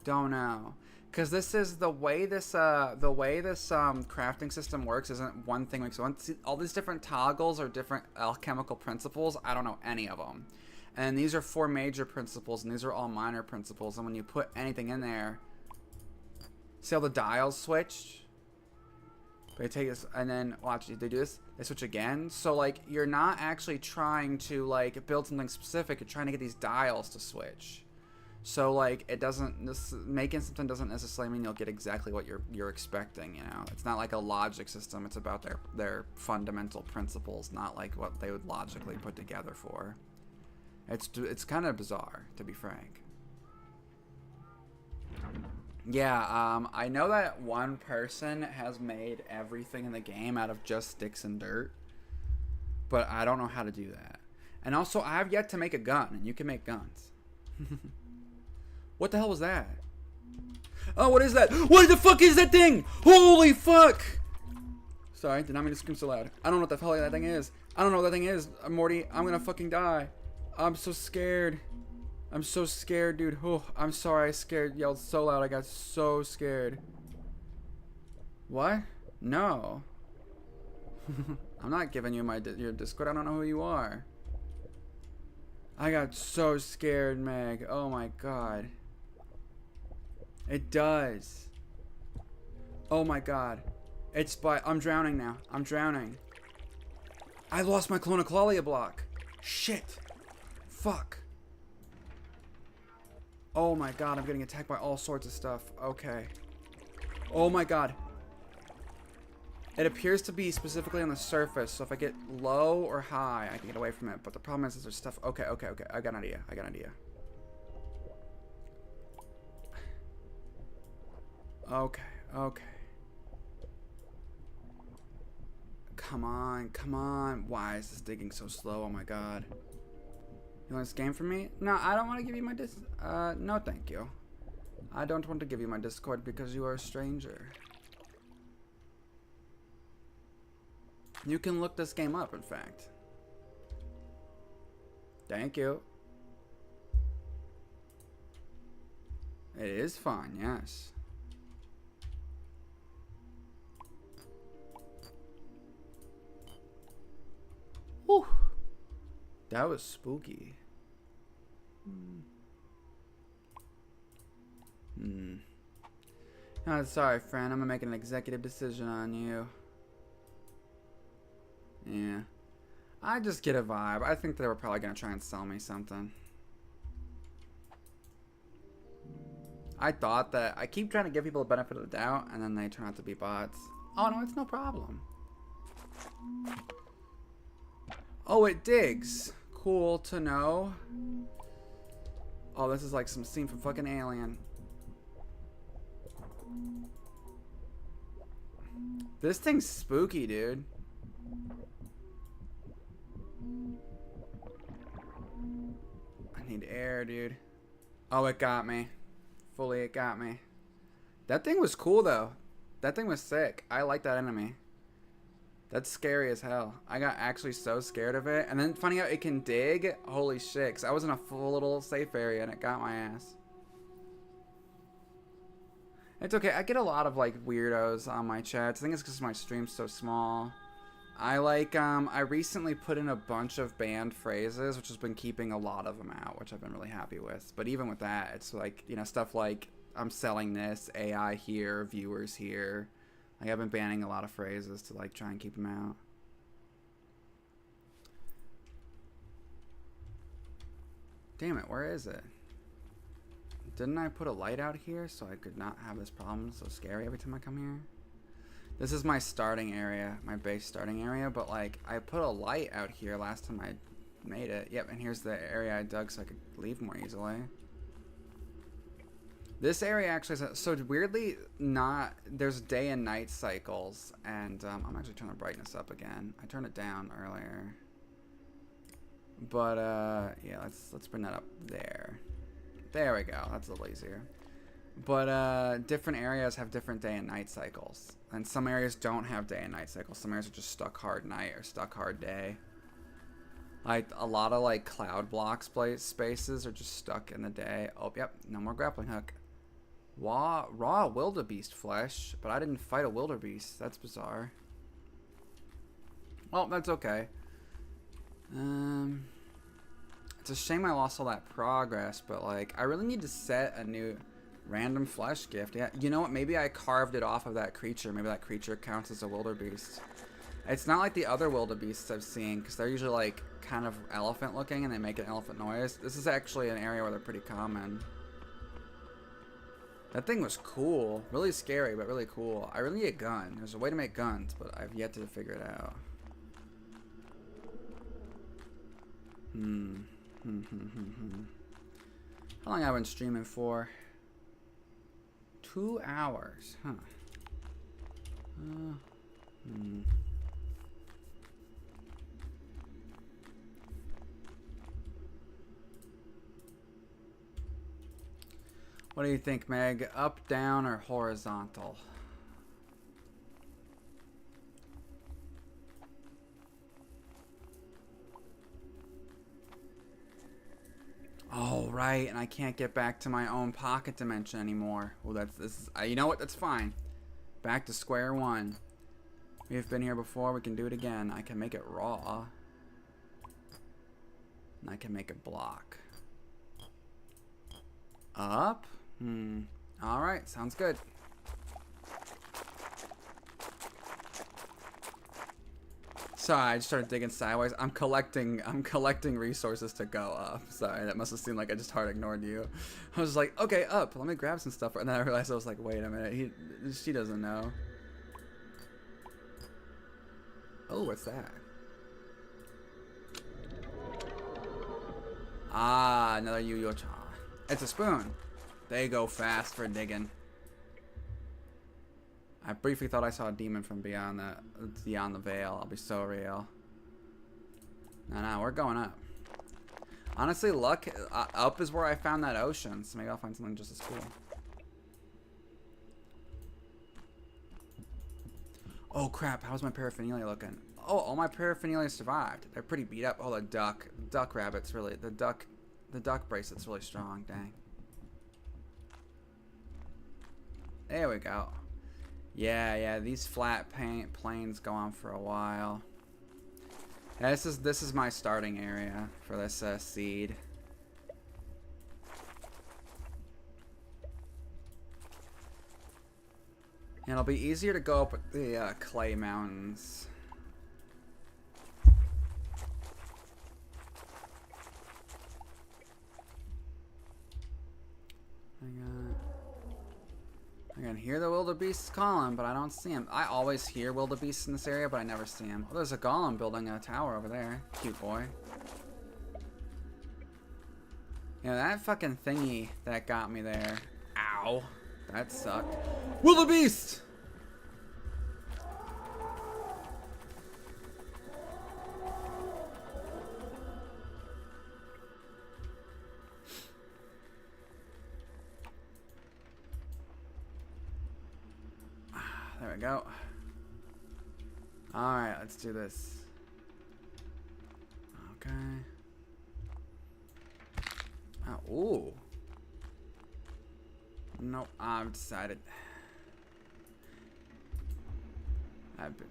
Don't know, because this is the way this crafting system works. Isn't one thing makes one. See, all these different toggles are different alchemical principles. I don't know any of them. And these are 4 major principles, and these are all minor principles. And when you put anything in there, see how the dials switched? They take this, and then watch, they do this, they switch again. So like, you're not actually trying to like build something specific. You're trying to get these dials to switch. So like, making something doesn't necessarily mean you'll get exactly what you're expecting. You know, it's not like a logic system. It's about their fundamental principles, not like what they would logically put together for. It's kind of bizarre, to be frank. Yeah, I know that one person has made everything in the game out of just sticks and dirt, but I don't know how to do that. And also, I have yet to make a gun, and you can make guns. What the hell was that? Oh, what is that? What the fuck is that thing? Holy fuck! Sorry, did not mean to scream so loud. I don't know what the hell that thing is. I don't know what that thing is, Morty. I'm gonna fucking die. I'm so scared. I'm so scared, dude. Oh, I'm sorry. I yelled so loud. I got so scared. What? No. I'm not giving you your Discord. I don't know who you are. I got so scared, Meg. Oh my god. It does. Oh my god. I'm drowning now. I'm drowning. I lost my clonaclalia block. Shit. Fuck. Oh my god, I'm getting attacked by all sorts of stuff. Okay. Oh my god. It appears to be specifically on the surface, so if I get low or high, I can get away from it. But the problem is there's stuff. Okay. I got an idea. Okay. Come on. Why is this digging so slow? Oh my god. You want this game from me? No, I don't want to give you my no thank you. I don't want to give you my Discord because you are a stranger. You can look this game up, in fact. Thank you. It is fun, yes. Whew. That was spooky. Oh, sorry, friend. I'm gonna make an executive decision on you. Yeah. I just get a vibe. I think they were probably gonna try and sell me something. I thought that. I keep trying to give people the benefit of the doubt, and then they turn out to be bots. Oh, no, it's no problem. Oh, it digs. Cool to know. Oh, this is like some scene from fucking Alien. This thing's spooky, dude. I need air, dude. Oh, it got me. Fully, it got me. That thing was cool, though. That thing was sick. I like that enemy. That's scary as hell. I got actually so scared of it. And then finding out it can dig. Holy shit. 'Cause I was in a full little safe area and it got my ass. It's okay. I get a lot of like weirdos on my chats. I think it's because my stream's so small. I recently put in a bunch of banned phrases, which has been keeping a lot of them out, which I've been really happy with. But even with that, it's like, you know, stuff like I'm selling this, AI here, viewers here. Like, I've been banning a lot of phrases to like try and keep them out. Damn it, where is it? Didn't I put a light out here so I could not have this problem so scary every time I come here? This is my starting area, my base starting area, but like I put a light out here last time I made it. Yep, and here's the area I dug so I could leave more easily. This area actually is, so weirdly not, there's day and night cycles, and I'm actually turning the brightness up again. I turned it down earlier. But yeah, let's bring that up there. There we go. That's a little easier. But different areas have different day and night cycles. And some areas don't have day and night cycles. Some areas are just stuck hard night or stuck hard day. Like a lot of like cloud blocks spaces are just stuck in the day. Oh, yep, no more grappling hook. Raw wildebeest flesh, but I didn't fight a wildebeest. That's bizarre. Well, that's okay. It's a shame I lost all that progress, but like I really need to set a new random flesh gift. Yeah, you know what? Maybe I carved it off of that creature. Maybe that creature counts as a wildebeest. It's not like the other wildebeests I've seen, because they're usually like kind of elephant looking and they make an elephant noise. This is actually an area where they're pretty common. That thing was cool. Really scary, but really cool. I really need a gun. There's a way to make guns, but I've yet to figure it out. How long have I been streaming for? 2 hours, huh? What do you think, Meg? Up, down, or horizontal? Oh, right, and I can't get back to my own pocket dimension anymore. Well, you know what? That's fine. Back to square one. We've been here before. We can do it again. I can make it raw. And I can make it block. Up? Alright, sounds good. Sorry, I just started digging sideways. I'm collecting resources to go up. Sorry, that must have seemed like I just hard ignored you. I was like, okay, up. Let me grab some stuff. And then I realized I was like, wait a minute. She doesn't know. Oh, what's that? Ah, another Yu-Yo-Cha. It's a spoon. They go fast for digging. I briefly thought I saw a demon from beyond the veil. I'll be so real. No, we're going up. Honestly, luck up is where I found that ocean, so maybe I'll find something just as cool. Oh crap! How's my paraphernalia looking? Oh, all my paraphernalia survived. They're pretty beat up. Oh, the duck rabbit's really the duck bracelet's really strong. Dang. There we go. Yeah, these flat plains go on for a while. Yeah, this is my starting area for this seed. And it'll be easier to go up with the clay mountains. I can hear the wildebeests calling, but I don't see him. I always hear wildebeests in this area, but I never see him. Oh, there's a golem building a tower over there. Cute boy. Yeah, that fucking thingy that got me there. Ow. That sucked. Wildebeest! There we go. Alright, let's do this. Okay. Oh, ooh. Nope, I've decided. I've been...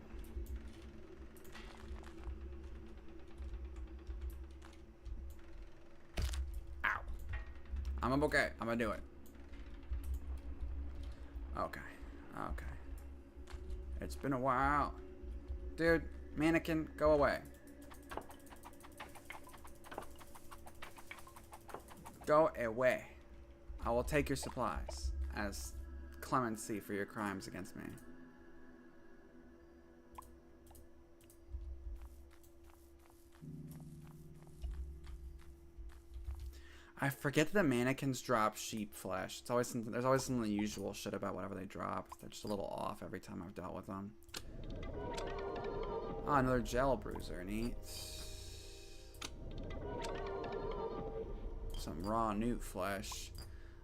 Ow. I'm okay. I'm gonna do it. Okay. Okay. It's been a while. Dude, mannequin, go away. Go away. I will take your supplies as clemency for your crimes against me. I forget that the mannequins drop sheep flesh. It's always something, there's always some unusual shit about whatever they drop. They're just a little off every time I've dealt with them. Oh, another gel bruiser. Neat. Some raw newt flesh.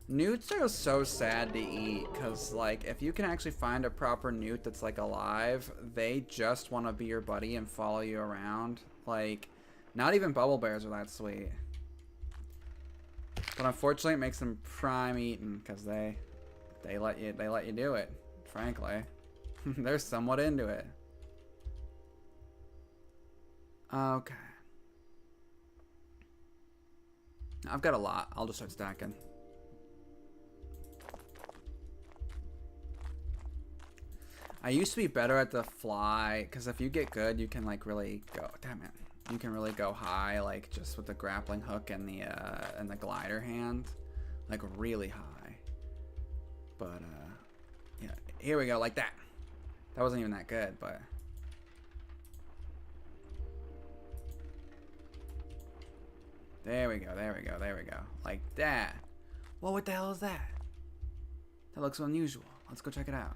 Newts are so sad to eat because, like, if you can actually find a proper newt that's, like, alive, they just want to be your buddy and follow you around. Like, not even bubble bears are that sweet. But unfortunately, it makes them prime eating because they let you do it. Frankly, they're somewhat into it. Okay, I've got a lot. I'll just start stacking. I used to be better at the fly because if you get good, you can like really go. Damn it. You can really go high, like just with the grappling hook and the glider hand, like really high. But yeah, here we go, like that. That wasn't even that good, but there we go, there we go, there we go, like that. Well, what the hell is that? That looks unusual. Let's go check it out.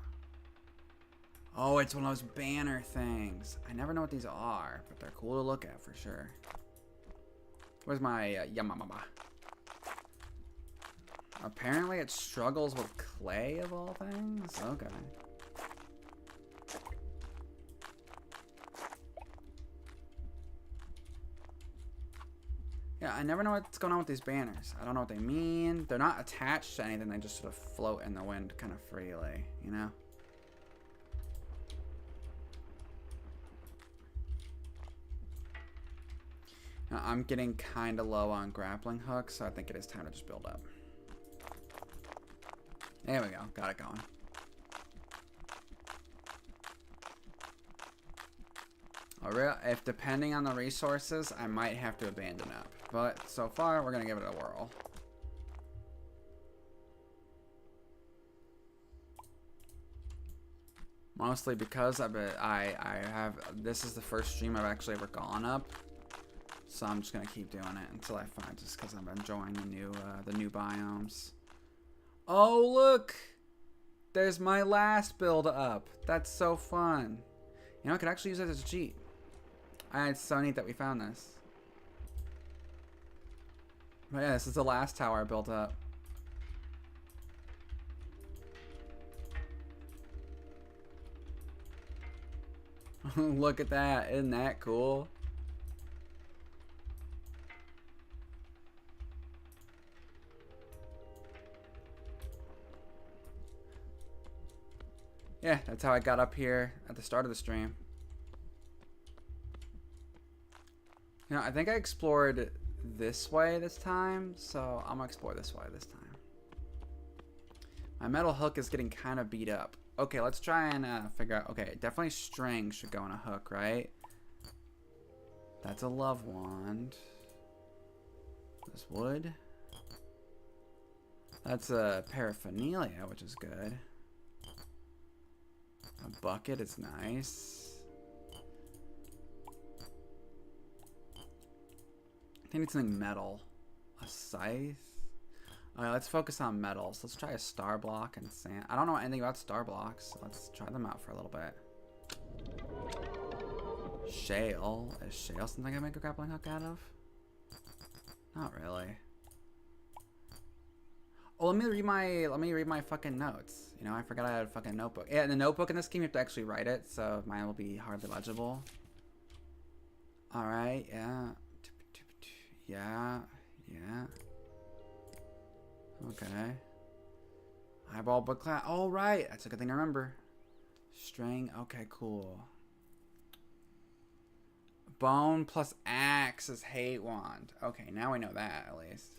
Oh, it's one of those banner things. I never know what these are, but they're cool to look at for sure. Where's my Yamamama? Apparently it struggles with clay of all things? Okay. Yeah, I never know what's going on with these banners. I don't know what they mean. They're not attached to anything. They just sort of float in the wind kind of freely, you know? Now, I'm getting kind of low on grappling hooks, so I think it is time to just build up. There we go. Got it going. If depending on the resources, I might have to abandon up. But so far, we're going to give it a whirl. Mostly because this is the first stream I've actually ever gone up. So I'm just gonna keep doing it until I find, just because I'm enjoying the new biomes. Oh look, there's my last build up. That's so fun. You know, I could actually use it as a cheat. It's so neat that we found this. But yeah, this is the last tower I built up. Look at that, isn't that cool? Yeah, that's how I got up here at the start of the stream. You know, I think I explored this way this time, so I'm gonna explore this way this time. My metal hook is getting kind of beat up. Okay, let's try and figure out. Okay, definitely string should go in a hook, right? That's a love wand. This wood. That's a paraphernalia, which is good. A bucket is nice. I think I need something metal. A scythe. Alright, let's focus on metals. Let's try a star block and sand. I don't know anything about star blocks, so let's try them out for a little bit. Shale. Is shale something I make a grappling hook out of? Not really. Oh, let me read my fucking notes. You know, I forgot I had a fucking notebook. Yeah, in the notebook in this game you have to actually write it, so mine will be hardly legible. Alright, yeah. Yeah. Yeah. Okay. Eyeball book class. Oh, right. That's a good thing to remember. String. Okay, cool. Bone plus axe is hate wand. Okay, now we know that at least.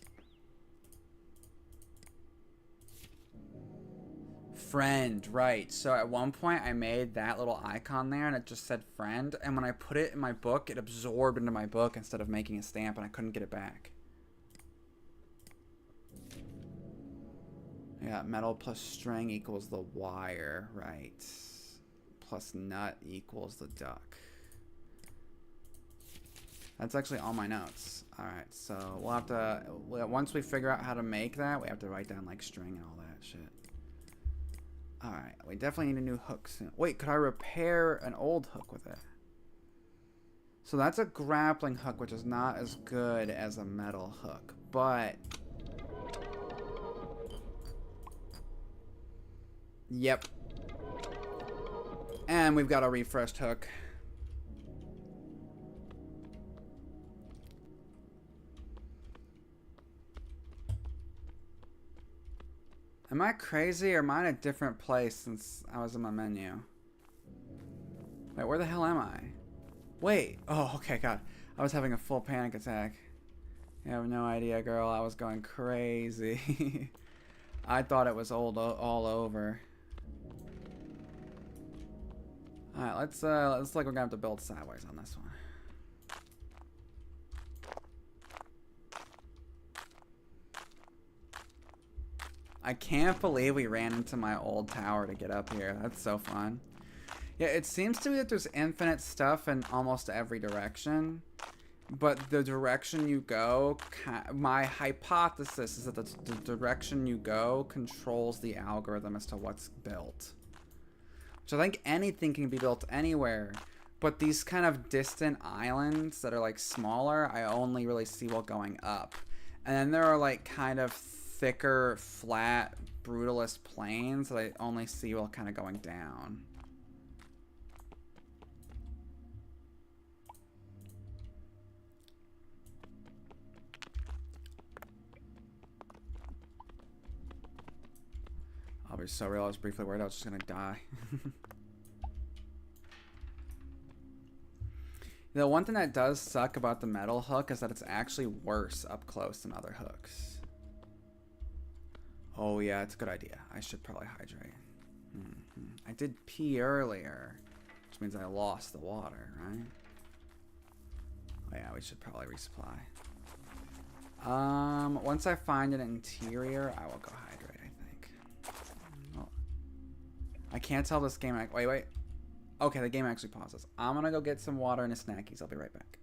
Friend, right. So at one point I made that little icon there and it just said friend. And when I put it in my book, it absorbed into my book instead of making a stamp and I couldn't get it back. Yeah, metal plus string equals the wire, right. Plus nut equals the duck. That's actually all my notes. Alright, so we'll have to, once we figure out how to make that, we have to write down like string and all that shit. Alright, we definitely need a new hook soon. Wait, could I repair an old hook with it? So that's a grappling hook, which is not as good as a metal hook, but... Yep. And we've got a refreshed hook. Am I crazy or am I in a different place since I was in my menu? Wait, where the hell am I? Wait. Oh, okay, God. I was having a full panic attack. You have no idea, girl. I was going crazy. I thought it was all over. Alright, let's look. We're gonna have to build sideways on this one. I can't believe we ran into my old tower to get up here. That's so fun. Yeah, it seems to me that there's infinite stuff in almost every direction. But the direction you go, my hypothesis is that the direction you go controls the algorithm as to what's built. So I think anything can be built anywhere. But these kind of distant islands that are like smaller, I only really see while going up. And then there are like kind of thicker, flat, brutalist plains that I only see while kind of going down. I'll be so real, I was briefly worried I was just gonna die. The one thing that does suck about the metal hook is that it's actually worse up close than other hooks. Oh yeah, it's a good idea. I should probably hydrate. I did pee earlier, which means I lost the water, right? Oh yeah, we should probably resupply. Once I find an interior, I will go hydrate, I think. Oh. I can't tell this game. Wait. Okay, the game actually pauses. I'm gonna go get some water and a snackies. I'll be right back.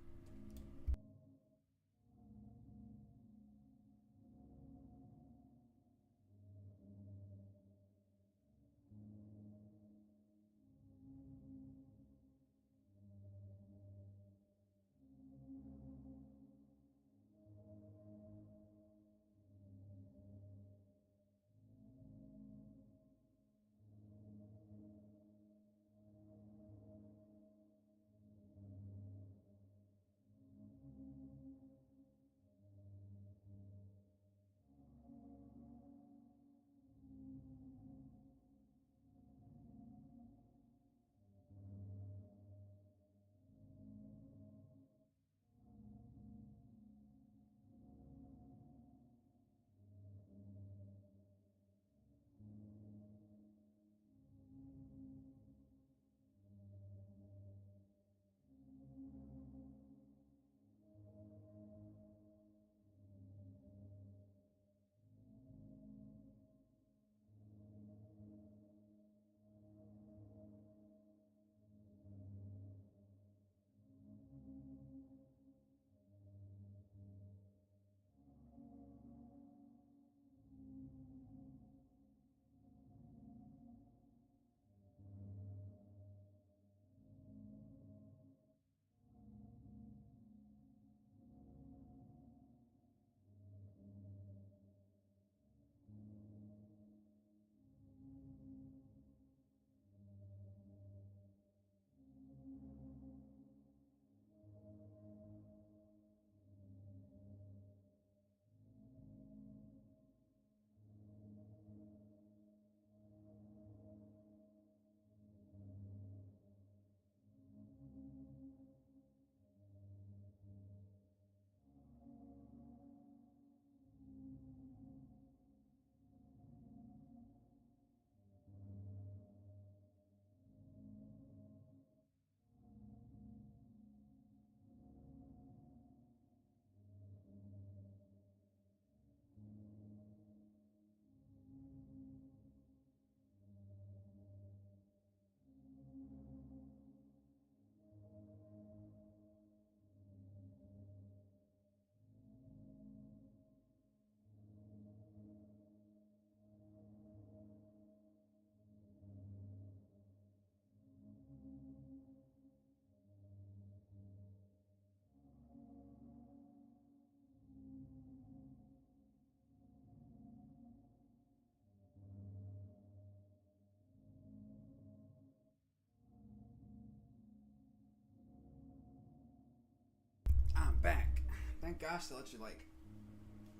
Thank gosh they let you, like,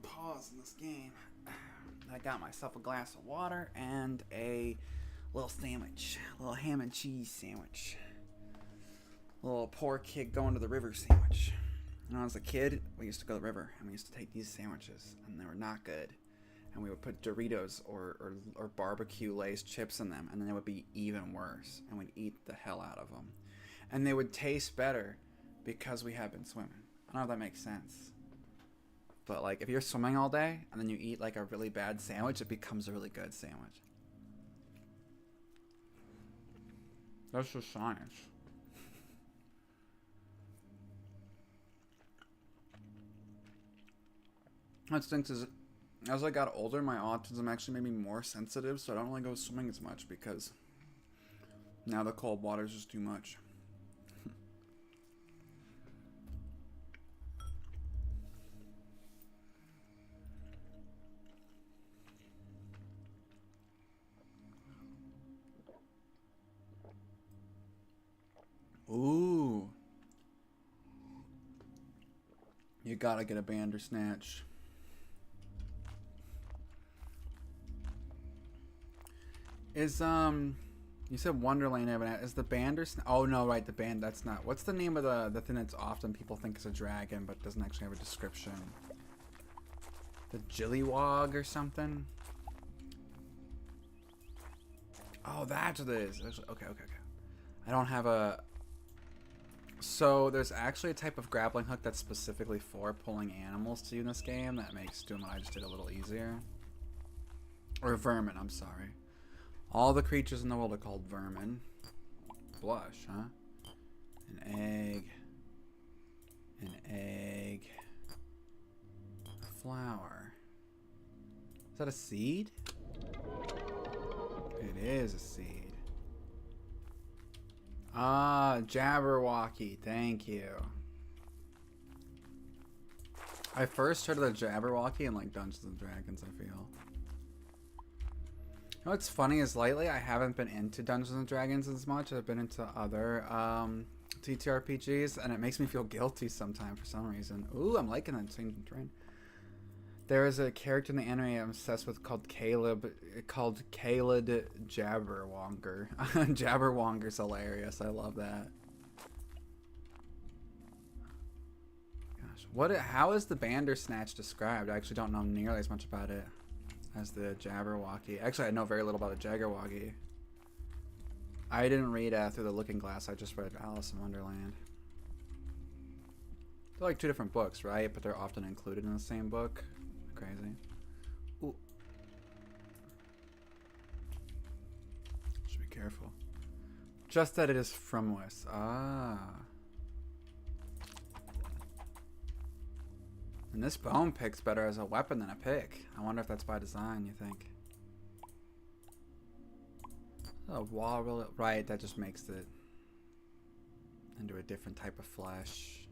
pause in this game. I got myself a glass of water and a little sandwich. A little ham and cheese sandwich. A little poor kid going to the river sandwich. When I was a kid, we used to go to the river, and we used to take these sandwiches, and they were not good. And we would put Doritos or barbecue Lay's chips in them, and then they would be even worse, and we'd eat the hell out of them. And they would taste better because we had been swimming. I don't know if that makes sense. But, like, if you're swimming all day, and then you eat, like, a really bad sandwich, it becomes a really good sandwich. That's just science. What stinks is, as I got older, my autism actually made me more sensitive, so I don't really go swimming as much because now the cold water is just too much. Ooh. You gotta get a Bandersnatch. Is, you said Wonderland, Evan. Is the Bandersnatch? Oh, no, right, the band. That's not. What's the name of the thing that's often people think is a dragon, but doesn't actually have a description? The Jillywog or something? Oh, that's what it is. Okay. I don't have a... So, there's actually a type of grappling hook that's specifically for pulling animals to you in this game that makes doing what I just did a little easier. Or vermin, I'm sorry. All the creatures in the world are called vermin. Blush, huh? An egg. An egg. A flower. Is that a seed? It is a seed. Ah, Jabberwocky. Thank you. I first heard of the Jabberwocky in, like, Dungeons and Dragons, I feel. You know what's funny is lately I haven't been into Dungeons and Dragons as much. I've been into other TTRPGs, and it makes me feel guilty sometimes for some reason. Ooh, I'm liking that changing trend. There is a character in the anime I'm obsessed with called Caleb Jabberwonger. Jabberwonger's hilarious. I love that. Gosh, how is the Bandersnatch described? I actually don't know nearly as much about it as the Jabberwocky. Actually, I know very little about the Jabberwocky. I didn't read Through the Looking Glass. I just read Alice in Wonderland. They're like two different books, right? But they're often included in the same book. Crazy. Ooh. Should be careful. Just that it is from West. Ah. And this bone pick's better as a weapon than a pick. I wonder if that's by design, you think? Oh, wall really, right, that just makes it into a different type of flesh.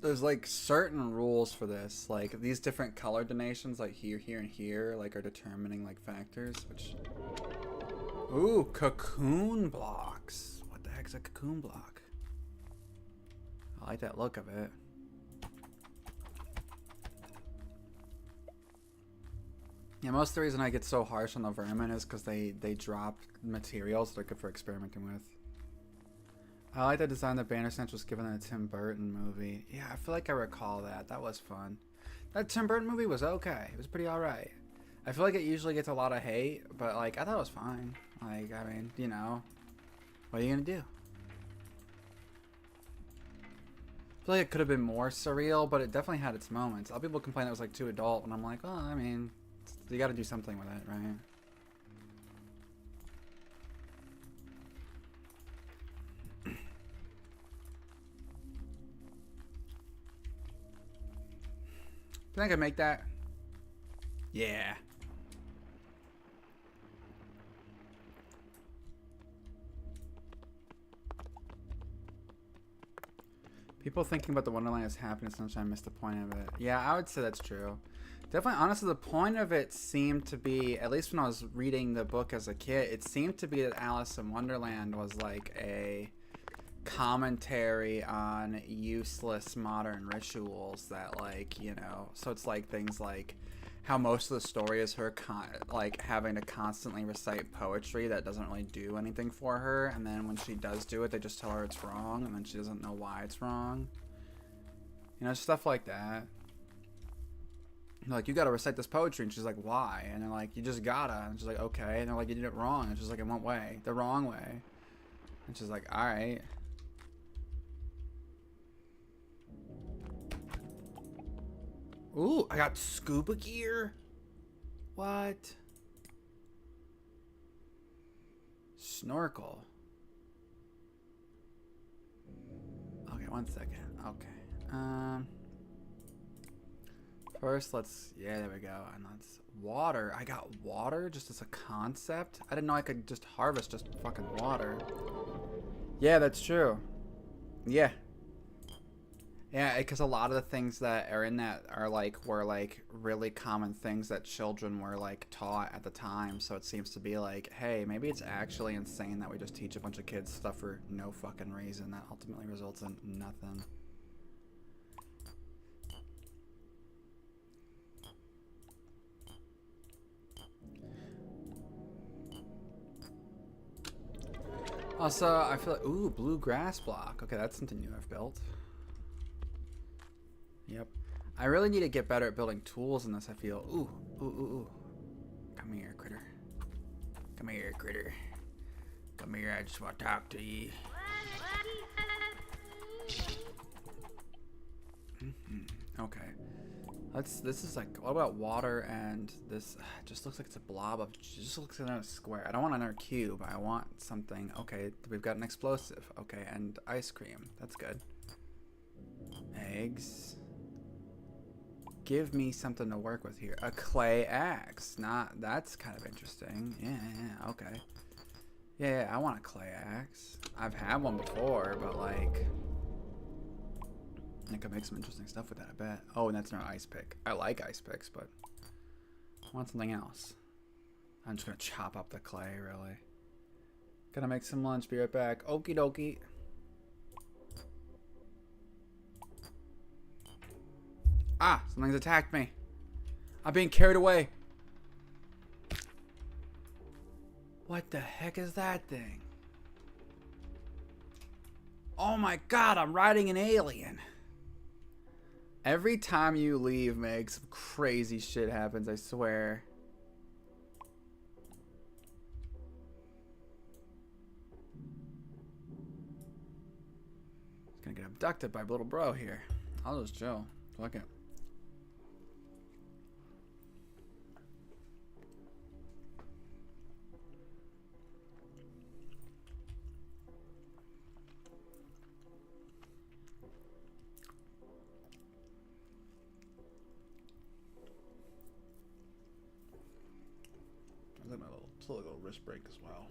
There's like certain rules for this, like these different color donations, like here, here, and here, like are determining like factors, which... Ooh, cocoon blocks. What the heck's a cocoon block? I like that look of it. Yeah, most of the reason I get so harsh on the vermin is because they drop materials that are good for experimenting with. I like the design that Bandersnatch was given in the Tim Burton movie. Yeah, I feel like I recall that. That was fun. That Tim Burton movie was okay. It was pretty alright. I feel like it usually gets a lot of hate, but like I thought it was fine. Like, I mean, you know, what are you gonna do? I feel like it could have been more surreal, but it definitely had its moments. A lot of people complain it was like too adult, and I'm like, well, I mean, you gotta do something with it, right? Think I can make that? Yeah. People thinking about the Wonderland as happiness, sunshine, missed the point of it. Yeah, I would say that's true. Definitely, honestly, the point of it seemed to be, at least when I was reading the book as a kid, it seemed to be that Alice in Wonderland was like a commentary on useless modern rituals that, like, you know, so it's like things like how most of the story is her like having to constantly recite poetry that doesn't really do anything for her, and then when she does do it, they just tell her it's wrong, and then she doesn't know why it's wrong. You know, stuff like that. Like, you gotta recite this poetry, and she's like, why? And they're like, you just gotta. And she's like, okay. And they're like, you did it wrong. And she's like, in what way? The wrong way. And she's like, alright. Ooh, I got scuba gear? What? Snorkel. Okay, 1 second. Okay. First, yeah, there we go. And let's, water. I got water just as a concept? I didn't know I could just harvest just fucking water. Yeah, that's true. Yeah. Yeah, because a lot of the things that are in that are were really common things that children were like taught at the time. So it seems to be like, hey, maybe it's actually insane that we just teach a bunch of kids stuff for no fucking reason that ultimately results in nothing. Also, I feel like, ooh, blue grass block. Okay, that's something new I've built. Yep. I really need to get better at building tools in this, I feel. Ooh, ooh, ooh, ooh. Come here, critter. Come here, critter. Come here, I just want to talk to you. Okay. This is like, what about water and this? Just looks like it's a blob of, just looks like another square. I don't want another cube. I want something. Okay, we've got an explosive. Okay, and ice cream. That's good. Eggs. Give me something to work with here. A clay axe. That's kind of interesting. Yeah, okay. Yeah, I want a clay axe. I've had one before, but like, I could make some interesting stuff with that, I bet. Oh, and that's not an ice pick. I like ice picks, but I want something else. I'm just gonna chop up the clay, really. Gonna make some lunch, be right back. Okie dokie. Ah, something's attacked me. I'm being carried away. What the heck is that thing? Oh my god, I'm riding an alien. Every time you leave, Meg, some crazy shit happens, I swear. He's gonna get abducted by little bro here. I'll just chill. Fuck it. I think my little wrist break as well.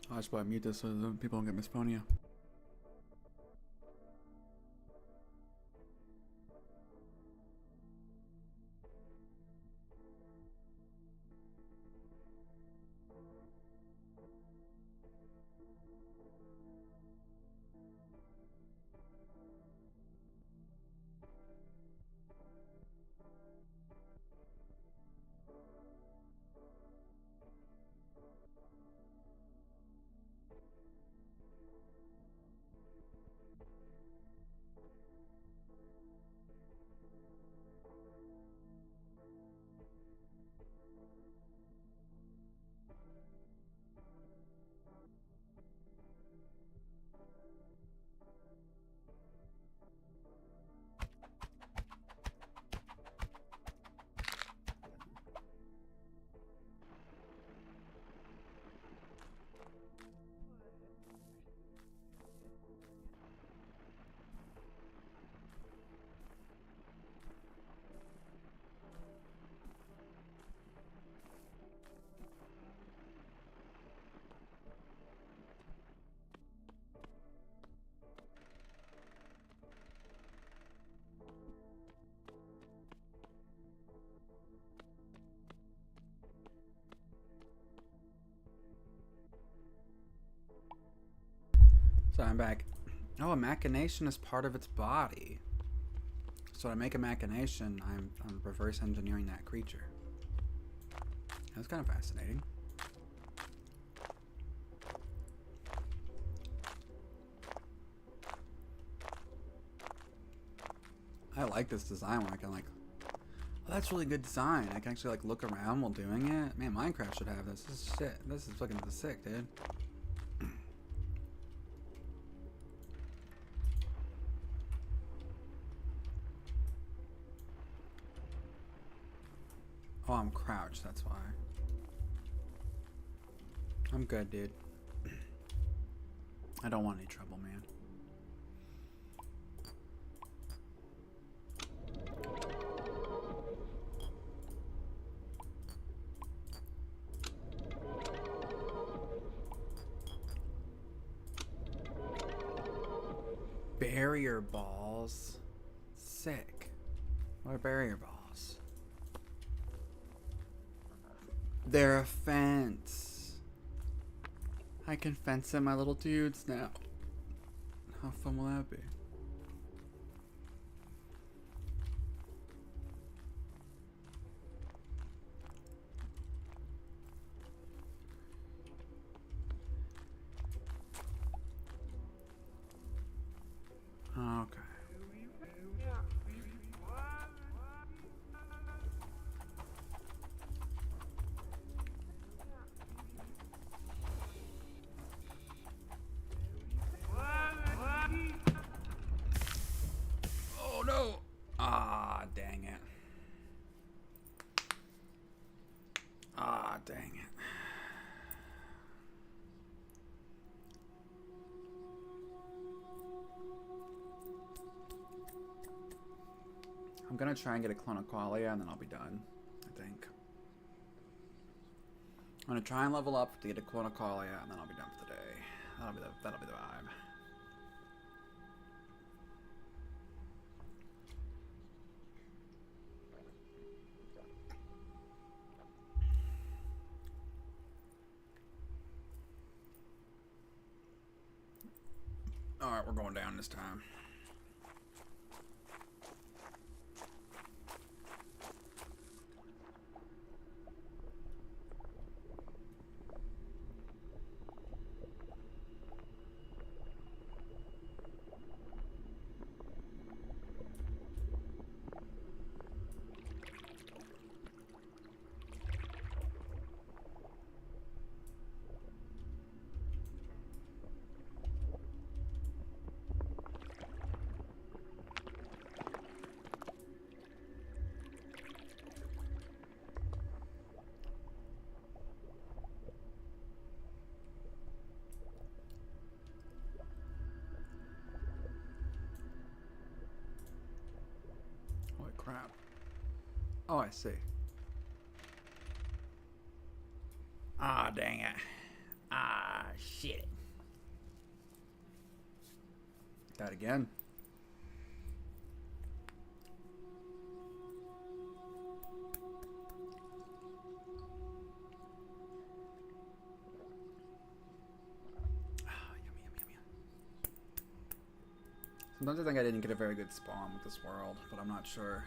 I should probably mute this so that people don't get misphonia. So I'm back. Oh, a machination is part of its body. So to make a machination, I'm reverse engineering that creature. That's kind of fascinating. I like this design where I can like, oh, that's really good design. I can actually like look around while doing it. Man, Minecraft should have this. This is shit. This is fucking sick, dude. Oh, I'm crouched, that's why. I'm good, dude. I don't want any trouble, man. Barrier balls. Sick. What are barrier balls? They're a fence. I can fence in my little dudes now. How fun will that be? Okay. Oh no! Ah, dang it. Ah, dang it. I'm gonna try and get a clone of Qualia and then I'll be done, I think. I'm gonna try and level up to get a clone of Qualia and then I'll be done for the day. That'll be the vibe. Alright, we're going down this time. Holy crap. Oh, I see. Ah, dang it. Ah, shit. That again. Sometimes I think I didn't get a very good spawn with this world, but I'm not sure.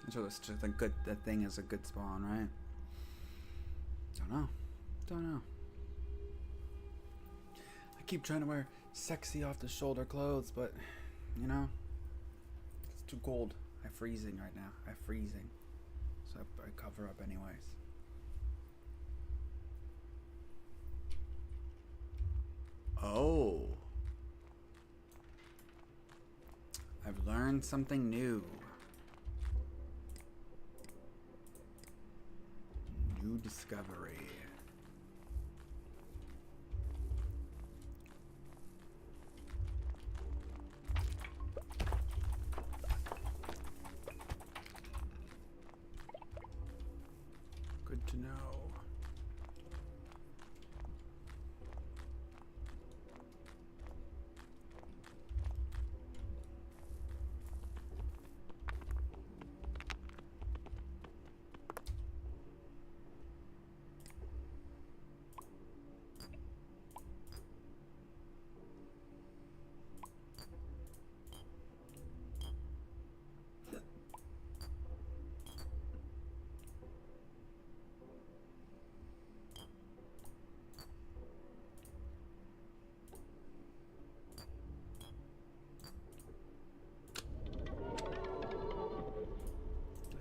I'm sure that's just a good. That thing is a good spawn, right? Don't know. Don't know. I keep trying to wear sexy off the shoulder clothes, but you know, it's too cold. I'm freezing right now. I'm freezing, so I cover up anyways. Oh. I've learned something new. New discovery. Good to know.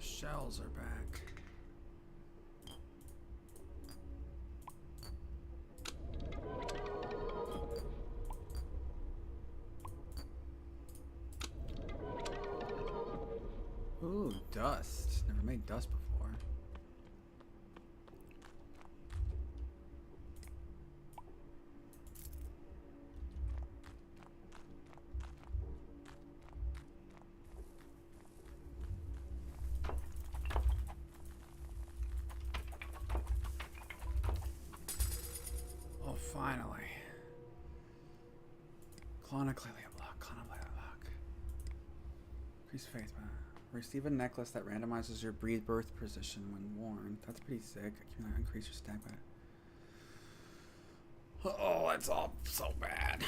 shells are back. Ooh, dust. Never made dust before. Oh, finally. Clonoclalia block. Clonoclalia block. Increase faith. Receive a necklace that randomizes your birth position when worn. That's pretty sick. Increase your stack by. Oh, that's all so bad.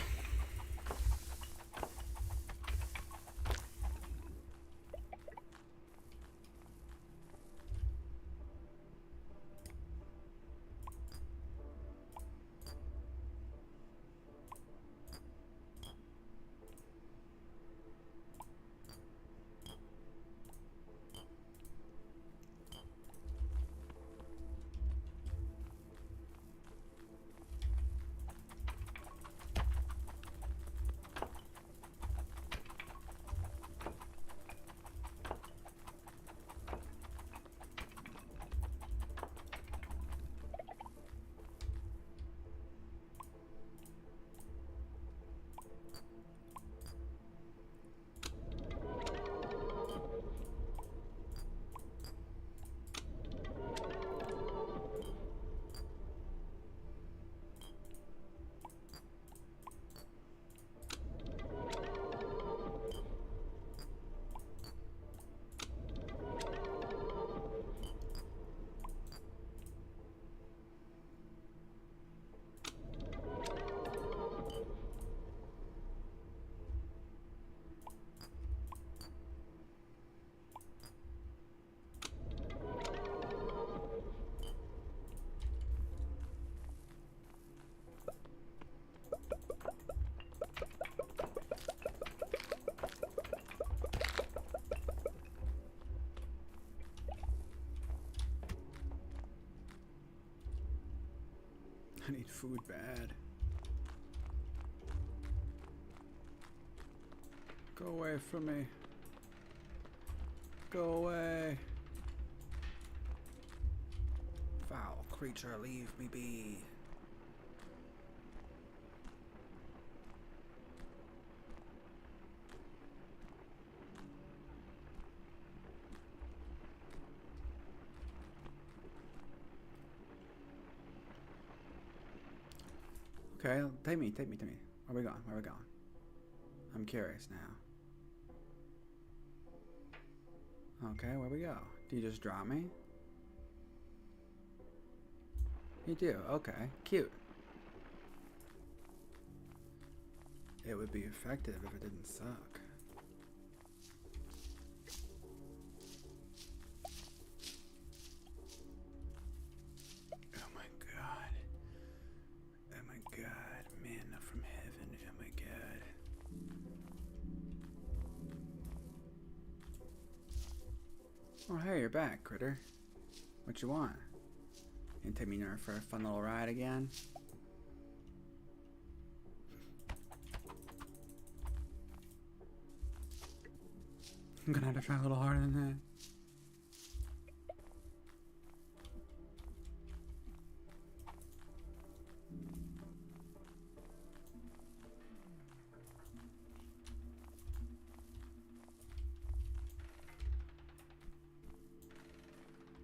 I need food bad. Go away from me. Go away. Foul creature, leave me be. Okay, take me. Where are we going? I'm curious now. Okay, where we go? Do you just drop me? You do, okay, cute. It would be effective if it didn't suck. Oh, hey, you're back, critter. What you want? You take me there for a fun little ride again? I'm gonna have to try a little harder than that.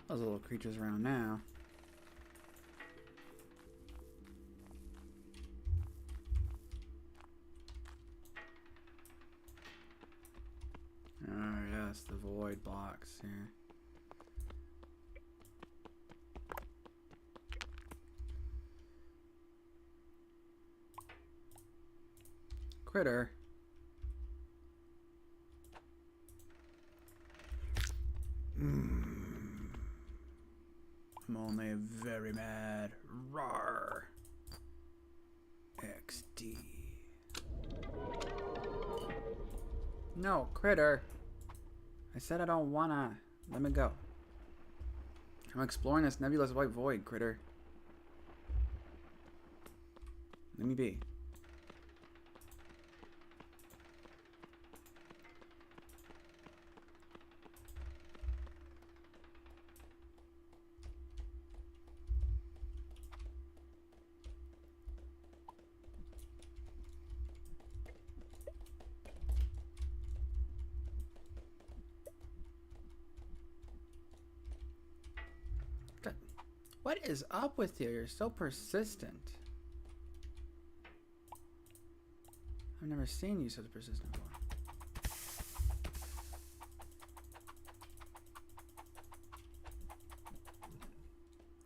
Those little creatures around now. Oh yes, the void blocks here. Critter. I'm only very mad. Rawr. XD. No, critter. I said I don't wanna. Let me go. I'm exploring this nebulous white void, critter. Let me be. What is up with you? You're so persistent. I've never seen you such persistent before.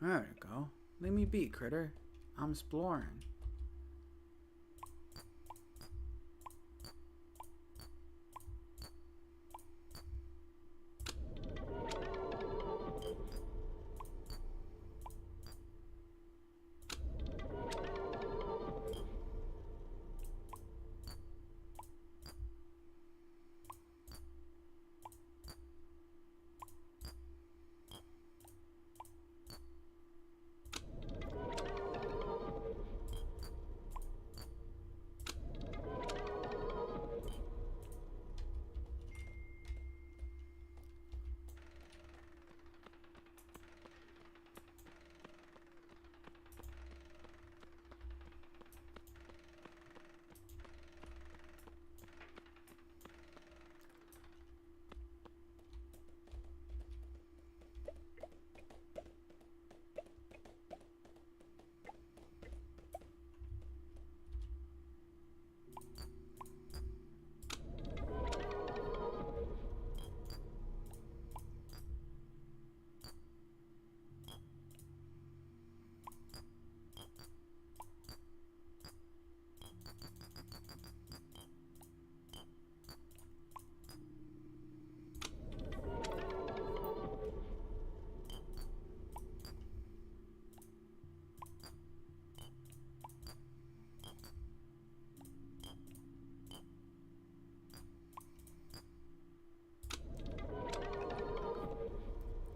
There you go. Let me be, critter. I'm exploring.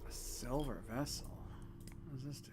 Silver vessel. What does this do?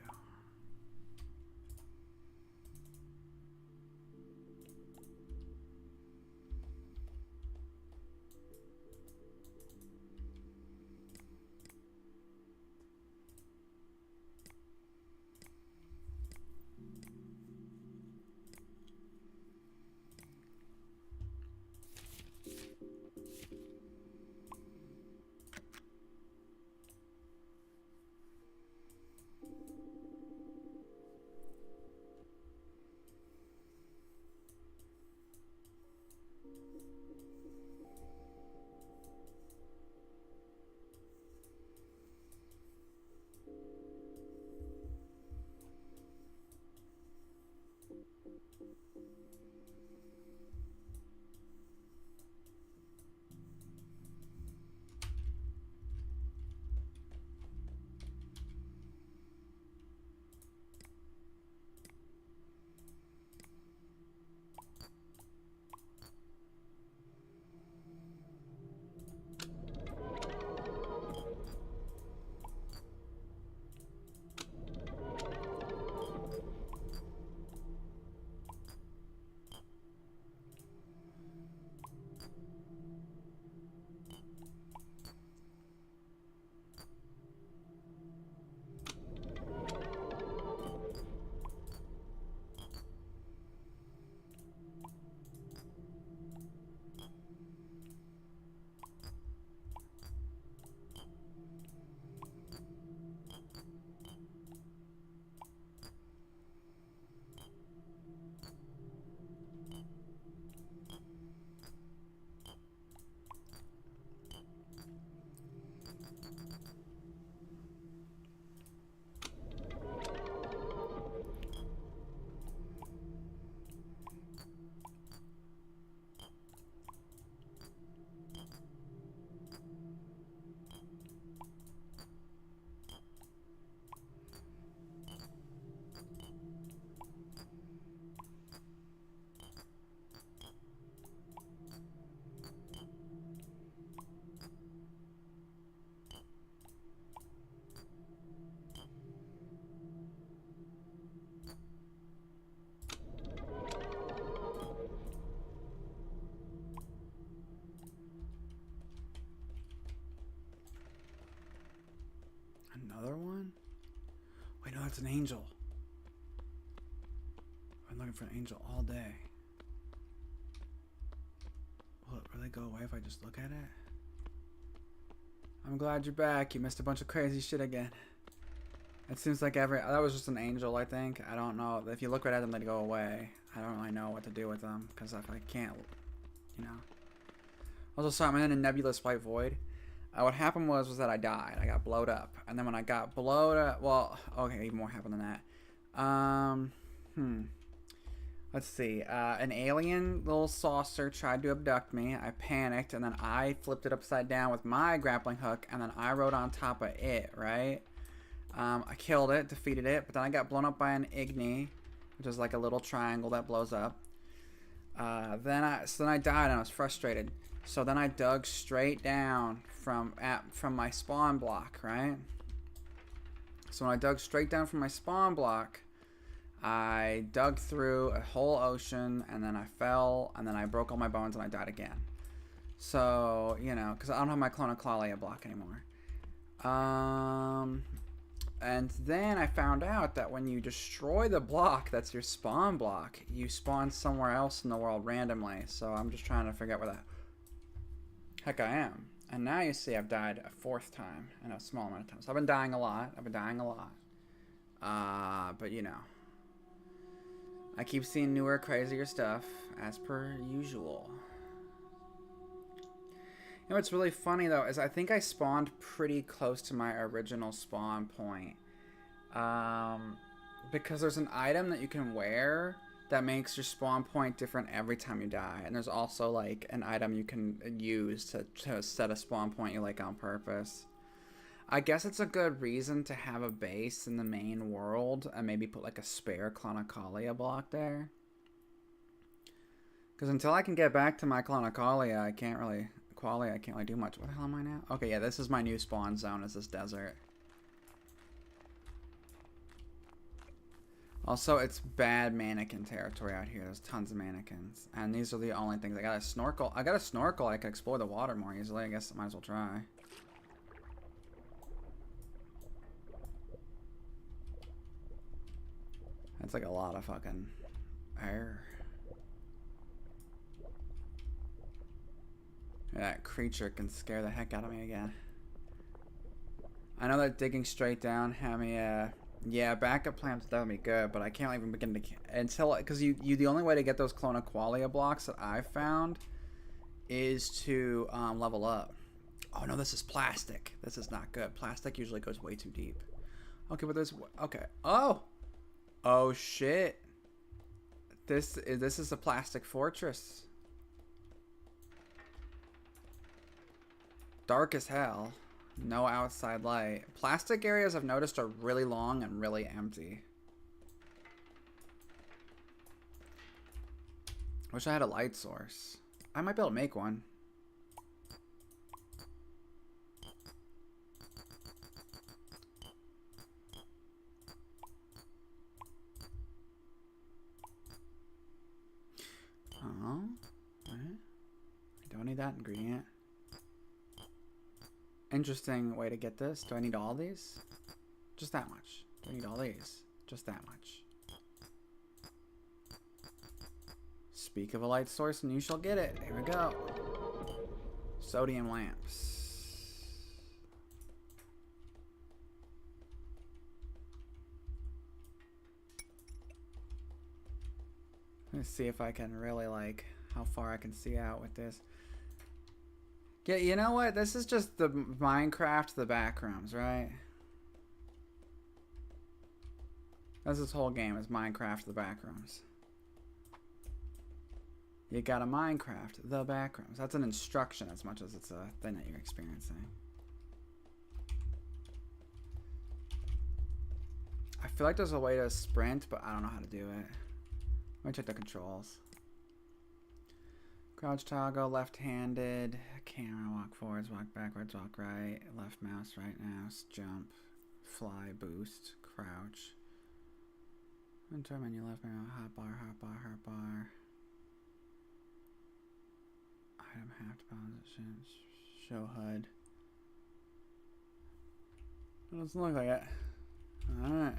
Another one? Wait, no, that's an angel. I've been looking for an angel all day. Will it really go away if I just look at it? I'm glad you're back. You missed a bunch of crazy shit again. It seems like that was just an angel, I think. I don't know. If you look right at them, they go away. I don't really know what to do with them, because if I can't, you know. Also, so I'm in a nebulous white void. What happened was that I died. I got blowed up. And then when I got blowed up, well, okay, even more happened than that. Let's see. An alien little saucer tried to abduct me. I panicked, and then I flipped it upside down with my grappling hook, and then I rode on top of it, right? I killed it, defeated it, but then I got blown up by an Igni, which is like a little triangle that blows up. Then I died, and I was frustrated. So then I dug straight down from my spawn block, right? So when I dug straight down from my spawn block, I dug through a whole ocean, and then I fell, and then I broke all my bones, and I died again. So, you know, because I don't have my Clonoclalia block anymore. And then I found out that when you destroy the block that's your spawn block, you spawn somewhere else in the world randomly. So I'm just trying to figure out where the heck I am. And now you see I've died a 4th time in a small amount of time. So I've been dying a lot. But you know, I keep seeing newer, crazier stuff as per usual. You know what's really funny though is I think I spawned pretty close to my original spawn point, because there's an item that you can wear that makes your spawn point different every time you die, and there's also like an item you can use to set a spawn point you like on purpose. I guess it's a good reason to have a base in the main world and maybe put like a spare Clonoclalia block there. Because until I can get back to my Clonoclalia, I can't really do much. What the hell am I now? Okay, yeah, this is my new spawn zone, is this desert. Also, it's bad mannequin territory out here. There's tons of mannequins. And these are the only things. I got a snorkel. I can explore the water more easily. I guess I might as well try. That's like a lot of fucking air. That creature can scare the heck out of me again. I know that digging straight down had me, yeah, backup plans, that would be good, but I can't even begin to, until, because the only way to get those Clonoclalia blocks that I've found is to level up. Oh no, this is plastic. This is not good. Plastic usually goes way too deep. Okay, but there's, okay. Oh shit. This is a plastic fortress. Dark as hell. No outside light. Plastic areas I've noticed are really long and really empty. Wish I had a light source. I might be able to make one. Oh, right. Don't need that ingredient. Interesting way to get this. Do I need all these? Just that much. Do I need all these? Just that much. Speak of a light source and you shall get it. Here we go. Sodium lamps. Let's see if I can really, like, how far I can see out with this. Yeah, you know what? This is just the Minecraft, the backrooms, right? That's this whole game, is Minecraft, the backrooms. You gotta Minecraft, the backrooms. That's an instruction as much as it's a thing that you're experiencing. I feel like there's a way to sprint, but I don't know how to do it. Let me check the controls. Crouch toggle, left-handed, camera, walk forwards, walk backwards, walk right, left mouse, right mouse, jump, fly, boost, crouch. Enter menu, left arrow, hotbar, hotbar, hotbar. Item, half position, show HUD. It doesn't look like it. Alright.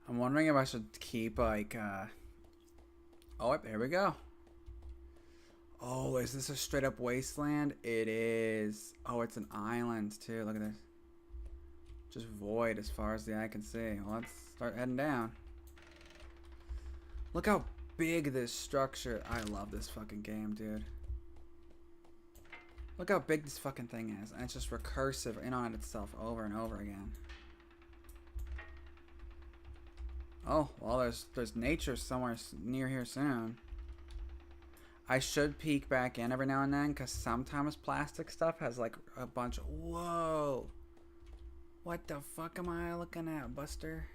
I'm wondering if I should keep like oh, here we go. Oh, is this a straight up wasteland? It is. Oh, it's an island too. Look at this. Just void as far as the eye can see. Well, let's start heading down. Look how big this structure. I love this fucking game, dude. Look how big this fucking thing is. And it's just recursive in on itself over and over again. Oh, well, there's nature somewhere near here soon. I should peek back in every now and then, because sometimes plastic stuff has like a bunch of... Whoa! What the fuck am I looking at, Buster?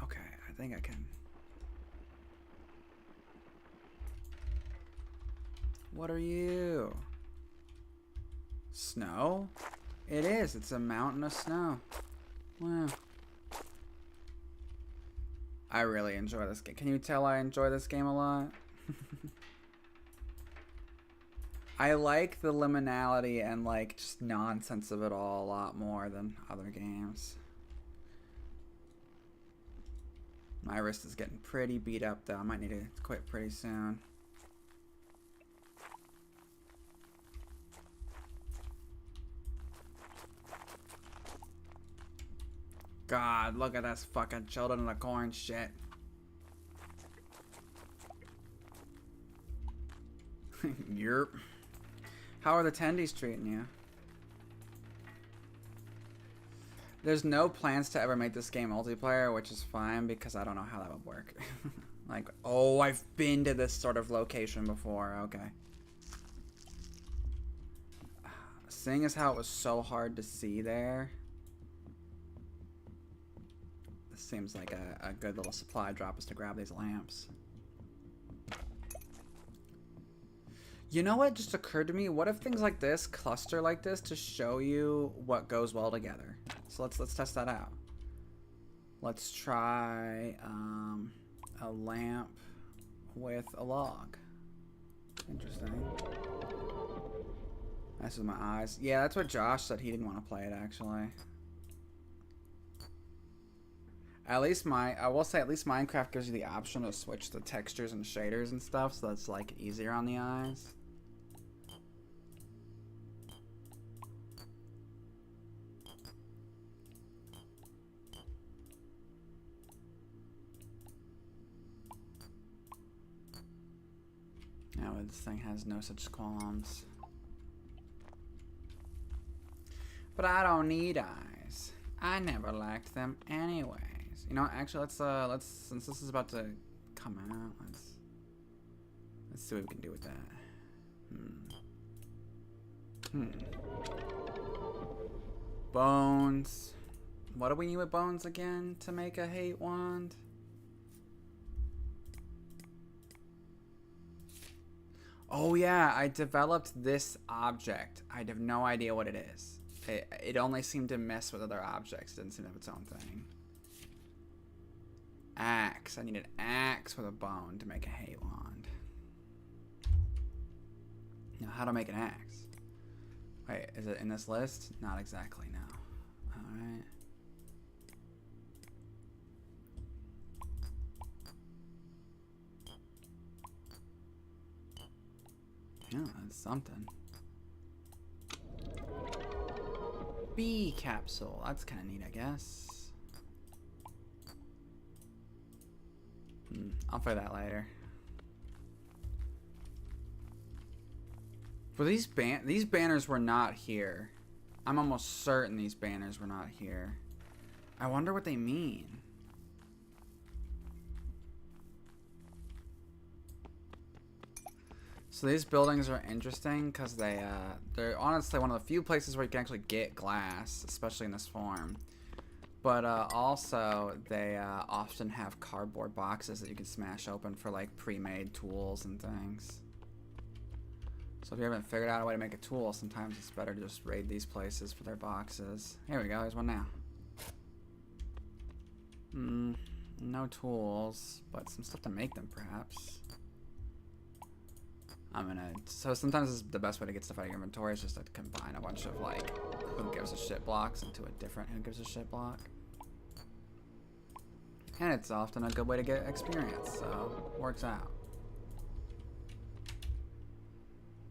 Okay, I think I can. What are you? Snow? It is. It's a mountain of snow. Wow. I really enjoy this game. Can you tell I enjoy this game a lot? I like the liminality and like just nonsense of it all a lot more than other games. My wrist is getting pretty beat up though. I might need to quit pretty soon. God, look at this fucking children of the corn shit. Yerp. How are the tendies treating you? There's no plans to ever make this game multiplayer, which is fine because I don't know how that would work. Like, oh, I've been to this sort of location before. Okay. Seeing as how it was so hard to see there, this seems like a good little supply drop is to grab these lamps. You know what just occurred to me? What if things like this cluster like this to show you what goes well together? So let's test that out. Let's try a lamp with a log. Interesting. Messes with my eyes. Yeah, that's what Josh said. He didn't want to play it actually. At least I will say at least Minecraft gives you the option to switch the textures and shaders and stuff, so that's like easier on the eyes. No, this thing has no such qualms. But I don't need eyes. I never liked them anyways. You know, actually, let's since this is about to come out, let's see what we can do with that. Bones. What do we need with bones again to make a hate wand? Oh yeah, I developed this object. I have no idea what it is. It only seemed to mess with other objects. It didn't seem to have its own thing. Axe. I need an axe with a bone to make a hate wand. Now, how to make an axe? Wait, is it in this list? Not exactly, no. Alright. Yeah, that's something. Bee capsule. That's kind of neat, I guess. I'll play that later. For these banners were not here. I'm almost certain these banners were not here. I wonder what they mean. So these buildings are interesting because they're honestly one of the few places where you can actually get glass, especially in this form. But also they often have cardboard boxes that you can smash open for like pre-made tools and things. So if you haven't figured out a way to make a tool, sometimes it's better to just raid these places for their boxes. Here we go, there's one now. No tools, but some stuff to make them, perhaps. So sometimes this is the best way to get stuff out of your inventory is just to combine a bunch of, like, who gives a shit blocks into a different who gives a shit block. And it's often a good way to get experience, so works out.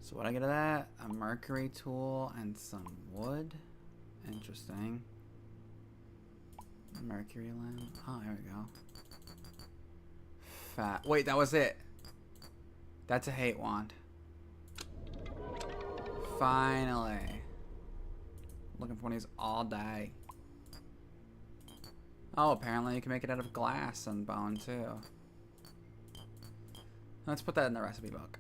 So what I get of that? A mercury tool and some wood. Interesting. Mercury lamp. Oh, there we go. Fat. Wait, that was it. That's a hate wand. Finally. Looking for one of these all day. Oh, apparently you can make it out of glass and bone too. Let's put that in the recipe book.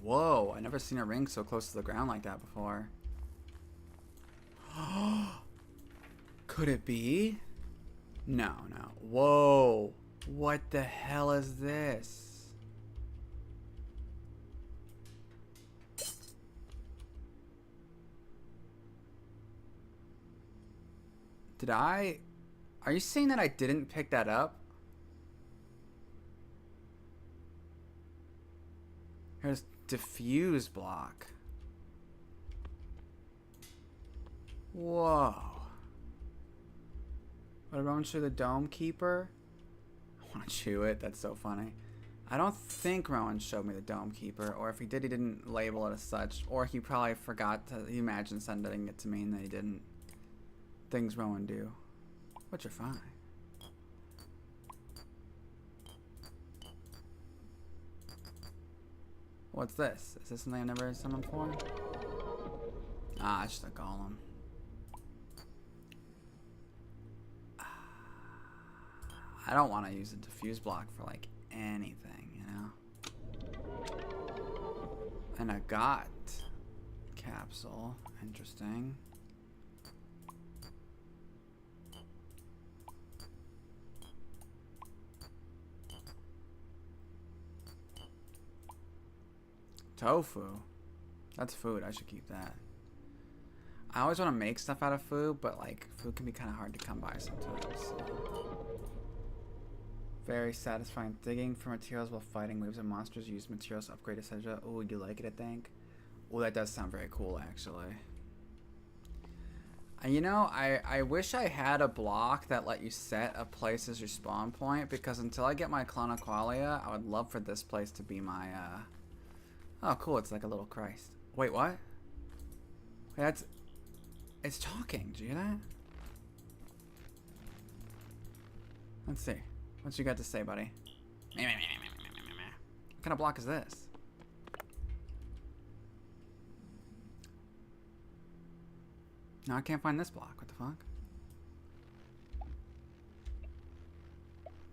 Whoa, I never seen a ring so close to the ground like that before. Could it be? No, no. Whoa. What the hell is this? Are you saying that I didn't pick that up? Here's diffuse block. Whoa. What, everyone show the dome keeper? I want to chew it. That's so funny. I don't think Rowan showed me the dome keeper, or if he did, he didn't label it as such, or he probably forgot to. He imagined sending it to me and that he didn't. Things Rowan do, which are fine. What's this? Is this something I've never summoned for? Ah, it's just a golem. I don't want to use a diffuse block for like anything, you know? And I got capsule. Interesting. Tofu. That's food. I should keep that. I always want to make stuff out of food, but like food can be kind of hard to come by sometimes. So. Very satisfying digging for materials while fighting waves of monsters. Use materials to upgrade, etc. Oh, you like it, I think? Oh, that does sound very cool, actually. You know, I wish I had a block that let you set a place as your spawn point, because until I get my Clonoqualia, I would love for this place to be my, Oh, cool, it's like a little Christ. Wait, what? Wait, it's talking, do you hear that? Let's see. What you got to say, buddy? What kind of block is this? No, I can't find this block. What the fuck?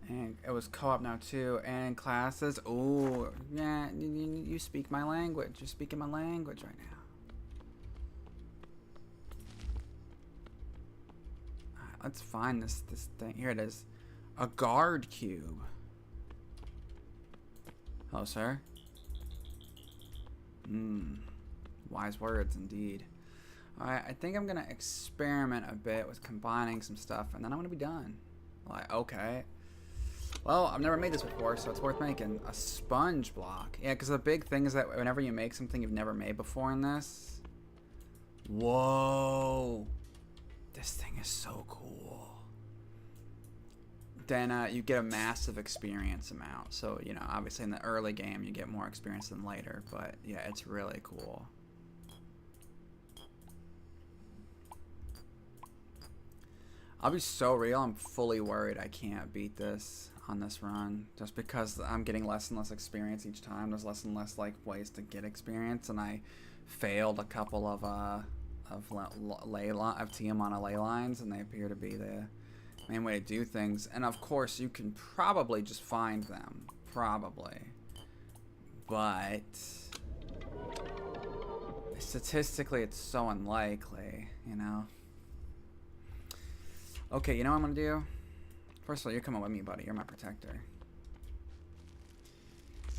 And it was co-op now too, and in classes. Oh, yeah, you speak my language. You're speaking my language right now. Alright, let's find this thing. Here it is. A guard cube. Hello, sir. Wise words indeed. Alright, I think I'm gonna experiment a bit with combining some stuff, and then I'm gonna be done. Like, okay. Well, I've never made this before, so it's worth making. A sponge block. Yeah, because the big thing is that whenever you make something you've never made before in this... Whoa! This thing is so cool. Then you get a massive experience amount. So, you know, obviously in the early game you get more experience than later, but yeah, it's really cool. I'll be so real, I'm fully worried I can't beat this on this run, just because I'm getting less and less experience each time. There's less and less like ways to get experience, and I failed a couple of TM on ley lines, and they appear to be the main way to do things. And of course you can probably just find them, probably, but statistically it's so unlikely, you know. Okay, you know what I'm gonna do? First of all, you're coming with me, buddy. You're my protector.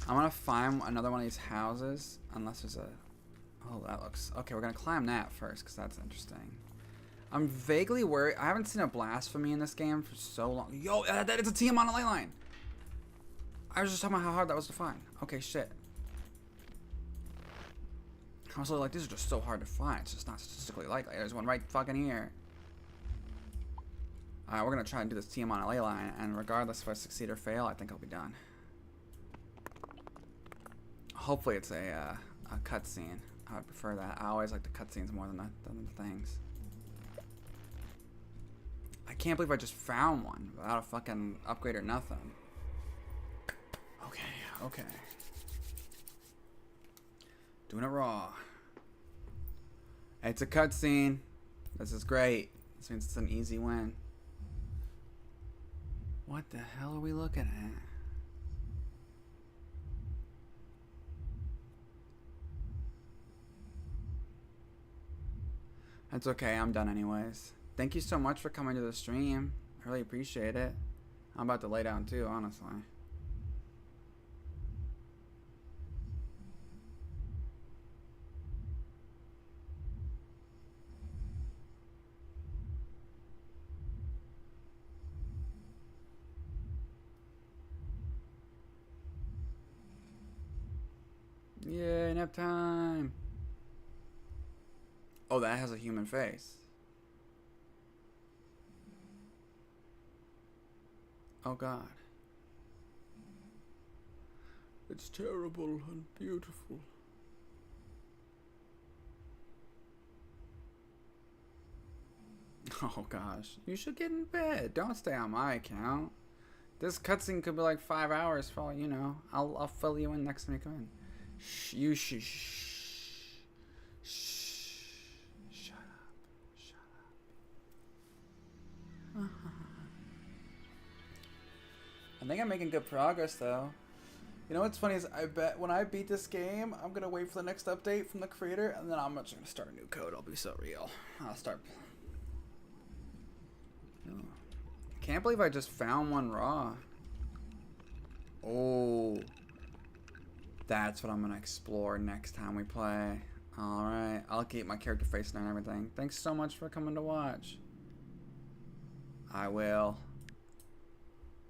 I'm gonna find another one of these houses, unless there's a... Oh, that looks... Okay, we're gonna climb that first, because that's interesting. I'm vaguely worried. I haven't seen a blasphemy in this game for so long. Yo, it's a team on a ley line. I was just talking about how hard that was to find. Okay, shit. I was like, these are just so hard to find. It's just not statistically likely. There's one right fucking here. Alright, we're gonna try and do this team on a ley line, and regardless if I succeed or fail, I think I'll be done. Hopefully it's a cutscene. I would prefer that. I always like the cutscenes more than the things. I can't believe I just found one without a fucking upgrade or nothing. Okay. Doing it raw. It's a cutscene. This is great. This means it's an easy win. What the hell are we looking at? That's okay, I'm done anyways. Thank you so much for coming to the stream. I really appreciate it. I'm about to lay down too, honestly. Yay, nap time. Oh, that has a human face. Oh God. It's terrible and beautiful. Oh gosh. You should get in bed. Don't stay on my account. This cutscene could be like 5 hours for all you know. I'll fill you in next time you come in. Shh, you shh. Shut up. I think I'm making good progress though. You know what's funny is I bet when I beat this game, I'm gonna wait for the next update from the creator, and then I'm just gonna start a new code. I'll be so real. I'll start. Oh. Can't believe I just found one raw. Oh. That's what I'm gonna explore next time we play. Alright, I'll keep my character face and everything. Thanks so much for coming to watch. I will.